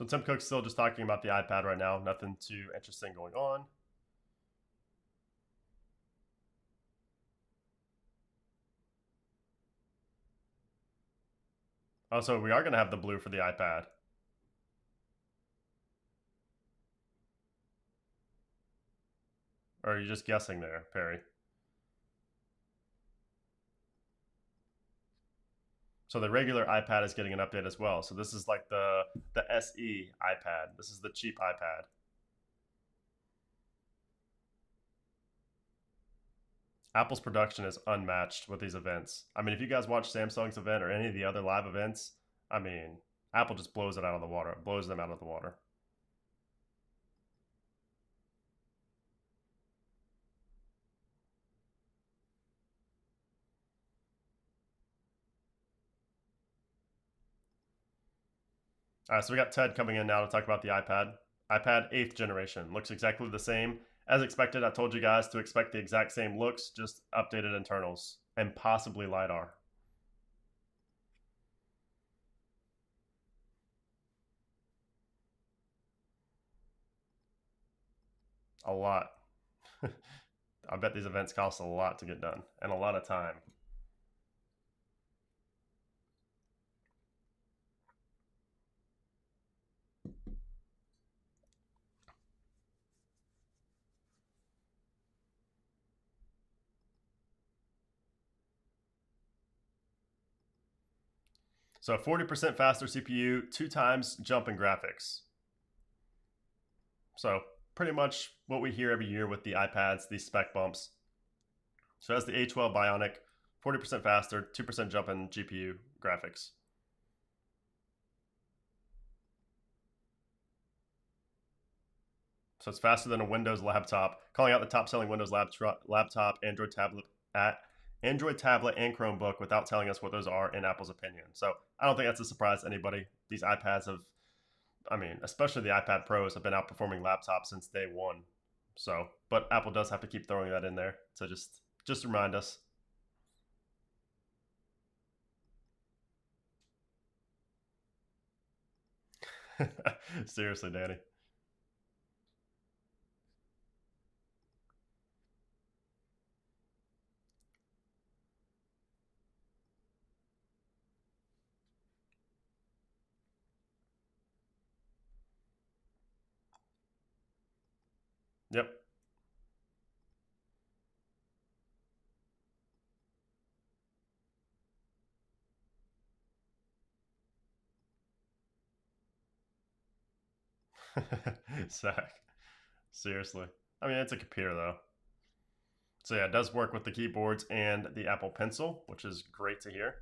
So Tim Cook's still just talking about the iPad right now. Nothing too interesting going on. Also, we are going to have the blue for the iPad. Or are you just guessing there, Perry? So the regular iPad is getting an update as well. So this is like the SE iPad. This is the cheap iPad. Apple's production is unmatched with these events. I mean, if you guys watch Samsung's event or any of the other live events, I mean, Apple just blows it out of the water. It blows them out of the water. All right, so we got Ted coming in now to talk about the iPad. iPad 8th generation looks exactly the same. As expected, I told you guys to expect the exact same looks, just updated internals and possibly LiDAR. A lot. I bet these events cost a lot to get done and a lot of time. So 40% faster CPU, 2 times jump in graphics. So pretty much what we hear every year with the iPads, these spec bumps. So as the A12 Bionic, 40% faster, 2% jump in GPU graphics. So it's faster than a Windows laptop. Calling out the top-selling Windows laptop, Android tablet, and Chromebook without telling us what those are in Apple's opinion. So I don't think that's a surprise to anybody. These iPads have, I mean, especially the iPad Pros have been outperforming laptops since day one. So, but Apple does have to keep throwing that in there to just remind us. Seriously, Danny. Yep. Zach. Seriously. I mean, it's a computer though. So yeah, it does work with the keyboards and the Apple Pencil, which is great to hear.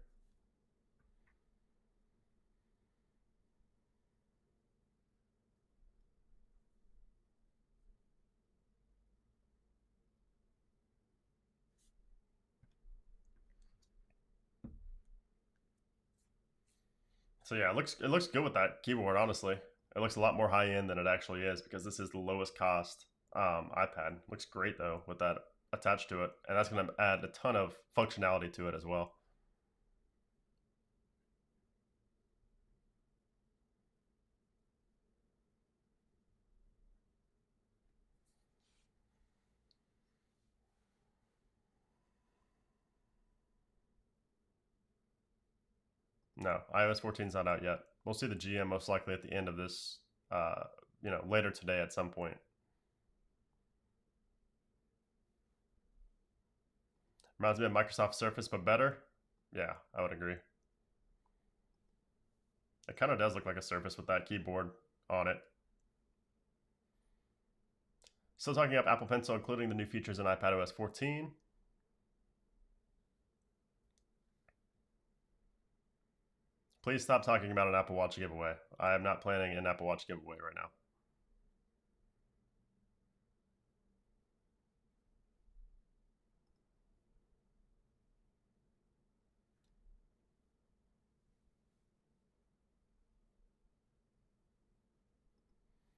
So yeah, it looks good with that keyboard. Honestly, it looks a lot more high end than it actually is because this is the lowest cost iPad. Looks great though with that attached to it, and that's going to add a ton of functionality to it as well. No, iOS 14 is not out yet. We'll see the GM most likely at the end of this, uh, later today at some point. Reminds me of Microsoft Surface, but better. Yeah, I would agree. It kind of does look like a Surface with that keyboard on it. Still talking up Apple Pencil, including the new features in iPadOS 14. Please stop talking about an Apple Watch giveaway. I am not planning an Apple Watch giveaway right now.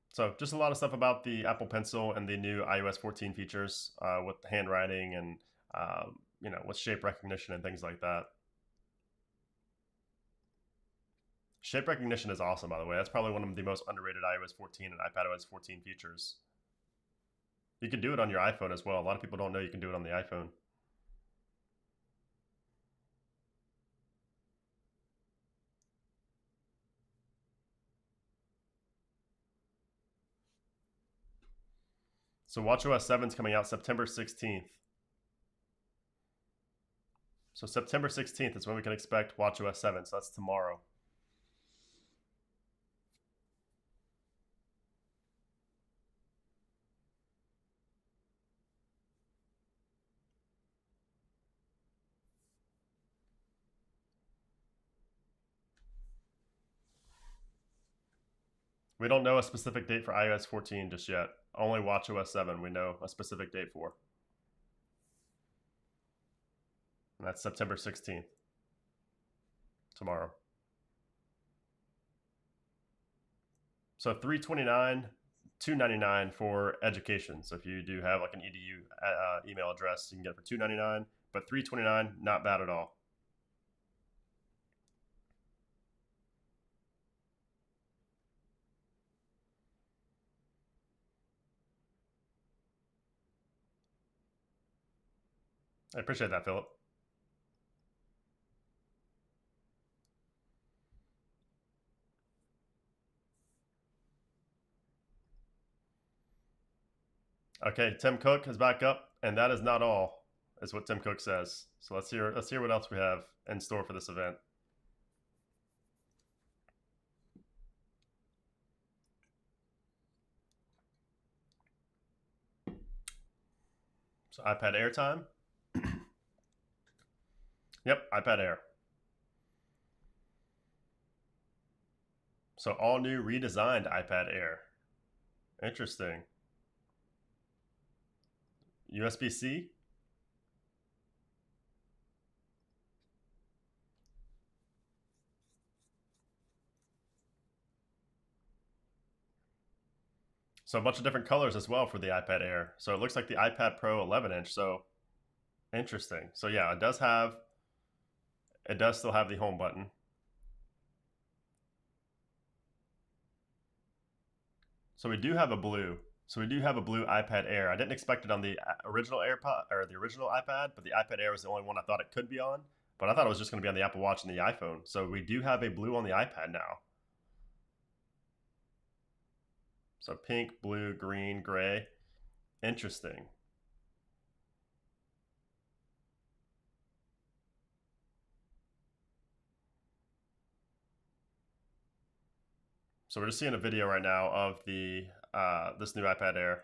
So just a lot of stuff about the Apple Pencil and the new iOS 14 features with handwriting and with shape recognition and things like that. Shape recognition is awesome, by the way. That's probably one of the most underrated iOS 14 and iPadOS 14 features. You can do it on your iPhone as well. A lot of people don't know you can do it on the iPhone. So watchOS 7 is coming out September 16th. So September 16th is when we can expect watchOS 7. So that's tomorrow. We don't know a specific date for iOS 14 just yet. Only watchOS 7 we know a specific date for. And that's September 16th. Tomorrow. So $329, $299 for education. So if you do have like an edu email address, you can get it for $299. But $329, not bad at all. I appreciate that, Philip. Okay, Tim Cook is back up, and that is not all, is what Tim Cook says. So let's hear what else we have in store for this event. So iPad Air time. Yep, iPad Air. So all new redesigned iPad Air. Interesting. USB-C. So a bunch of different colors as well for the iPad Air. So it looks like the iPad Pro 11-inch. So interesting. So yeah, it does still have the home button. So we do have a blue. So we do have a blue iPad Air. I didn't expect it on the original AirPod or the original iPad, but the iPad Air was the only one I thought it could be on. But I thought it was just going to be on the Apple Watch and the iPhone. So we do have a blue on the iPad now. So pink, blue, green, gray. Interesting. So we're just seeing a video right now of the this new iPad Air.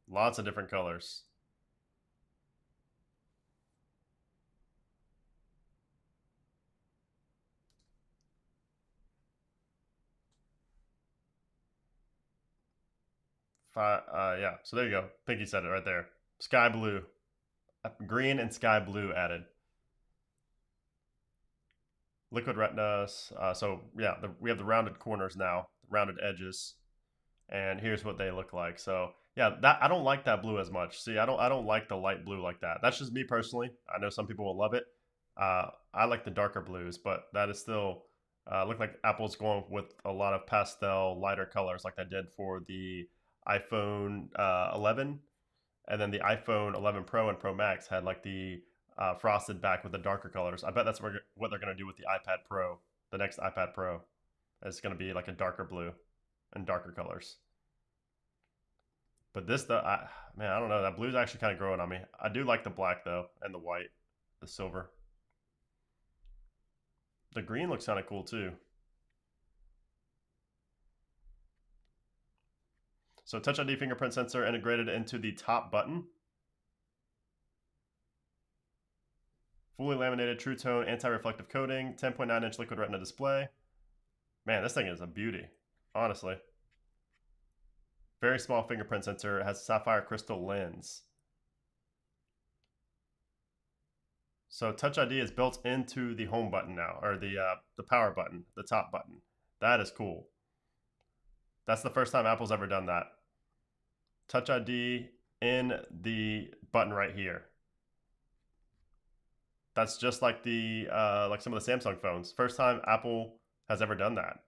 Lots of different colors. Yeah, so there you go. Pinky said it right there. Sky blue. Green and sky blue added. Liquid retinas. So yeah, we have the rounded corners now, rounded edges, and here's what they look like. So yeah, that I don't like that blue as much. See, I don't like the light blue like that. That's just me personally. I know some people will love it. I like the darker blues, but that is still look like Apple's going with a lot of pastel, lighter colors like they did for the iPhone 11, and then the iPhone 11 Pro and Pro Max had like the frosted back with the darker colors. I bet that's what they're going to do with the iPad Pro, the next iPad Pro. It's going to be like a darker blue and darker colors. But man, I don't know. That blue's actually kind of growing on me. I do like the black though, and the white, the silver. The green looks kind of cool too. So Touch ID fingerprint sensor integrated into the top button. Fully laminated True Tone anti-reflective coating, 10.9-inch liquid retina display. Man, this thing is a beauty, honestly. Very small fingerprint sensor. It has a sapphire crystal lens. So Touch ID is built into the home button now, or the power button, the top button. That is cool. That's the first time Apple's ever done that. Touch ID in the button right here. That's just like the like some of the Samsung phones. First time Apple has ever done that.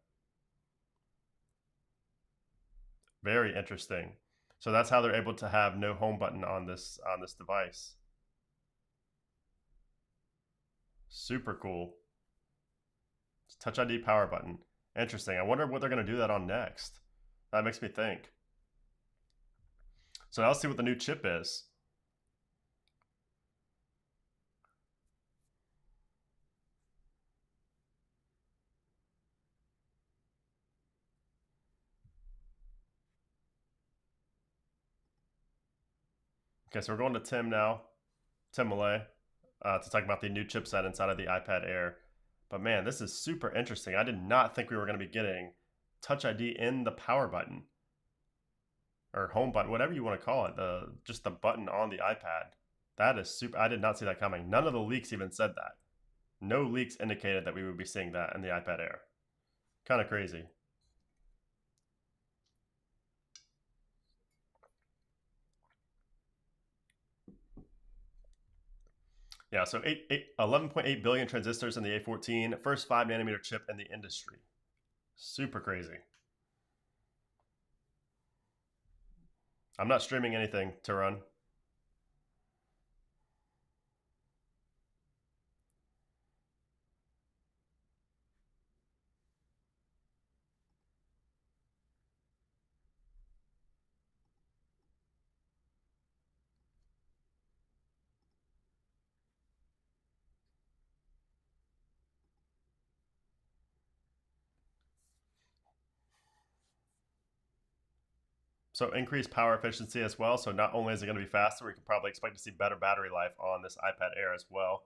Very interesting. So that's how they're able to have no home button on this device. Super cool. Touch ID power button. Interesting. I wonder what they're going to do that on next. That makes me think. So now let's see what the new chip is. Okay, so we're going to Tim now, Tim Malay, to talk about the new chipset inside of the iPad Air. But man, this is super interesting. I did not think we were going to be getting Touch ID in the power button or home button, whatever you want to call it. The just the button on the iPad. That is super. I did not see that coming. None of the leaks even said that. No leaks indicated that we would be seeing that in the iPad Air. Kind of crazy. Yeah, so 11.8 billion transistors in the A14, first 5 nanometer chip in the industry. Super crazy. I'm not streaming anything to run. So increased power efficiency as well. So not only is it going to be faster, we can probably expect to see better battery life on this iPad Air as well.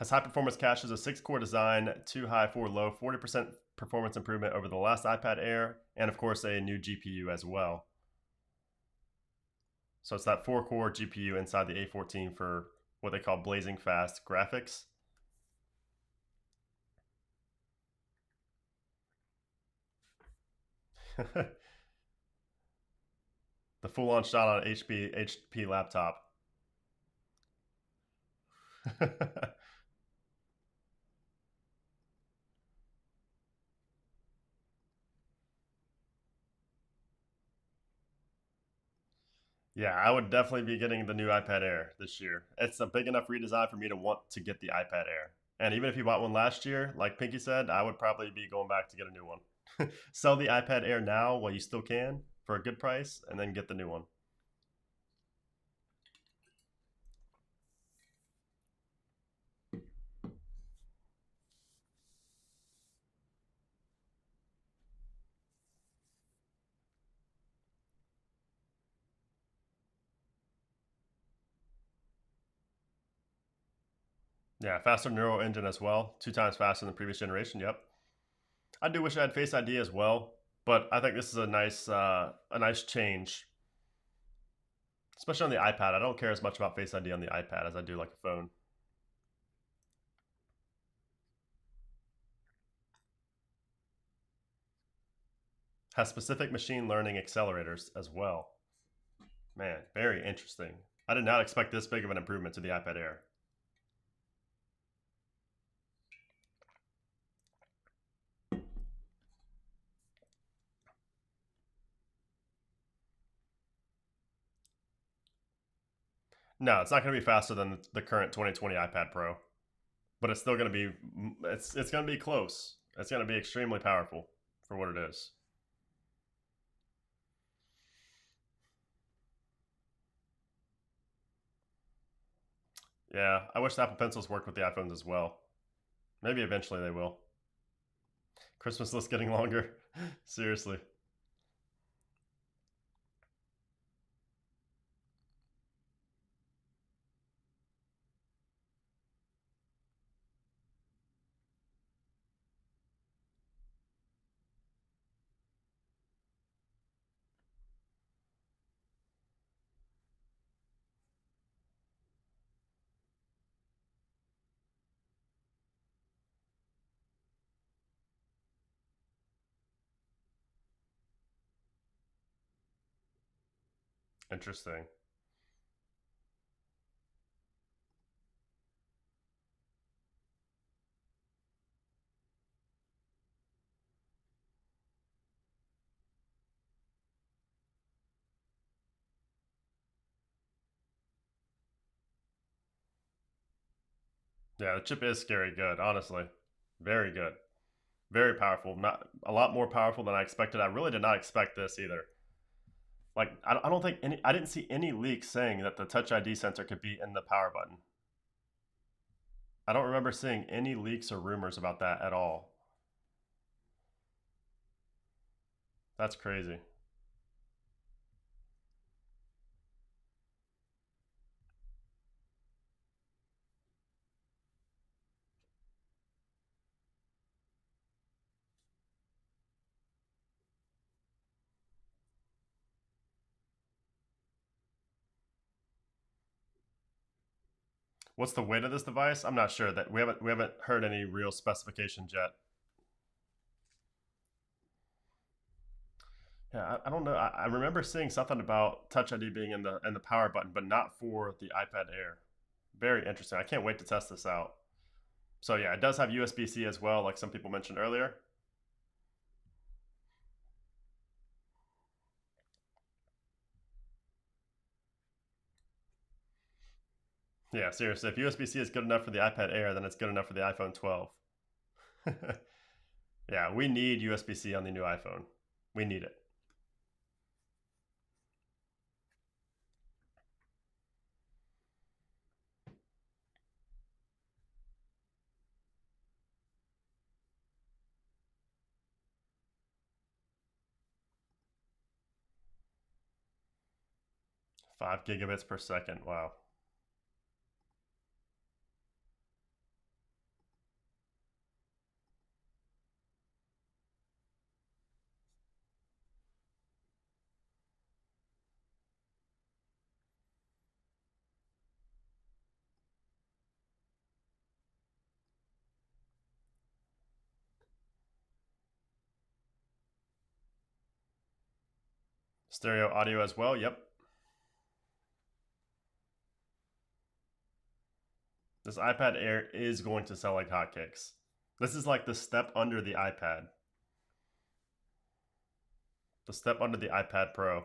Has high performance caches, a 6-core design, 2 high, 4 low, 40% performance improvement over the last iPad Air, and of course a new GPU as well. So it's that 4-core GPU inside the A14 for what they call blazing fast graphics. The full-on shot on HP laptop. Yeah, I would definitely be getting the new iPad Air this year. It's a big enough redesign for me to want to get the iPad Air. And even if you bought one last year, like Pinky said, I would probably be going back to get a new one. Sell the iPad Air now while you still can for a good price, and then get the new one. Yeah, faster neural engine as well, 2 times faster than the previous generation. Yep. I do wish I had Face ID as well, but I think this is a nice change, especially on the iPad. I don't care as much about Face ID on the iPad as I do like a phone. Has specific machine learning accelerators as well. Man, very interesting. I did not expect this big of an improvement to the iPad Air. No, it's not going to be faster than the current 2020 iPad Pro, but it's still going to be it's going to be close. It's going to be extremely powerful for what it is. Yeah, I wish the Apple Pencils worked with the iPhones as well. Maybe eventually they will. Christmas list getting longer. Seriously. Interesting. Yeah, the chip is scary good, honestly. Very good. Very powerful. Not a lot more powerful than I expected. I really did not expect this either. Like I don't think any I didn't see any leaks saying that the Touch ID sensor could be in the power button. I don't remember seeing any leaks or rumors about that at all. That's crazy. 'What's the weight of this device? I'm not sure. That we haven't heard any real specifications yet. Yeah, I don't know. I remember seeing something about Touch ID being in the power button, but not for the iPad Air. Very interesting. I can't wait to test this out. So yeah, it does have USB-C as well, like some people mentioned earlier. Yeah, seriously, if USB-C is good enough for the iPad Air, then it's good enough for the iPhone 12. Yeah, we need USB-C on the new iPhone. We need it. 5 gigabits per second. Wow. Stereo audio as well. Yep. This iPad Air is going to sell like hotcakes. This is like the step under the iPad. The step under the iPad Pro.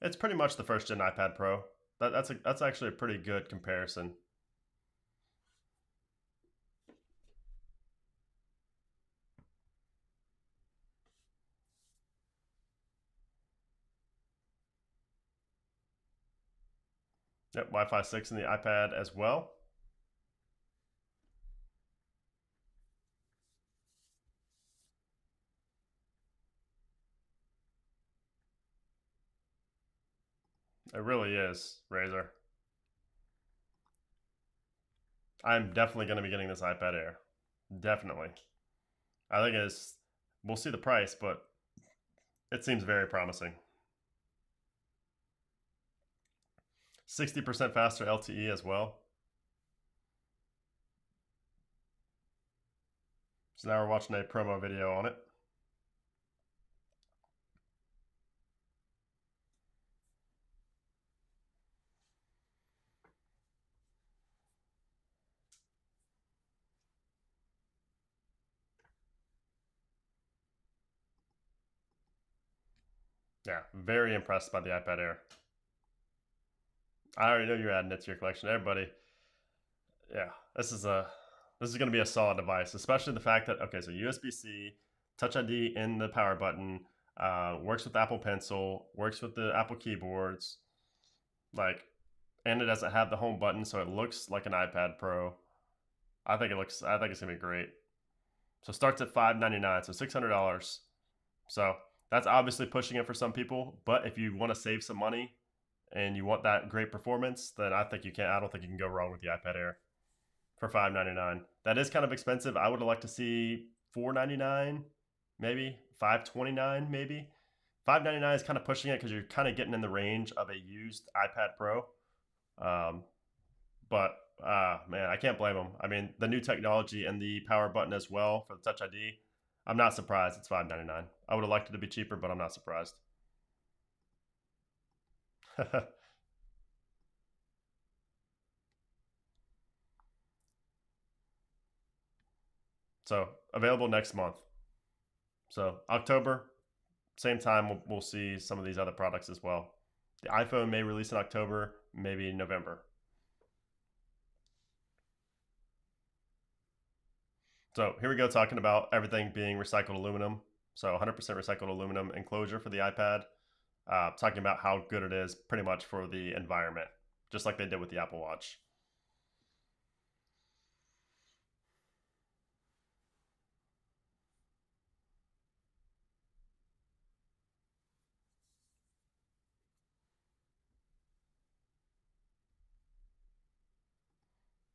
It's pretty much the first gen iPad Pro. That's actually a pretty good comparison. Yep, Wi-Fi 6 in the iPad as well. It really is, Razer. I'm definitely going to be getting this iPad Air. Definitely. I think it's. We'll see the price, but it seems very promising. 60% faster LTE as well. So now we're watching a promo video on it. Yeah, very impressed by the iPad Air. I already know you're adding it to your collection, everybody. Yeah, this is going to be a solid device, especially the fact that okay, so USB-C, Touch ID in the power button, works with Apple Pencil, works with the Apple keyboards, like, and it doesn't have the home button, so it looks like an iPad Pro. I think it's gonna be great. So it starts at $599, so $600. So that's obviously pushing it for some people, but if you want to save some money and you want that great performance, then I think you can. I don't think you can go wrong with the iPad Air for $599. That is kind of expensive. I would have liked to see $499, maybe $529, maybe. $599 is kind of pushing it because you're kind of getting in the range of a used iPad Pro. Um, but man, I can't blame them. I mean, the new technology and the power button as well for the Touch ID. I'm not surprised it's $599. I would have liked it to be cheaper, but I'm not surprised. So available next month. So October, same time we'll see some of these other products as well. The iPhone may release in October, maybe November. So here we go, talking about everything being recycled aluminum. So 100% recycled aluminum enclosure for the iPad. Talking about how good it is pretty much for the environment, just like they did with the Apple Watch.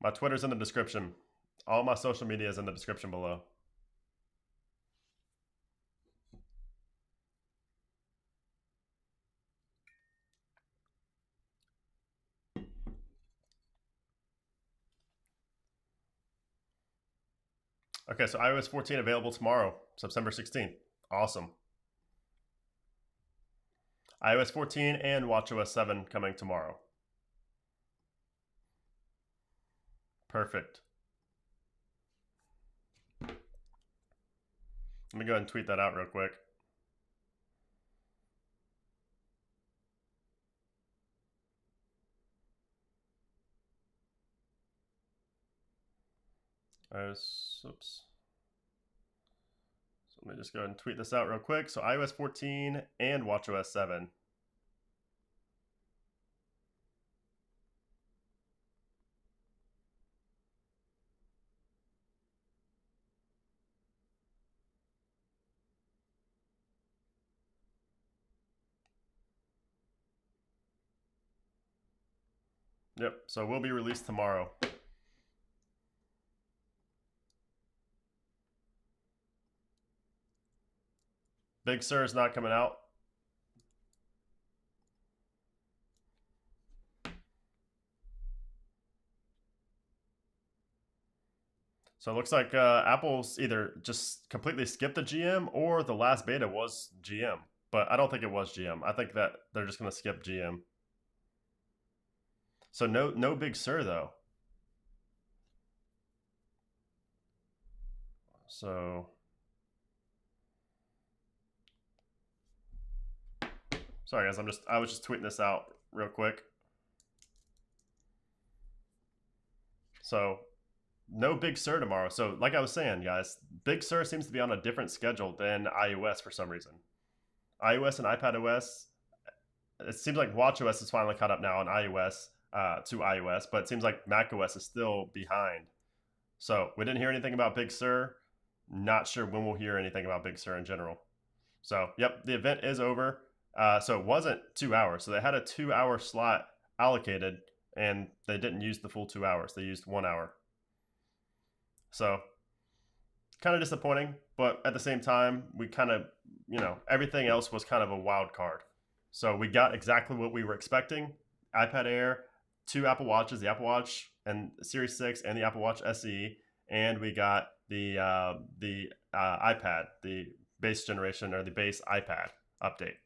My Twitter's in the description. All my social media is in the description below. Okay, so iOS 14 available tomorrow, September 16th. Awesome. iOS 14 and watchOS 7 coming tomorrow. Perfect. Let me go ahead and tweet that out real quick. Oops. So let me just go ahead and tweet this out real quick. So iOS 14 and watchOS 7. Yep, so will be released tomorrow. Big Sur is not coming out. So it looks like Apple's either just completely skipped the GM or the last beta was GM. But I don't think it was GM. I think that they're just going to skip GM. So no Big Sur though. So sorry guys, I was just tweeting this out real quick. So no Big Sur tomorrow. So like I was saying, guys, Big Sur seems to be on a different schedule than iOS for some reason. iOS and iPadOS, it seems like watchOS is finally caught up now on iOS to iOS, but it seems like macOS is still behind. So we didn't hear anything about Big Sur. Not sure when we'll hear anything about Big Sur in general. So yep, the event is over. So it wasn't 2 hours. So they had a 2-hour slot allocated, and they didn't use the full 2 hours. They used 1 hour. So kind of disappointing, but at the same time, we kind of, everything else was kind of a wild card. So we got exactly what we were expecting. iPad Air, 2 Apple Watches, the Apple Watch and Series 6 and the Apple Watch SE, and we got the iPad, the base generation or the base iPad update.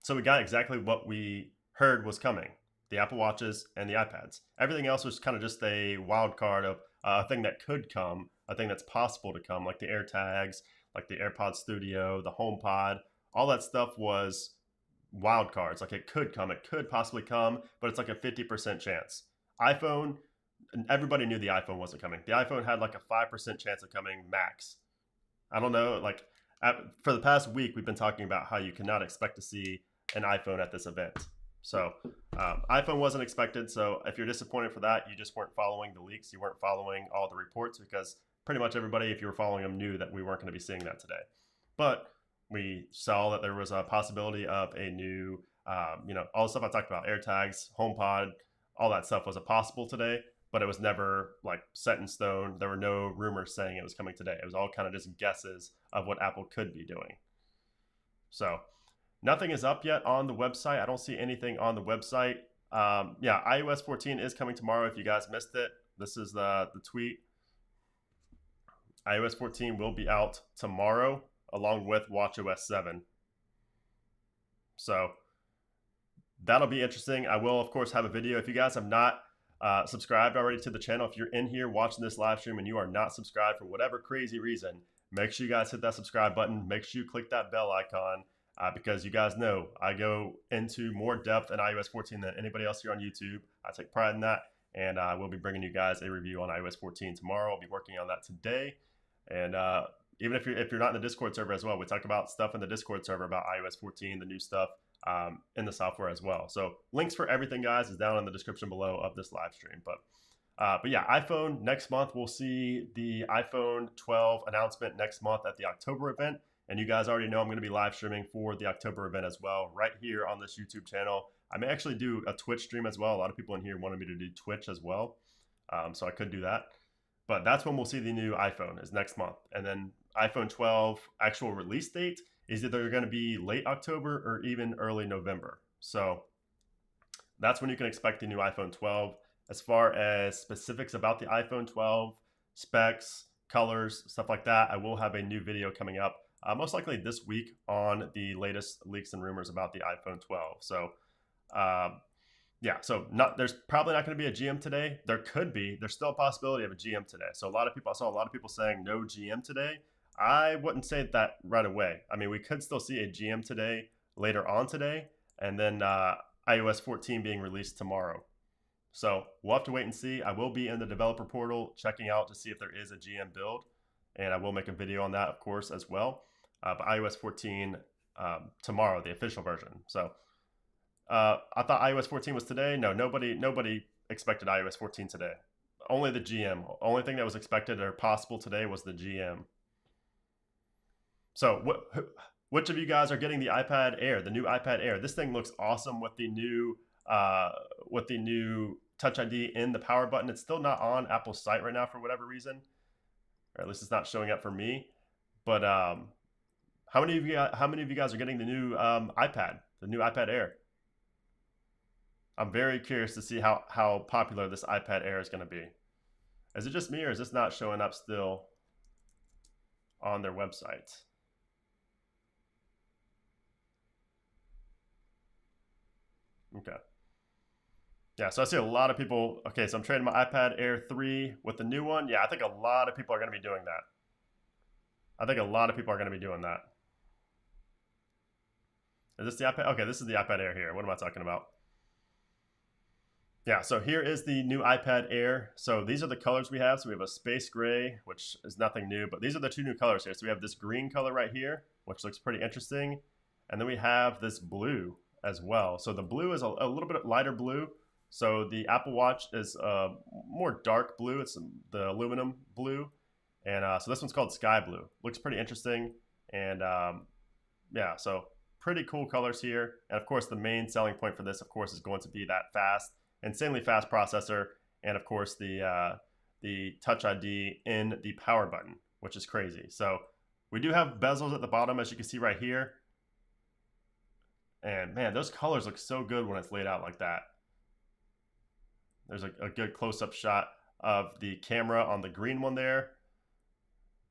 So we got exactly what we heard was coming, the Apple Watches and the iPads. Everything else was kind of just a wild card of a thing that could come, a thing that's possible to come, like the AirTags, like the AirPod Studio, the HomePod. All that stuff was wild cards. Like it could come, it could possibly come, but it's like a 50% chance. iPhone, everybody knew the iPhone wasn't coming. The iPhone had like a 5% chance of coming max. I don't know, like for the past week, we've been talking about how you cannot expect to see an iPhone at this event. So iPhone wasn't expected. So if you're disappointed for that, you just weren't following the leaks. You weren't following all the reports, because pretty much everybody, if you were following them, knew that we weren't going to be seeing that today. But we saw that there was a possibility of a new, all the stuff I talked about, AirTags, HomePod, all that stuff was a possible today, but it was never like set in stone. There were no rumors saying it was coming today. It was all kind of just guesses of what Apple could be doing. So nothing is up yet on the website. I don't see anything on the website. iOS 14 is coming tomorrow. If you guys missed it, this is the tweet. iOS 14 will be out tomorrow along with watchOS 7. So that'll be interesting. I will, of course, have a video. If you guys have not subscribed already to the channel, if you're in here watching this live stream and you are not subscribed for whatever crazy reason, make sure you guys hit that subscribe button. Make sure you click that bell icon. because you guys know I go into more depth in iOS 14 than anybody else here on YouTube. I take pride in that, and I will be bringing you guys a review on iOS 14 tomorrow. I'll be working on that today, and even if you're not in the Discord server as well, we talk about stuff in the Discord server about iOS 14, the new stuff in the software as well. So links for everything, guys, is down in the description below of this live stream. But yeah, iPhone next month, we'll see the iPhone 12 announcement next month at the October event. And you guys already know I'm going to be live streaming for the October event as well, right here on this YouTube channel. I may actually do a Twitch stream as well. A lot of people in here wanted me to do Twitch as well, so I could do that. But that's when we'll see the new iPhone, is next month. And then iPhone 12 actual release date is either going to be late October or even early November. So that's when you can expect the new iPhone 12. As far as specifics about the iPhone 12, specs, colors, stuff like that, I will have a new video coming up most likely this week on the latest leaks and rumors about the iPhone 12. So yeah, so there's probably not going to be a GM today. There could be. There's still a possibility of a GM today. So I saw a lot of people saying no GM today. I wouldn't say that right away. I mean, we could still see a GM today, later on today, and then iOS 14 being released tomorrow. So we'll have to wait and see. I will be in the developer portal checking out to see if there is a GM build, and I will make a video on that, of course, as well. But iOS 14 tomorrow, the official version. So I thought iOS 14 was today. No, nobody expected iOS 14 today. Only the GM. Only thing that was expected or possible today was the GM. So which of you guys are getting the iPad Air, the new iPad Air? This thing looks awesome with the new Touch ID in the power button. It's still not on Apple's site right now for whatever reason, or at least it's not showing up for me. But how many of you guys are getting the new iPad, the new iPad Air? I'm very curious to see how popular this iPad Air is going to be. Is it just me, or is this not showing up still on their website? Okay. Yeah, so I see a lot of people. Okay, so I'm trading my iPad Air 3 with the new one. Yeah, I think a lot of people are going to be doing that. I think a lot of people are going to be doing that. Is this the iPad? Okay, this is the iPad Air here. What am I talking about? Yeah, so here is the new iPad Air. So these are the colors we have. So we have a space gray, which is nothing new, but these are the two new colors here. So we have this green color right here, which looks pretty interesting. And then we have this blue as well. So the blue is a little bit lighter blue. So the Apple Watch is more dark blue. It's the aluminum blue. And so this one's called Sky Blue. Looks pretty interesting. And yeah, so pretty cool colors here. And of course, the main selling point for this, of course, is going to be that insanely fast processor. And of course, the Touch ID in the power button, which is crazy. So we do have bezels at the bottom, as you can see right here. And man, those colors look so good when it's laid out like that. There's a good close-up shot of the camera on the green one there.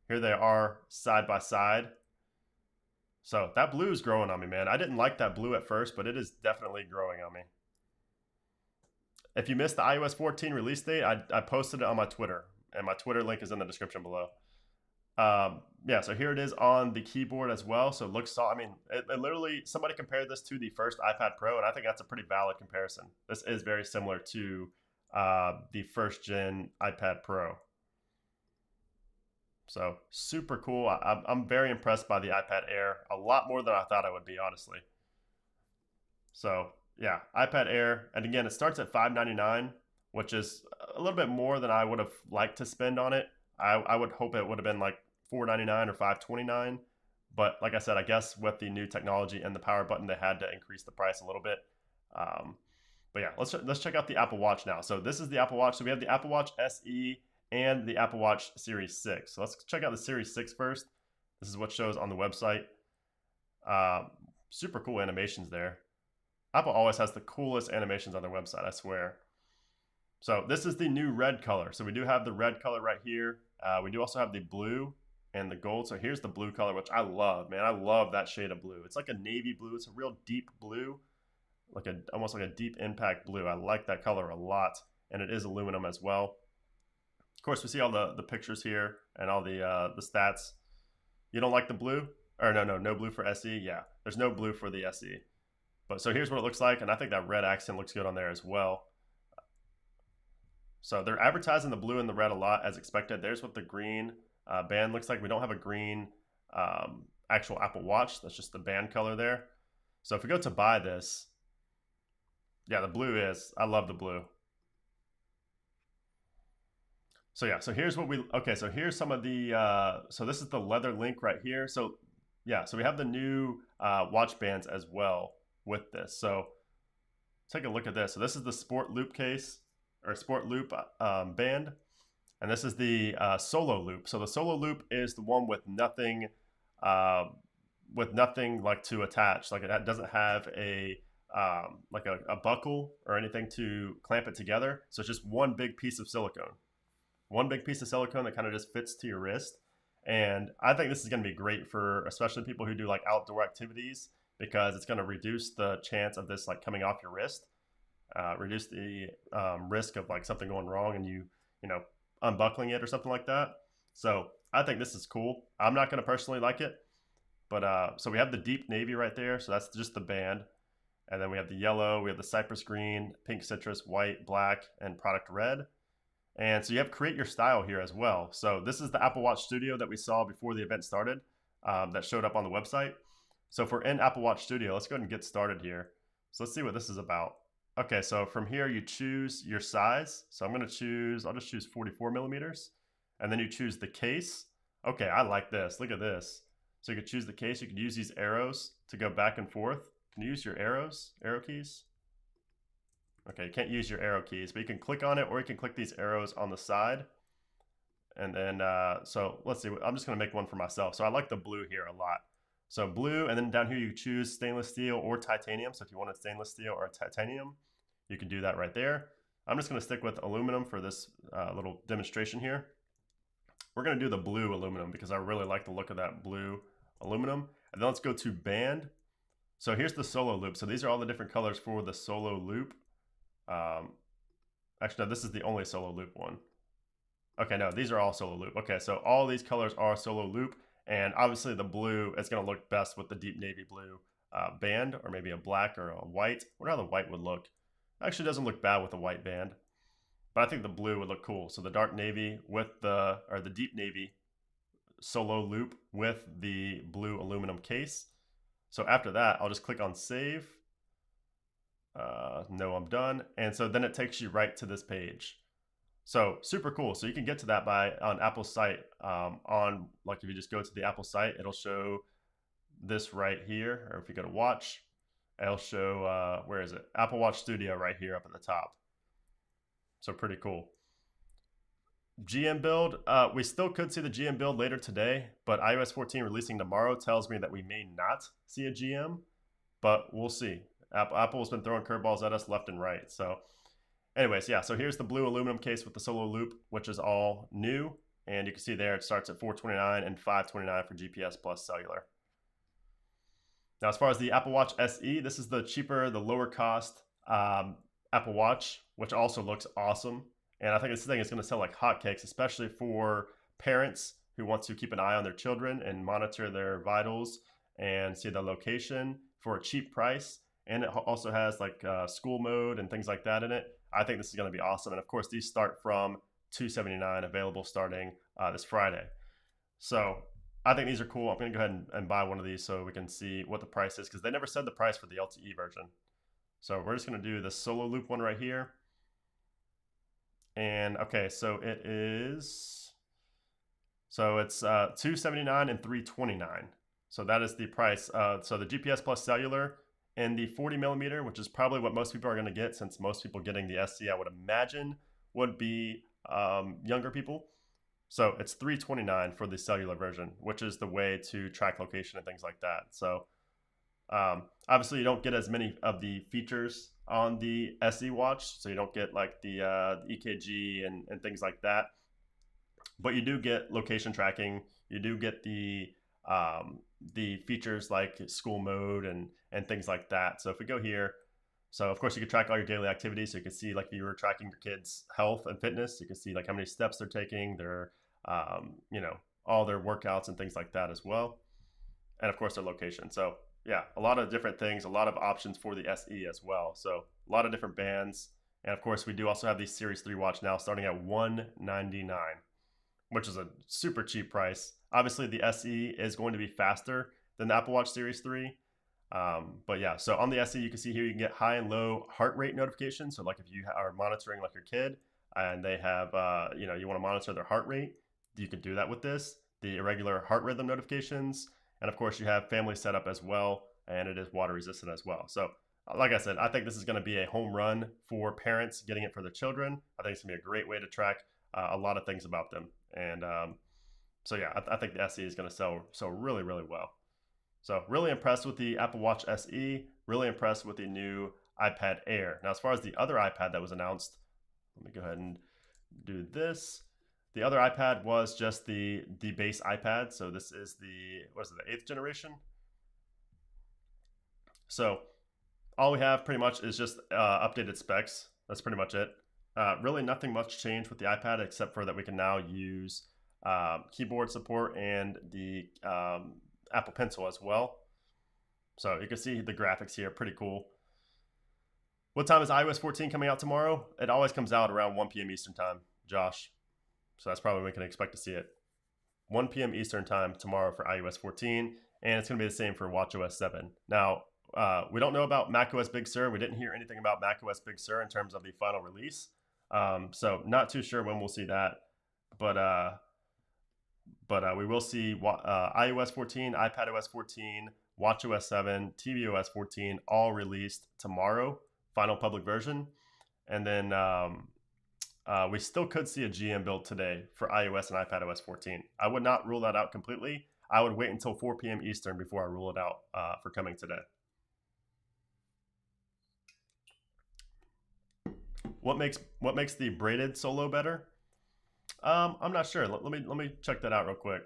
Here they are side by side. So that blue is growing on me, man. I didn't like that blue at first, but it is definitely growing on me. If you missed the iOS 14 release date, I posted it on my Twitter, and my Twitter link is in the description below. Yeah, so here it is on the keyboard as well. So it looks, I mean, it literally, somebody compared this to the first iPad Pro, and I think that's a pretty valid comparison. This is very similar to the first gen iPad Pro. So super cool. I'm very impressed by the iPad Air, a lot more than I thought I would be, honestly. So yeah, iPad Air, and again, it starts at $599, which is a little bit more than I would have liked to spend on it. I would hope it would have been like $499 or $529, but like I said, I guess with the new technology and the power button, they had to increase the price a little bit. But yeah, let's check out the Apple Watch now. So this is the Apple Watch. So we have the Apple Watch SE and the Apple Watch Series 6. So let's check out the Series 6 first. This is what shows on the website. Super cool animations there. Apple always has the coolest animations on their website, I swear. So this is the new red color. So we do have the red color right here. We do also have the blue and the gold. So here's the blue color, which I love, man. I love that shade of blue. It's like a navy blue. It's a real deep blue, almost like a deep impact blue. I like that color a lot, and it is aluminum as well. Of course, we see all the pictures here and all the stats. You don't like the blue? Or no blue for SE. Yeah, there's no blue for the SE. But so here's what it looks like, and I think that red accent looks good on there as well. So they're advertising the blue and the red a lot as expected. There's what the green band looks like. We don't have a green actual Apple Watch. That's just the band color there. So if we go to buy this, yeah, the blue is. I love the blue. So yeah, so here's what we, okay, so here's some of the, so this is the leather link right here. So yeah, so we have the new watch bands as well with this. So take a look at this. So this is the Sport Loop case, or Sport Loop band. And this is the Solo Loop. So the Solo Loop is the one uh, with nothing like to attach. Like it doesn't have a like a buckle or anything to clamp it together. So it's just one big piece of silicone. One big piece of silicone that kind of just fits to your wrist. And I think this is going to be great for especially people who do like outdoor activities, because it's going to reduce the chance of this like coming off your wrist, reduce the risk of like something going wrong and you know unbuckling it or something like that. So I think this is cool. I'm not going to personally like it, but so we have the deep navy right there. So that's just the band. And then we have the yellow, we have the cypress green, pink citrus, white, black, and product red. And so you have create your style here as well. So this is the Apple Watch Studio that we saw before the event started, that showed up on the website. So if we're in Apple Watch Studio, let's go ahead and get started here. So let's see what this is about. Okay, so from here you choose your size. So I'm gonna choose, I'll just choose 44 millimeters. And then you choose the case. Okay, I like this, look at this. So you could choose the case, you could use these arrows to go back and forth. Can you use your arrow keys? Okay, you can't use your arrow keys, but you can click on it, or you can click these arrows on the side. And then, so let's see, I'm just gonna make one for myself. So I like the blue here a lot. So blue, and then down here you choose stainless steel or titanium. So if you want a stainless steel or a titanium, you can do that right there. I'm just gonna stick with aluminum for this little demonstration here. We're gonna do the blue aluminum because I really like the look of that blue aluminum. And then let's go to band. So here's the Solo Loop. So these are all the different colors for the Solo Loop. Actually, no, this is the only Solo Loop one. Okay, no, these are all Solo Loop. Okay, so all these colors are Solo Loop, and obviously the blue is going to look best with the deep navy blue band, or maybe a black or a white. I wonder how the white would look. Actually, doesn't look bad with a white band, but I think the blue would look cool. So the dark navy with or the deep navy Solo Loop with the blue aluminum case. So after that, I'll just click on save. No, I'm done. And so then it takes you right to this page. So super cool. So you can get to that on Apple's site. On like if you just go to the Apple site, it'll show this right here. Or if you go to watch, it'll show where is it? Apple Watch Studio right here up at the top. So pretty cool. GM build, we still could see the GM build later today, but iOS 14 releasing tomorrow tells me that we may not see a GM, but we'll see. Apple's been throwing curveballs at us left and right. So anyways, yeah, so here's the blue aluminum case with the Solo Loop, which is all new. And you can see there it starts at $429 and $529 for GPS plus cellular. Now, as far as the Apple Watch SE, this is the cheaper, the lower cost Apple Watch, which also looks awesome. And I think this thing is going to sell like hotcakes, especially for parents who want to keep an eye on their children and monitor their vitals and see the location for a cheap price. And it also has like school mode and things like that in it. I think this is going to be awesome. And of course, these start from $279, available starting this Friday. So I think these are cool. I'm going to go ahead and buy one of these so we can see what the price is, because they never said the price for the LTE version. So we're just going to do the Solo Loop one right here. And okay, so it is, so it's $279 and $329. So that is the price. So the GPS plus cellular and the 40 millimeter, which is probably what most people are going to get, since most people getting the SC, I would imagine, would be younger people. So it's $329 for the cellular version, which is the way to track location and things like that. So obviously you don't get as many of the features on the SE watch, so you don't get like the EKG and things like that, but you do get location tracking. You do get the features like school mode and things like that. So if we go here, so of course you can track all your daily activities. So you can see like if you were tracking your kids' health and fitness, you can see like how many steps they're taking, their all their workouts and things like that as well. and of course their location. So yeah, a lot of different things, a lot of options for the SE as well. So a lot of different bands, and of course we do also have the Series 3 watch now starting at $199, which is a super cheap price. Obviously the SE is going to be faster than the Apple Watch Series 3. But yeah, so on the SE, you can see here you can get high and low heart rate notifications. So like if you are monitoring like your kid and they have, you want to monitor their heart rate, you can do that with this. The irregular heart rhythm notifications, and of course you have family setup as well, and it is water resistant as well. So like I said, I think this is going to be a home run for parents getting it for their children. I think it's going to be a great way to track a lot of things about them. And so yeah, I think the SE is going to sell really, really well. So really impressed with the Apple Watch SE, really impressed with the new iPad Air. Now, as far as the other iPad that was announced, let me go ahead and do this. The other iPad was just the base iPad. So this is the 8th generation. So all we have pretty much is just updated specs. That's pretty much it. Really nothing much changed with the iPad except for that we can now use keyboard support and the Apple Pencil as well. So you can see the graphics here, pretty cool. What time is iOS 14 coming out tomorrow? It always comes out around 1 p.m. Eastern time, Josh. So that's probably when we can expect to see it. 1 p.m. Eastern time tomorrow for iOS 14, and it's going to be the same for watchOS 7. Now, we don't know about macOS Big Sur. We didn't hear anything about macOS Big Sur in terms of the final release. So not too sure when we'll see that. But we will see iOS 14, iPadOS 14, watchOS 7, tvOS 14 all released tomorrow, final public version. And then we still could see a GM build today for iOS and iPadOS 14. I would not rule that out completely. I would wait until 4 p.m. Eastern before I rule it out for coming today. What makes the braided Solo better? I'm not sure. Let me check that out real quick.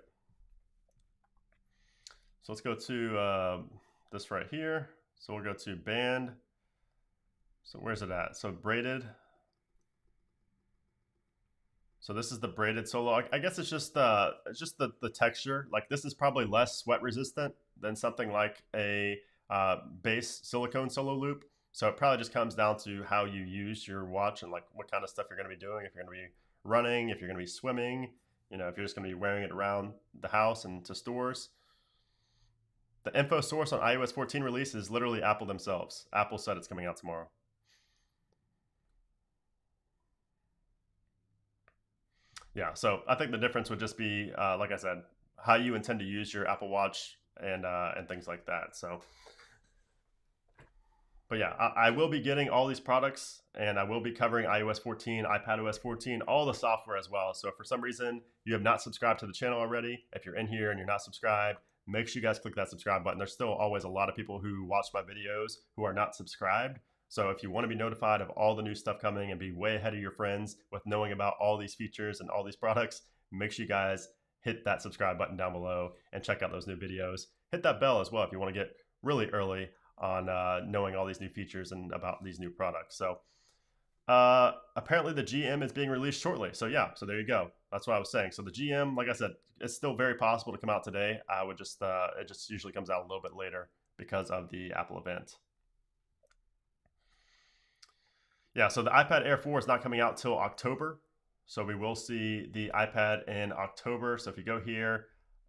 So let's go to this right here. So we'll go to band. So where's it at? So braided. So this is the braided Solo. I guess it's just the texture. Like this is probably less sweat resistant than something like a base silicone Solo loop. So it probably just comes down to how you use your watch and like what kind of stuff you're going to be doing. If you're going to be running, if you're going to be swimming, if you're just going to be wearing it around the house and to stores. The info source on iOS 14 release is literally Apple themselves. Apple said it's coming out tomorrow. Yeah, so I think the difference would just be, like I said, how you intend to use your Apple Watch and things like that. So, but yeah, I will be getting all these products, and I will be covering iOS 14, iPadOS 14, all the software as well. So if for some reason you have not subscribed to the channel already, if you're in here and you're not subscribed, make sure you guys click that subscribe button. There's still always a lot of people who watch my videos who are not subscribed. So if you want to be notified of all the new stuff coming and be way ahead of your friends with knowing about all these features and all these products, make sure you guys hit that subscribe button down below and check out those new videos. Hit that bell as well if you want to get really early on knowing all these new features and about these new products. So apparently the GM is being released shortly. So yeah, so there you go. That's what I was saying. So the GM, like I said, it's still very possible to come out today. I would just, it just usually comes out a little bit later because of the Apple event. Yeah, so the iPad Air 4 is not coming out till October. So we will see the iPad in October. So if you go here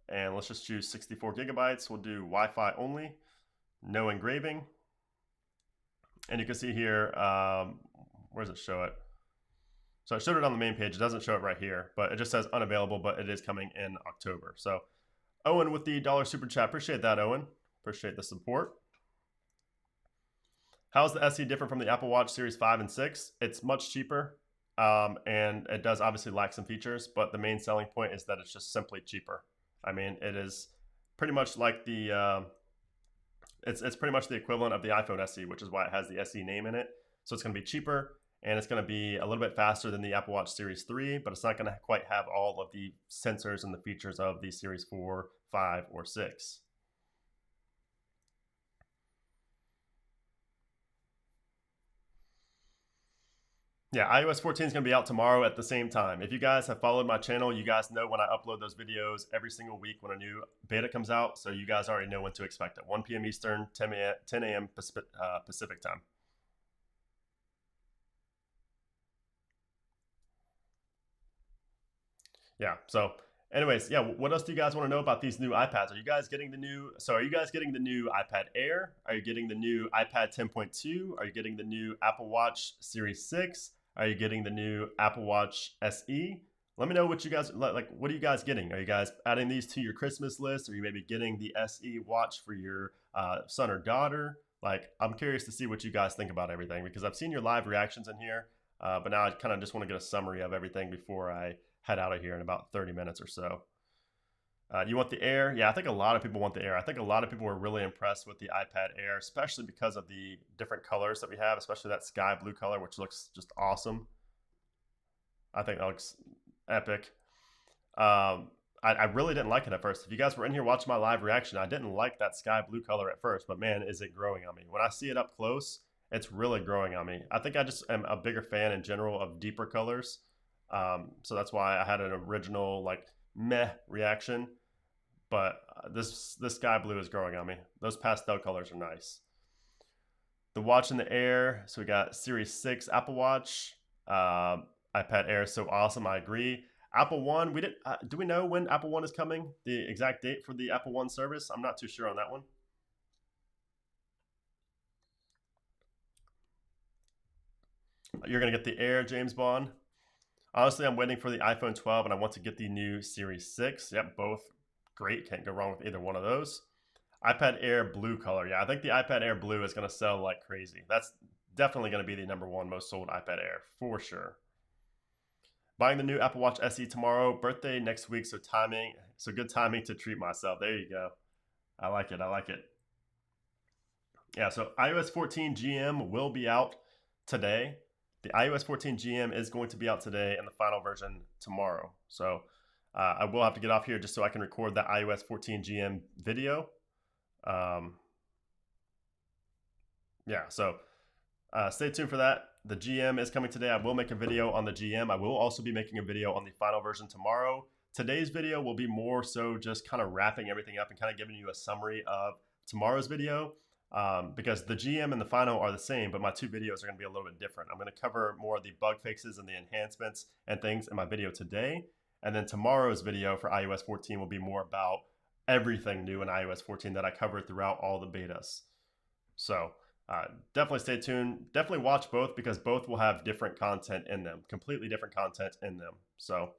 and let's just choose 64 gigabytes, we'll do Wi-Fi only, no engraving. And you can see here, where does it show it? So I showed it on the main page. It doesn't show it right here, but it just says unavailable, but it is coming in October. So Owen with the $1 super chat. Appreciate that, Owen. Appreciate the support. How is the SE different from the Apple Watch Series 5 and 6? It's much cheaper, and it does obviously lack some features, but the main selling point is that it's just simply cheaper. I mean, it is pretty much like the, it's pretty much the equivalent of the iPhone SE, which is why it has the SE name in it. So it's going to be cheaper, and it's going to be a little bit faster than the Apple Watch Series 3, but it's not going to quite have all of the sensors and the features of the Series 4, 5, or 6. Yeah, iOS 14 is going to be out tomorrow at the same time. If you guys have followed my channel, you guys know when I upload those videos every single week when a new beta comes out. So you guys already know when to expect it. 1 p.m. Eastern, 10 a.m. Pacific time. Yeah. So, anyways, yeah. What else do you guys want to know about these new iPads? Are you guys getting the new? So, are you guys getting the new iPad Air? Are you getting the new iPad 10.2? Are you getting the new Apple Watch Series 6? Are you getting the new Apple Watch SE? Let me know what you guys like. What are you guys getting? Are you guys adding these to your Christmas list? Are you maybe getting the SE watch for your son or daughter? Like, I'm curious to see what you guys think about everything because I've seen your live reactions in here, but now I kind of just want to get a summary of everything before I head out of here in about 30 minutes or so. You want the Air? Yeah, I think a lot of people want the Air. I think a lot of people were really impressed with the iPad Air, especially because of the different colors that we have, especially that sky blue color, which looks just awesome. I think that looks epic. I really didn't like it at first. If you guys were in here watching my live reaction, I didn't like that sky blue color at first, but man, is it growing on me. When I see it up close, it's really growing on me. I think I just am a bigger fan in general of deeper colors. So that's why I had an original like meh reaction. But this sky blue is growing on me. Those pastel colors are nice. The watch in the Air. So we got Series 6 Apple Watch. iPad Air is so awesome. I agree. Apple One. We did. Do we know when Apple One is coming? The exact date for the Apple One service? I'm not too sure on that one. You're gonna get the Air, James Bond. Honestly, I'm waiting for the iPhone 12 and I want to get the new Series 6. Yep, both great. Can't go wrong with either one of those. iPad Air blue color. Yeah, I think the iPad Air blue is going to sell like crazy. That's definitely going to be the #1 most sold iPad Air for sure. Buying the new Apple Watch SE tomorrow. Birthday next week, so timing. So good timing to treat myself. There you go. I like it. I like it. Yeah, so iOS 14 GM will be out today. The iOS 14 GM is going to be out today and the final version tomorrow. So I will have to get off here just so I can record that iOS 14 GM video. Yeah, so stay tuned for that. The GM is coming today. I will make a video on the GM. I will also be making a video on the final version tomorrow. Today's video will be more so just kind of wrapping everything up and kind of giving you a summary of tomorrow's video. Because the GM and the final are the same, but my two videos are going to be a little bit different. I'm going to cover more of the bug fixes and the enhancements and things in my video today. And then tomorrow's video for iOS 14 will be more about everything new in iOS 14 that I covered throughout all the betas. So definitely stay tuned. Definitely watch both because both will have different content in them, completely different content in them. So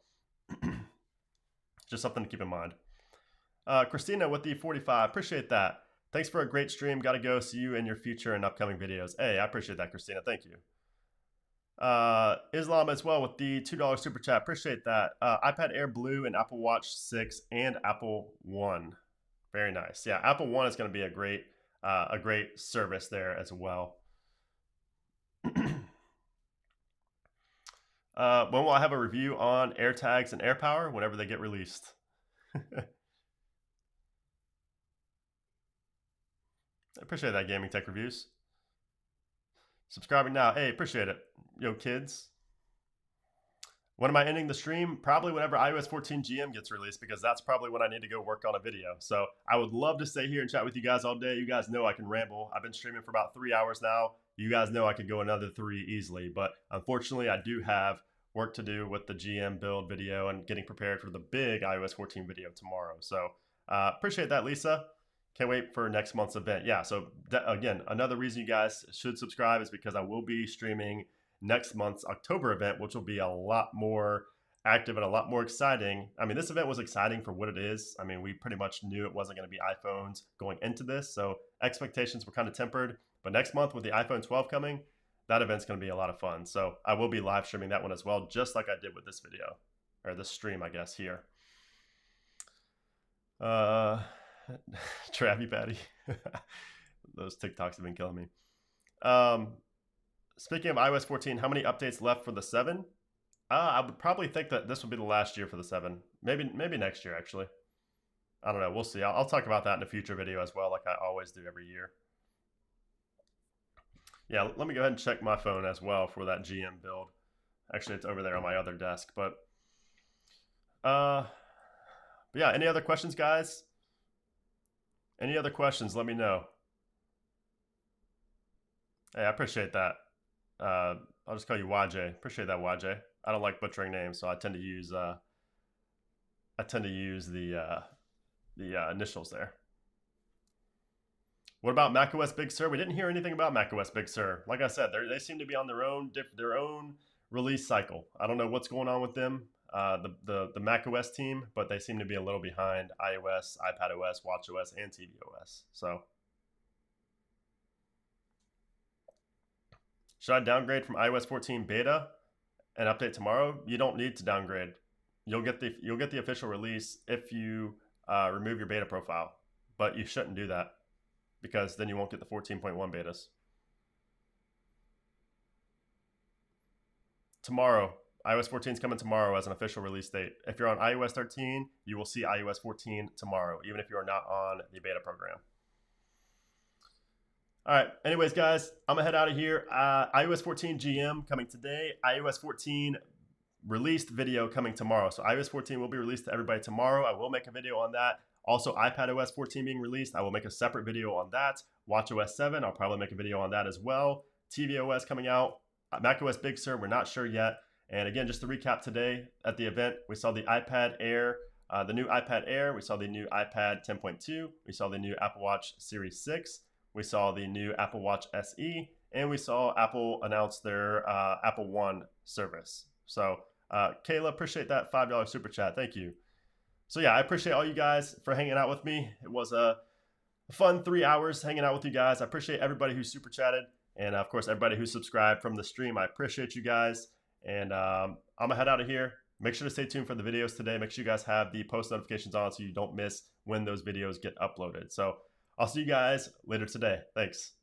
just something to keep in mind. Christina with the 45, appreciate that. Thanks for a great stream. Got to go. See you in your future and upcoming videos. Hey, I appreciate that, Christina. Thank you. Islam as well with the $2 super chat. Appreciate that. iPad Air Blue and Apple Watch 6 and Apple One. Very nice. Yeah, Apple One is going to be a great service there as well. When will I have a review on AirTags and AirPower? Whenever they get released. I appreciate that, Gaming Tech Reviews. Subscribing now. Hey, appreciate it. Yo, kids. When am I ending the stream? Probably whenever iOS 14 GM gets released, because that's probably when I need to go work on a video. So I would love to stay here and chat with you guys all day. You guys know I can ramble. I've been streaming for about 3 hours now. You guys know I could go another 3 easily, but unfortunately I do have work to do with the GM build video and getting prepared for the big iOS 14 video tomorrow. So appreciate that, Lisa. Can't wait for next month's event. Yeah, so again, another reason you guys should subscribe is because I will be streaming next month's October event, which will be a lot more active and a lot more exciting. I mean, this event was exciting for what it is. I mean, we pretty much knew it wasn't going to be iPhones going into this, so expectations were kind of tempered. But next month with the iPhone 12 coming, that event's going to be a lot of fun. So I will be live streaming that one as well, just like I did with this video, or this stream, I guess, here. Travie Patty. Those TikToks have been killing me. Speaking of iOS 14, how many updates left for the 7? I would probably think that this would be the last year for the 7. Maybe next year, actually. I don't know. We'll see. I'll talk about that in a future video as well, like I always do every year. Yeah, let me go ahead and check my phone as well for that GM build. Actually, it's over there on my other desk. Uh, but yeah, any other questions, guys? Any other questions? Let me know. Hey, I appreciate that. I'll just call you YJ. Appreciate that, YJ. I don't like butchering names, so I tend to use the initials there. What about macOS Big Sur? We didn't hear anything about macOS Big Sur. Like I said, they seem to be on their own release cycle. I don't know what's going on with them, the macOS team, but they seem to be a little behind iOS, iPadOS, watchOS, and tvOS. So, should I downgrade from iOS 14 beta and update tomorrow? You don't need to downgrade. You'll get the official release if you remove your beta profile, but you shouldn't do that because then you won't get the 14.1 betas. Tomorrow, iOS 14 is coming tomorrow as an official release date. If you're on iOS 13, you will see iOS 14 tomorrow, even if you are not on the beta program. All right. Anyways, guys, I'm going to head out of here. iOS 14 GM coming today. iOS 14 released video coming tomorrow. So iOS 14 will be released to everybody tomorrow. I will make a video on that. Also, iPadOS 14 being released. I will make a separate video on that. WatchOS 7, I'll probably make a video on that as well. tvOS coming out. macOS Big Sur, we're not sure yet. And again, just to recap today at the event, we saw the iPad Air, the new iPad Air. We saw the new iPad 10.2. We saw the new Apple Watch Series 6. We saw the new Apple Watch SE. And we saw Apple announce their Apple One service. So, Kayla, appreciate that $5 super chat. Thank you. So yeah, I appreciate all you guys for hanging out with me. It was a fun 3 hours hanging out with you guys. I appreciate everybody who super chatted. And of course, everybody who subscribed from the stream. I appreciate you guys. And I'm going to head out of here. Make sure to stay tuned for the videos today. Make sure you guys have the post notifications on so you don't miss when those videos get uploaded. So I'll see you guys later today. Thanks.